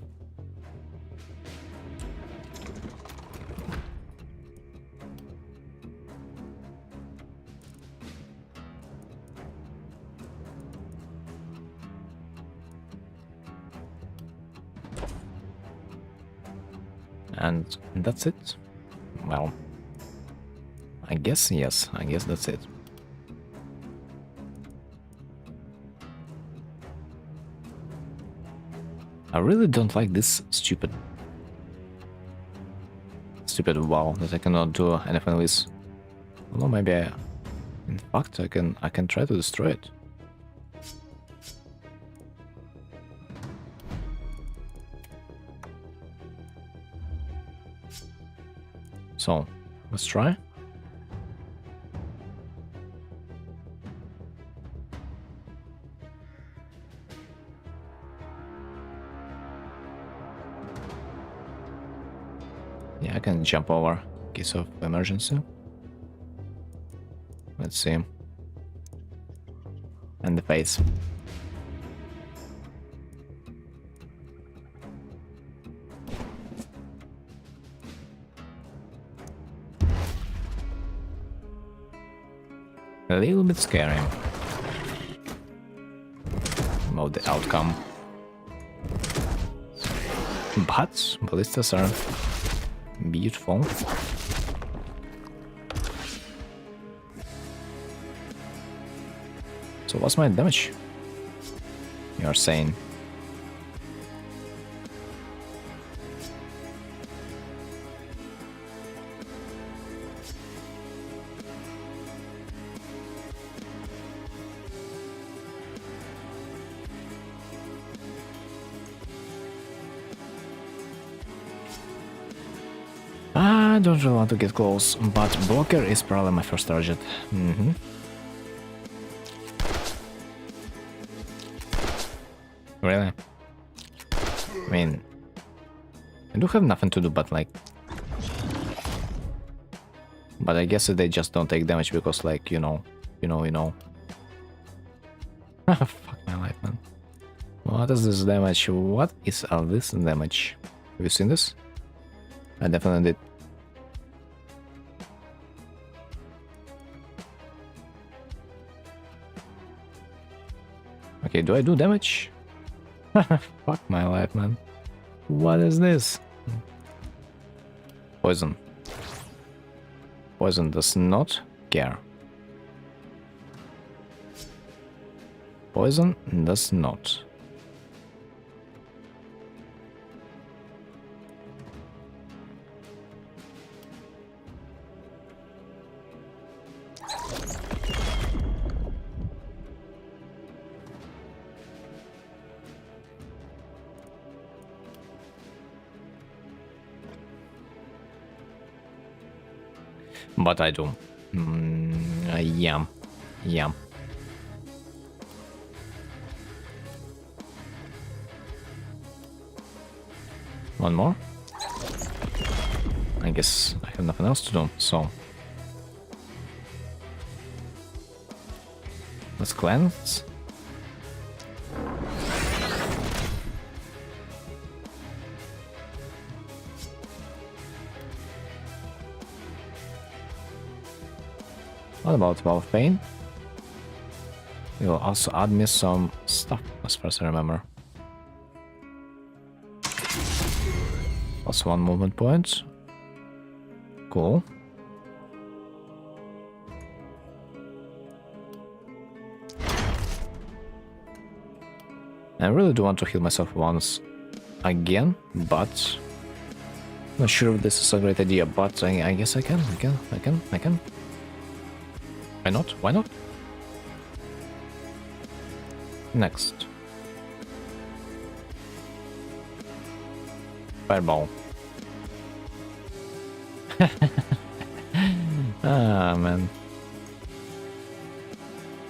And that's it. Well, I guess yes, I guess that's it. I really don't like this stupid wall that I cannot do anything with. Well, maybe in fact I can try to destroy it. So, let's try. Yeah, I can jump over in case of emergency. Let's see. And the face. A little bit scary about the outcome. But ballistas are beautiful. So what's my damage? You're saying? I don't really want to get close, but blocker is probably my first target. Really? I mean, I do have nothing to do but like... But I guess they just don't take damage because like, you know. Fuck my life, man. What is this damage? What is all this damage? Have you seen this? I definitely did. Okay, do I do damage? Fuck my life, man. What is this? Poison. Poison does not care. Poison does not. But I do. Yeah. One more. I guess I have nothing else to do, so... Let's cleanse. What about Valve Pain? It will also add me some stuff, as far as I remember. Plus 1 movement point. Cool. I really do want to heal myself once again, but not sure if this is a great idea, but I guess I can. Why not? Why not? Next. Fireball. Ah, man.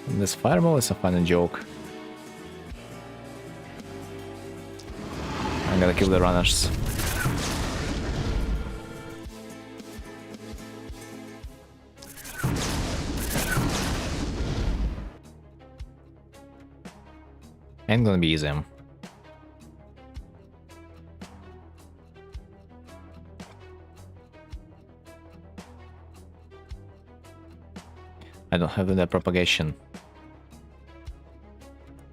This fireball is a funny joke. I'm gonna kill the runners. Ain't gonna be easy. I don't have the propagation.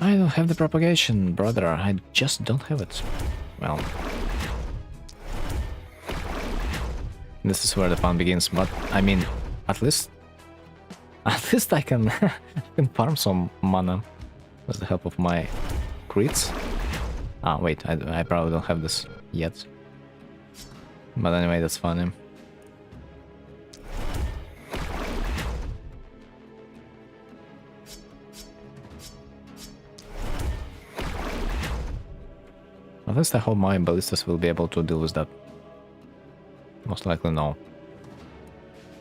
I don't have the propagation, brother. I just don't have it. Well, this is where the fun begins. But I mean, at least I can I can farm some mana with the help of my crits. Ah, wait, I probably don't have this yet. But anyway, that's funny. At least I hope my ballistas will be able to deal with that. Most likely no.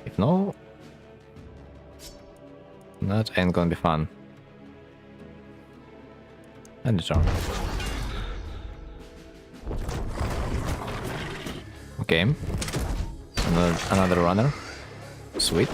If no, that ain't gonna be fun. And the turn. Okay. Another runner. Sweet.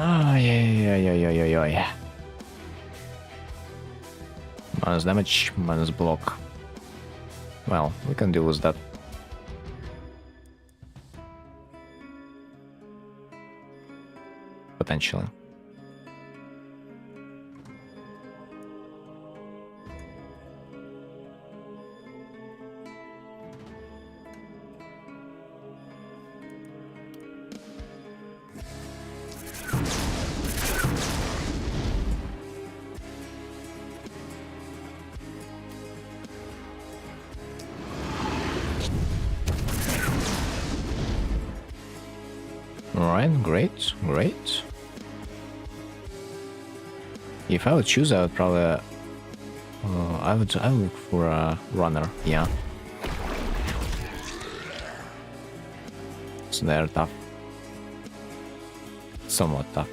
Ah, yeah. Minus damage, minus block. Well, we can deal with that. Potentially. Alright, great. If I would choose, I would probably... I would look for a runner, yeah. So they're tough. Somewhat tough.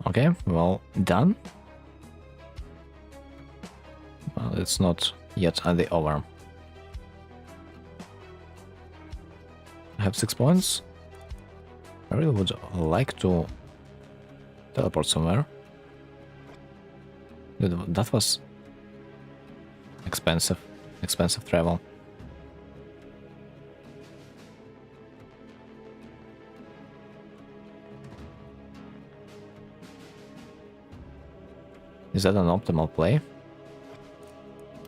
Okay, well, done. Well, it's not yet at the over. I have 6 points. I really would like to teleport somewhere. Dude, that was expensive travel. Is that an optimal play?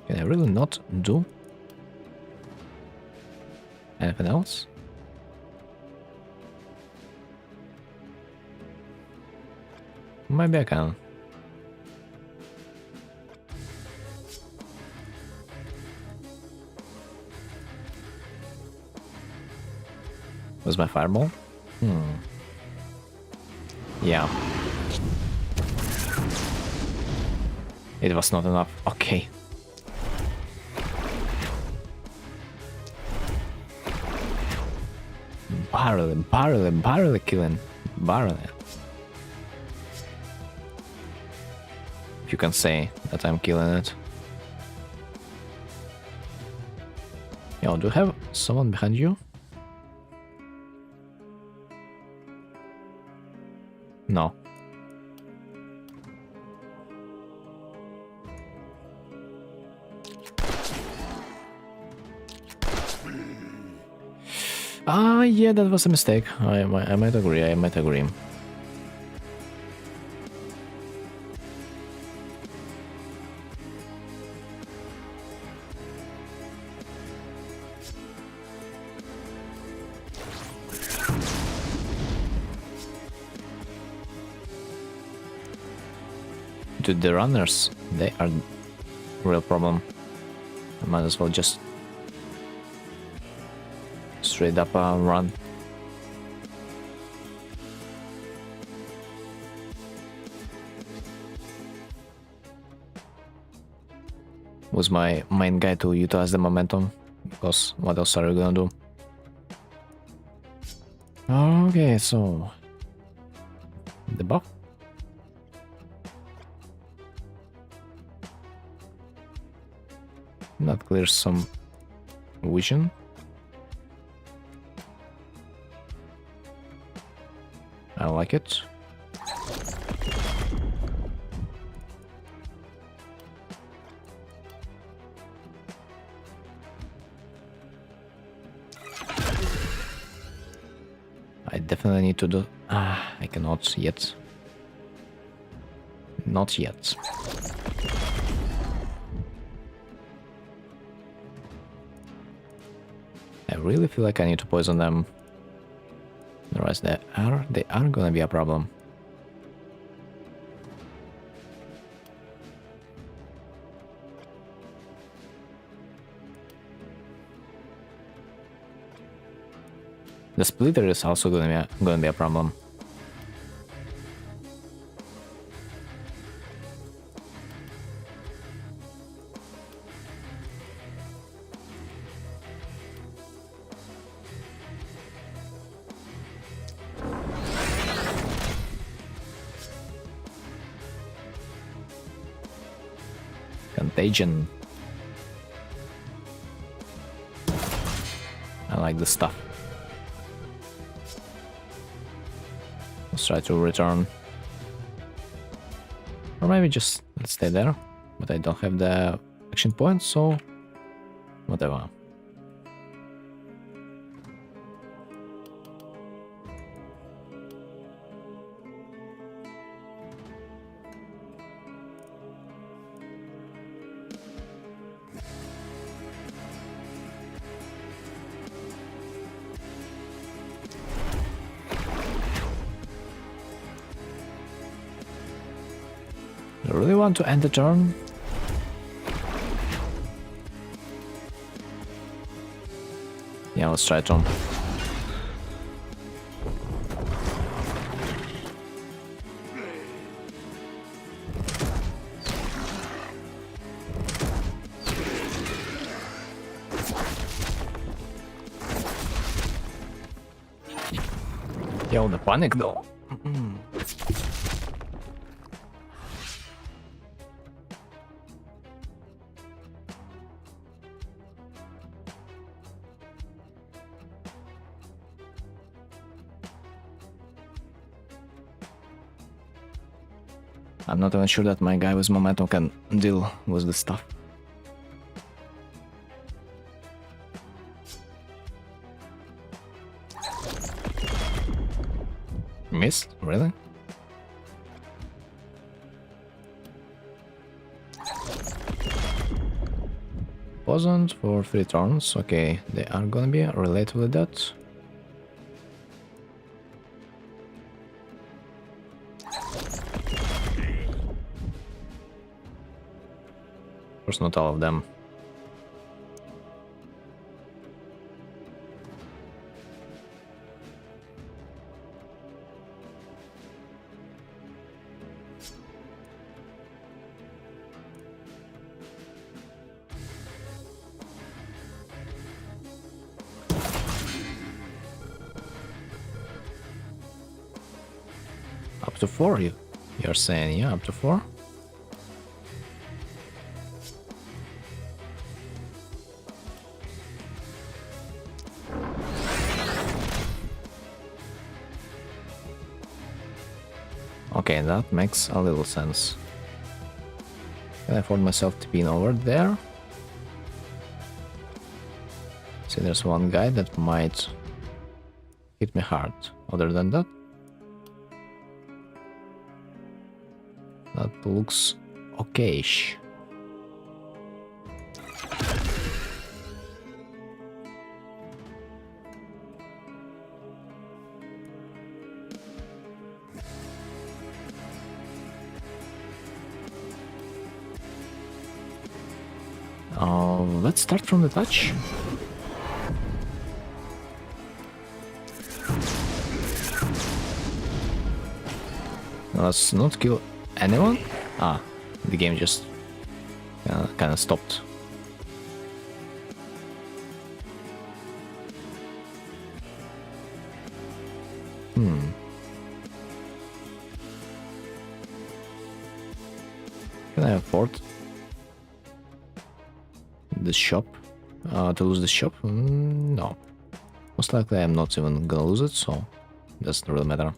Can I really not do anything else? Maybe I can. Was my fireball? Yeah. It was not enough. Okay. Barely killing. Barely. If you can say that I'm killing it. Yo, do you have someone behind you? No. Ah, yeah, that was a mistake. I might agree. to the runners, they are real problem. I might as well just straight up run. Was my main guy to utilize the momentum, because what else are you gonna do? Okay, so the buff. That clears some vision. I like it. I definitely need to do... I cannot yet. Not yet. I really feel like I need to poison them. Otherwise they are gonna be a problem. The splitter is also gonna be a problem. Contagion. I like this stuff. Let's try to return. Or maybe just let's stay there. But I don't have the action point, so whatever. I really want to end the turn. Yeah, let's try turn. Yo, the panic though. I'm not even sure that my guy with momentum can deal with this stuff. Missed? Really? Wasn't for 3 turns. Okay, they are gonna be relatively dead. Of course, not all of them. Up to 4, you're saying, yeah, up to 4? Okay, that makes a little sense. Can I afford myself to be over there? See, there's one guy that might hit me hard. Other than that, that looks okayish. Let's start from the touch. Let's not kill anyone. Ah, the game just kind of stopped. Can I afford this shop? To lose this shop? No. Most likely I'm not even gonna lose it, so doesn't really matter.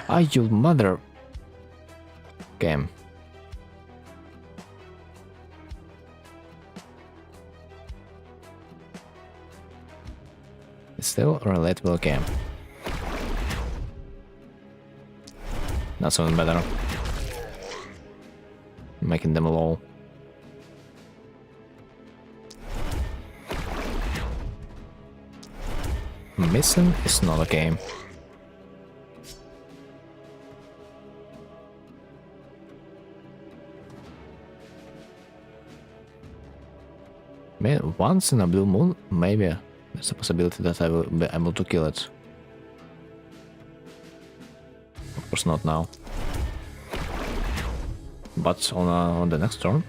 Ah, you mother... Game. Still a relatable game. Not something better. Making them low. Missing is not a game. Once in a blue moon, maybe there's a possibility that I will be able to kill it. Of course not now. But on the next turn?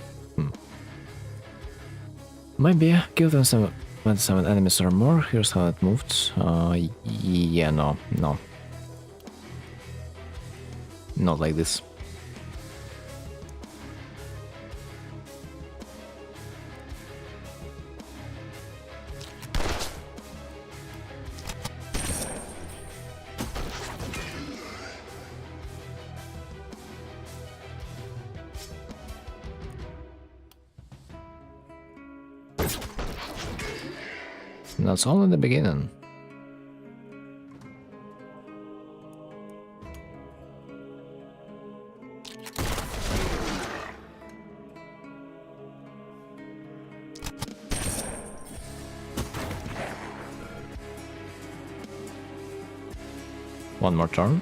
Maybe kill 27 enemies or more. Here's how it moved. Yeah, no. Not like this. That's all in the beginning. One more turn.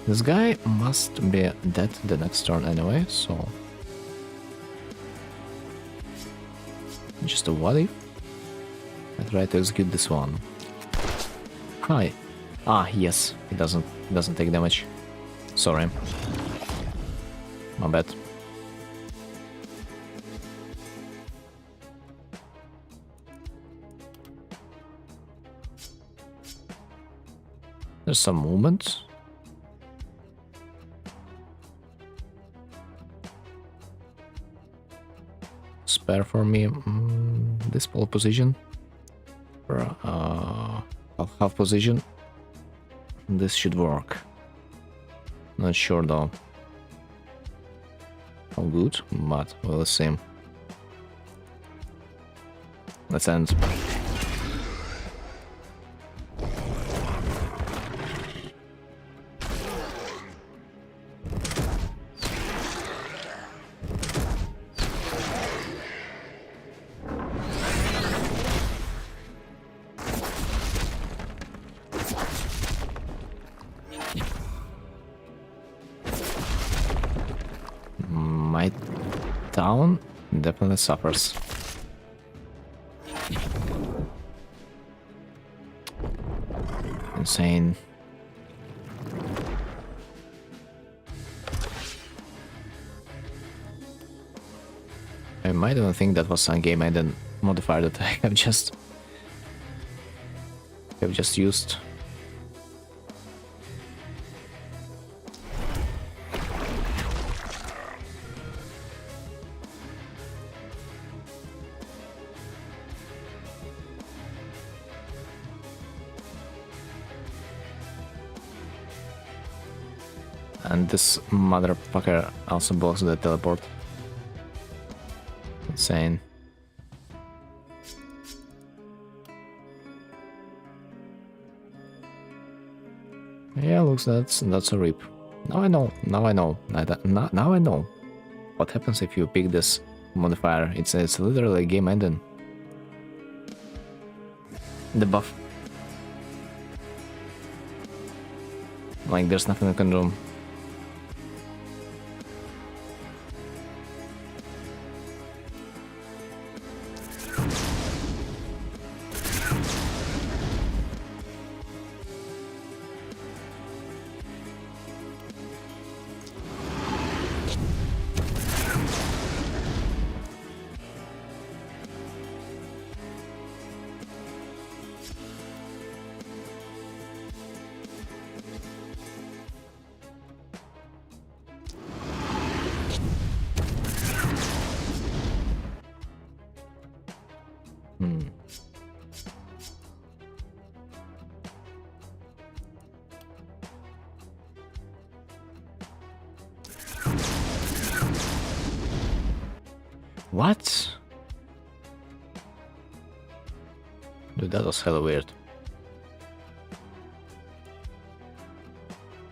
This guy must be dead the next turn anyway, so... Just a what if? I try to execute this one. Hi. Ah, yes, it doesn't take damage. Sorry. My bad. There's some movement. Spare for me this pole position, or half position. This should work. Not sure though how good, but we'll see. Let's end. My town definitely suffers. Insane. I might even think that was some game I didn't modify that I have just used. And this motherfucker also blocks the teleport. Insane. Yeah, looks that's a rip. Now I know. Now I know. Now I know what happens if you pick this modifier. It's literally game ending. The buff. Like there's nothing I can do. What? Dude, that was hella weird.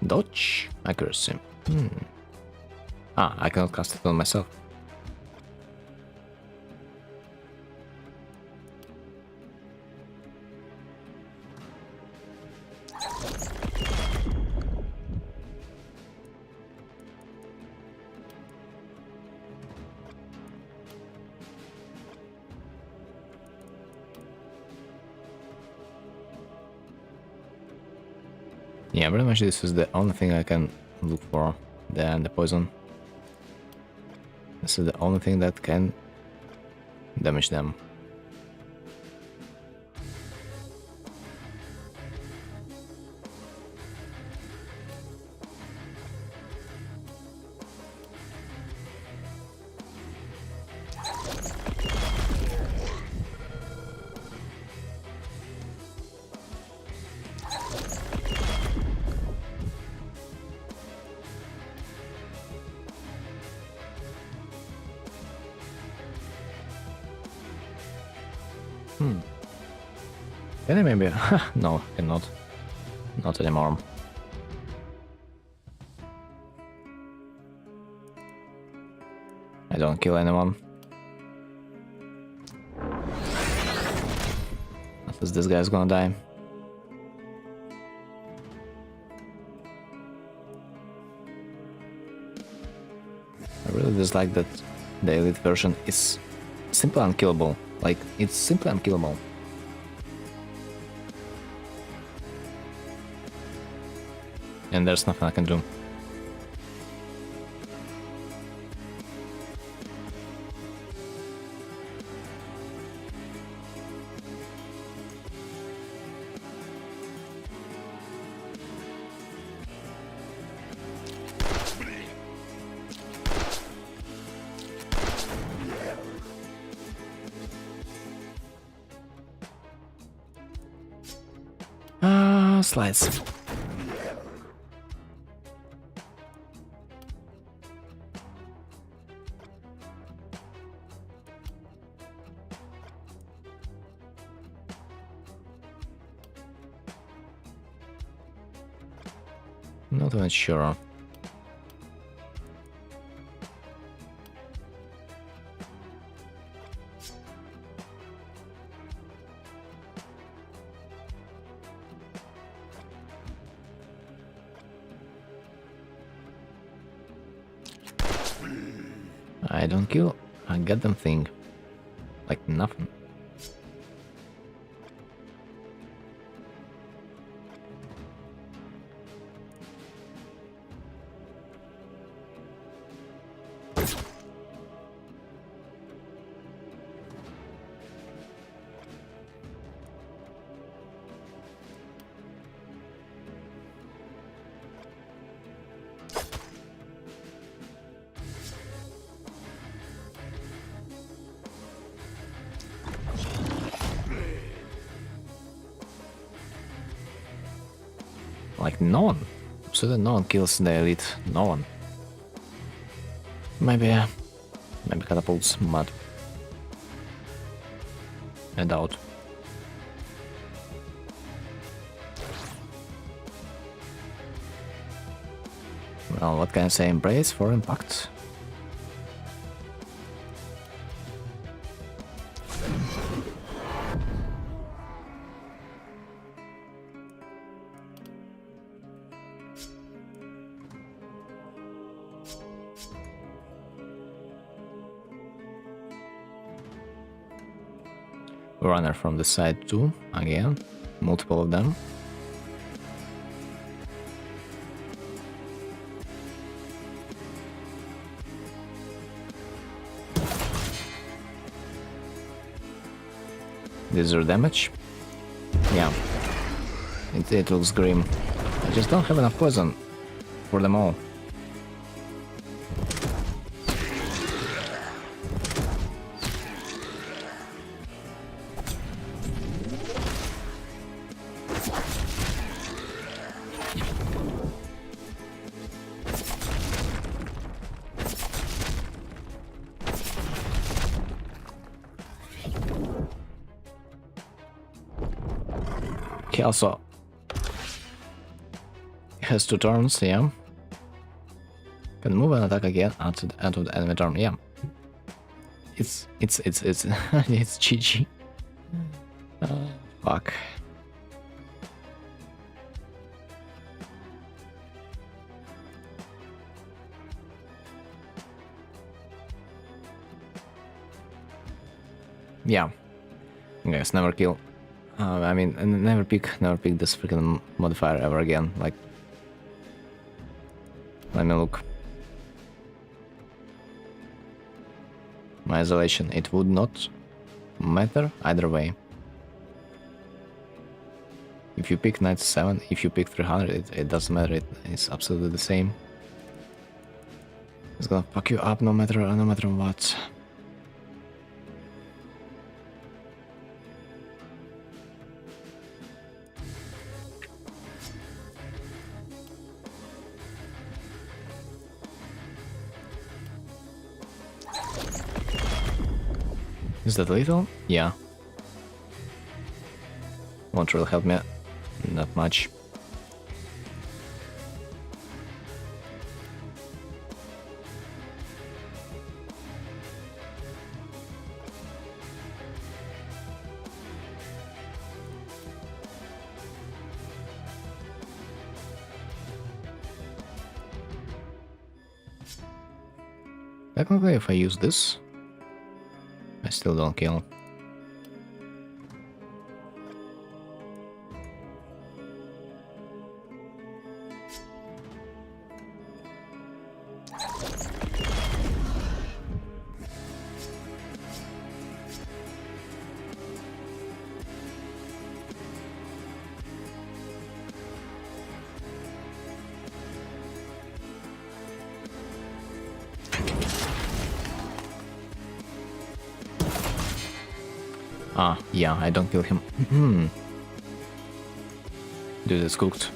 Dodge? Accuracy. Ah, I cannot cast it on myself. Yeah, pretty much this is the only thing I can look for. The poison. This is the only thing that can damage them. Can I maybe? No, cannot. Not anymore. I don't kill anyone. At least this guy's gonna die. I really dislike that the elite version is simply unkillable. Like, it's simply unkillable. And there's nothing I can do. Slides. Not even sure. I don't kill a goddamn thing. Like nothing. Like no one. So that no one kills the elite. No one. Maybe catapults, but I doubt. Well, what can I say? Embrace for impact. Runner from the side too, again, multiple of them. This is your damage. Yeah, it looks grim. I just don't have enough poison for them all. He also has 2 turns, yeah. Can move and attack again out to the end of the enemy turn, yeah. It's it's GG. Fuck. Yeah. Guys, never kill. I mean, never pick this freaking modifier ever again. Like, let me look. My isolation, it would not matter either way. If you pick 97, if you pick 300, it doesn't matter. It's absolutely the same. It's gonna fuck you up no matter what. Is that lethal? Yeah. Won't really help me that much. Technically, if I use this, I still don't kill. Ah, yeah, I don't kill him. Dude, it's cooked.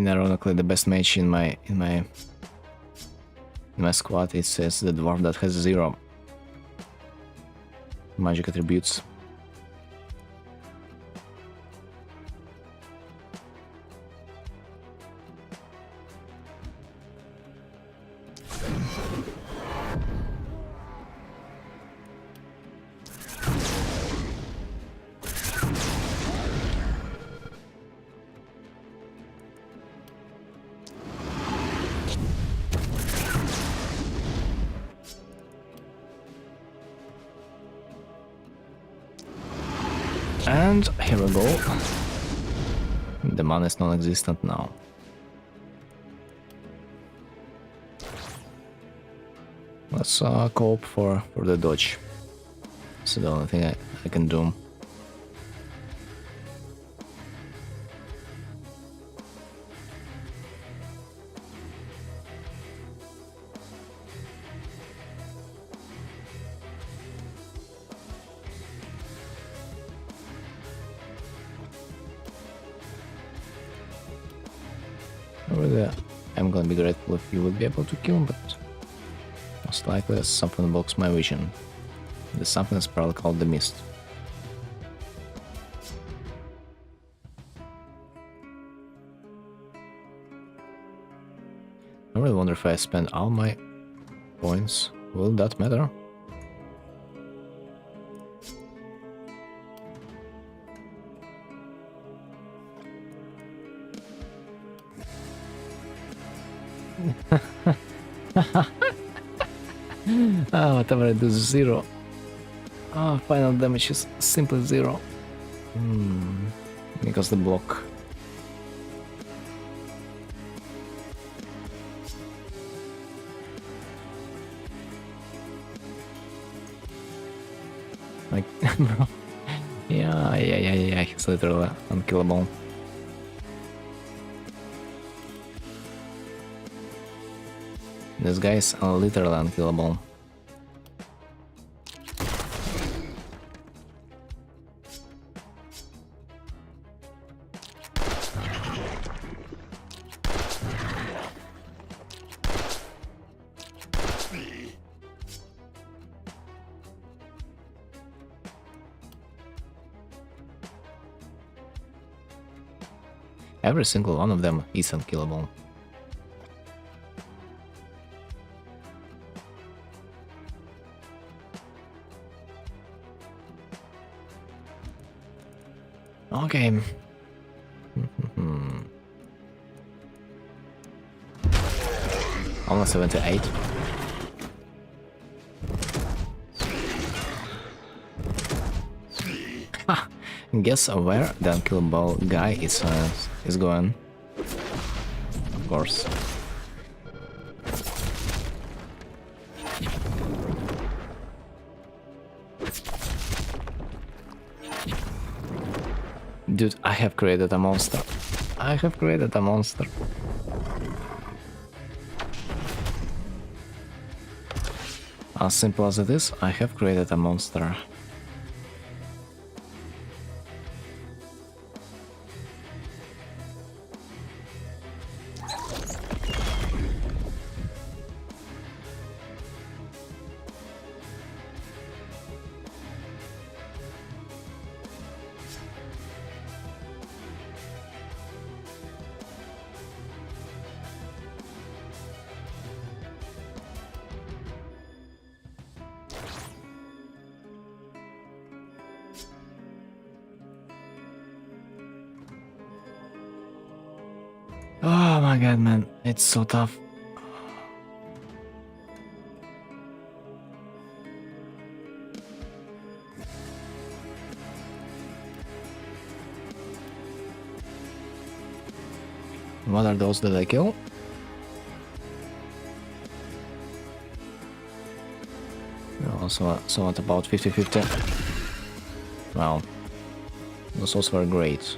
Ironically, the best mage in my squad is the dwarf that has 0 magic attributes. And here we go. The mana is non-existent now. Let's cope for the dodge. It's the only thing I can do. Really, I'm gonna be grateful if you would be able to kill him, but most likely something blocks my vision. The something is probably called the mist. I really wonder if I spend all my points, will that matter? Whatever I do is 0. Final damage is simply 0. Because the block. Like, bro. Yeah, he's literally unkillable. This guy is literally unkillable. Every single one of them is unkillable. Okay. Almost 78. Guess where the unkillable guy is going. Of course. Dude, I have created a monster. I have created a monster. As simple as it is, I have created a monster. Oh my god, man, it's so tough. What are those that I kill? Also, so what about 50-50? Wow, those also are great.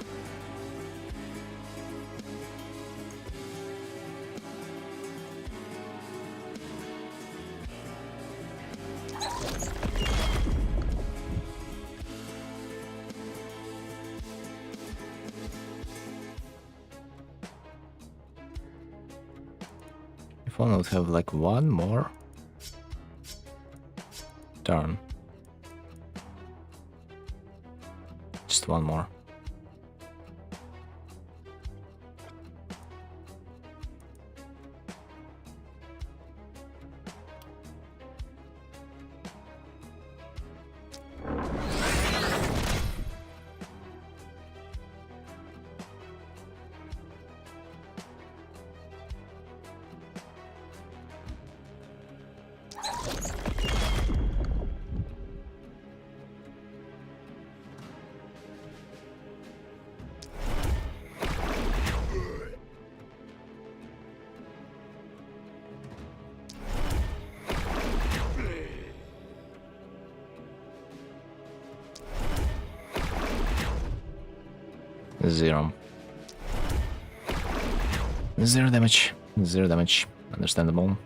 If one would have like one more turn. Just one more. Zero. Zero damage. Zero damage. Understandable.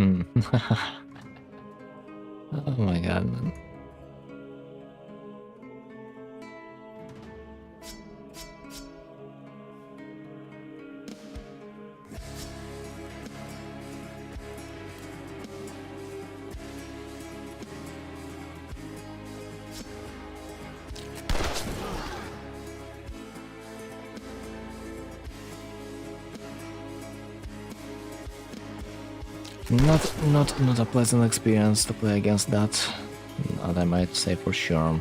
Hmm. Oh my god, man. Not a pleasant experience to play against that. That I might say for sure.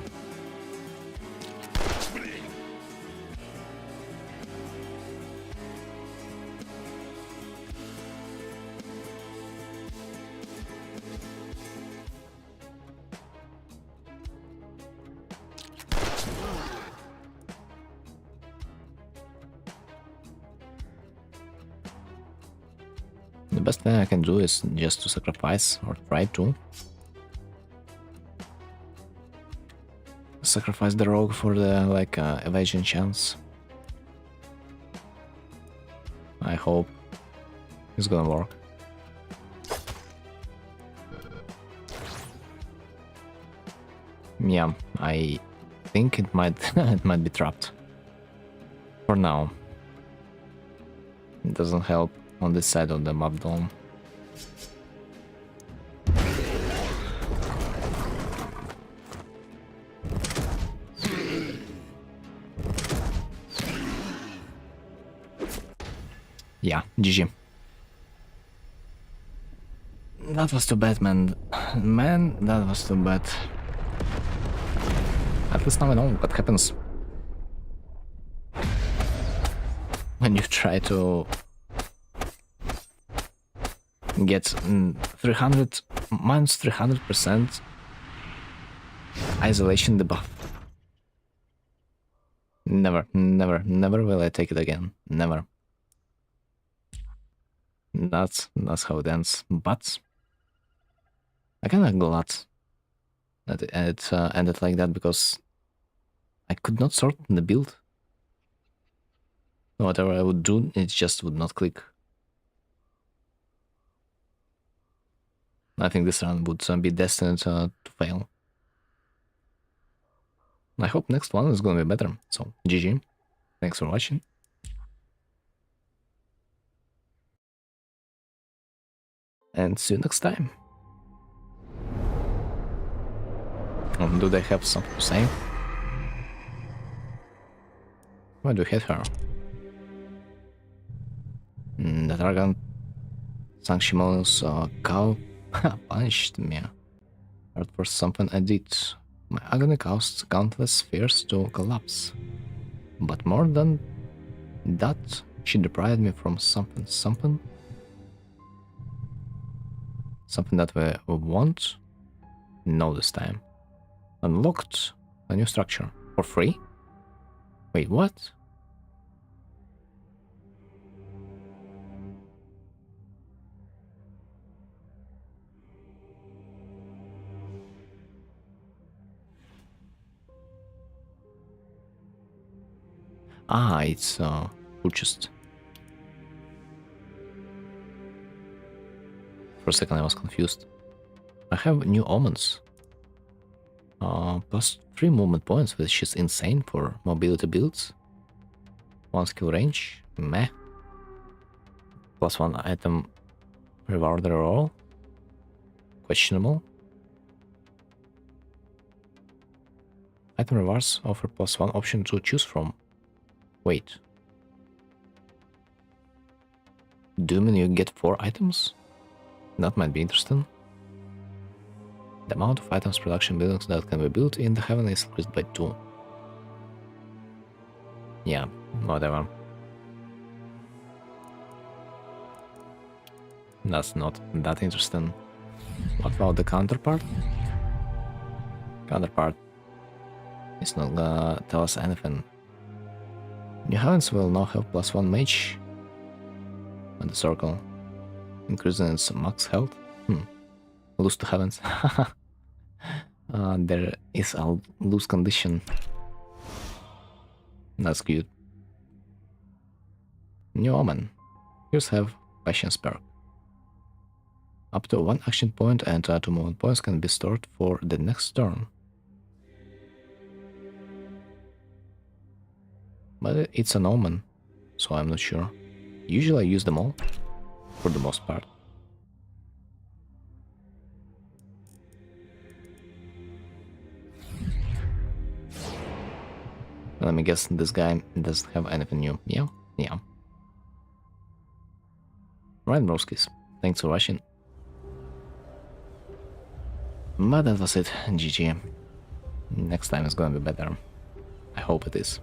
The best thing I can do is just to sacrifice, or try to. Sacrifice the rogue for the, like, evasion chance. I hope it's gonna work. Yeah, I think it might it might be trapped. For now. It doesn't help on this side of the map dome. Yeah, GG. That was too bad, man. Man, that was too bad. At least now I know what happens when you try to get 300 minus 300% isolation debuff. Never will I take it again. Never. That's how it ends. But I kinda glad that it ended like that, because I could not sort the build. Whatever I would do, it just would not click. I think this run would be destined to fail. I hope next one is gonna be better. So, GG. Thanks for watching. And see you next time. Do they have something to say? Why do you hate her? The dragon Sanctimonious cow punished me. Hurt for something I did. My agony caused countless fears to collapse. But more than that, she deprived me from something that we won't know this time. Unlocked a new structure for free? Wait, what? Ah, it's purchased. For a second I was confused. I have new omens. Plus 3 movement points, which is insane for mobility builds. 1 skill range, meh. Plus 1 item reward roll, questionable. Item rewards offer plus 1 option to choose from. Wait. Do you mean you get 4 items? That might be interesting. The amount of items production buildings that can be built in the heaven is increased by 2. Yeah, whatever. That's not that interesting. What about the counterpart? Counterpart is not gonna tell us anything. New heavens will now have plus 1 mage on the circle, increasing its max health. Lose to heavens. There is a lose condition. That's cute. New omen. Here's have patience perk. Up to 1 action point and 2 movement points can be stored for the next turn. But it's an omen, so I'm not sure. Usually I use them all, for the most part. Let me guess, this guy doesn't have anything new. Yeah? Yeah. Right, broskis. Thanks for watching. But that was it. GG. Next time is gonna be better. I hope it is.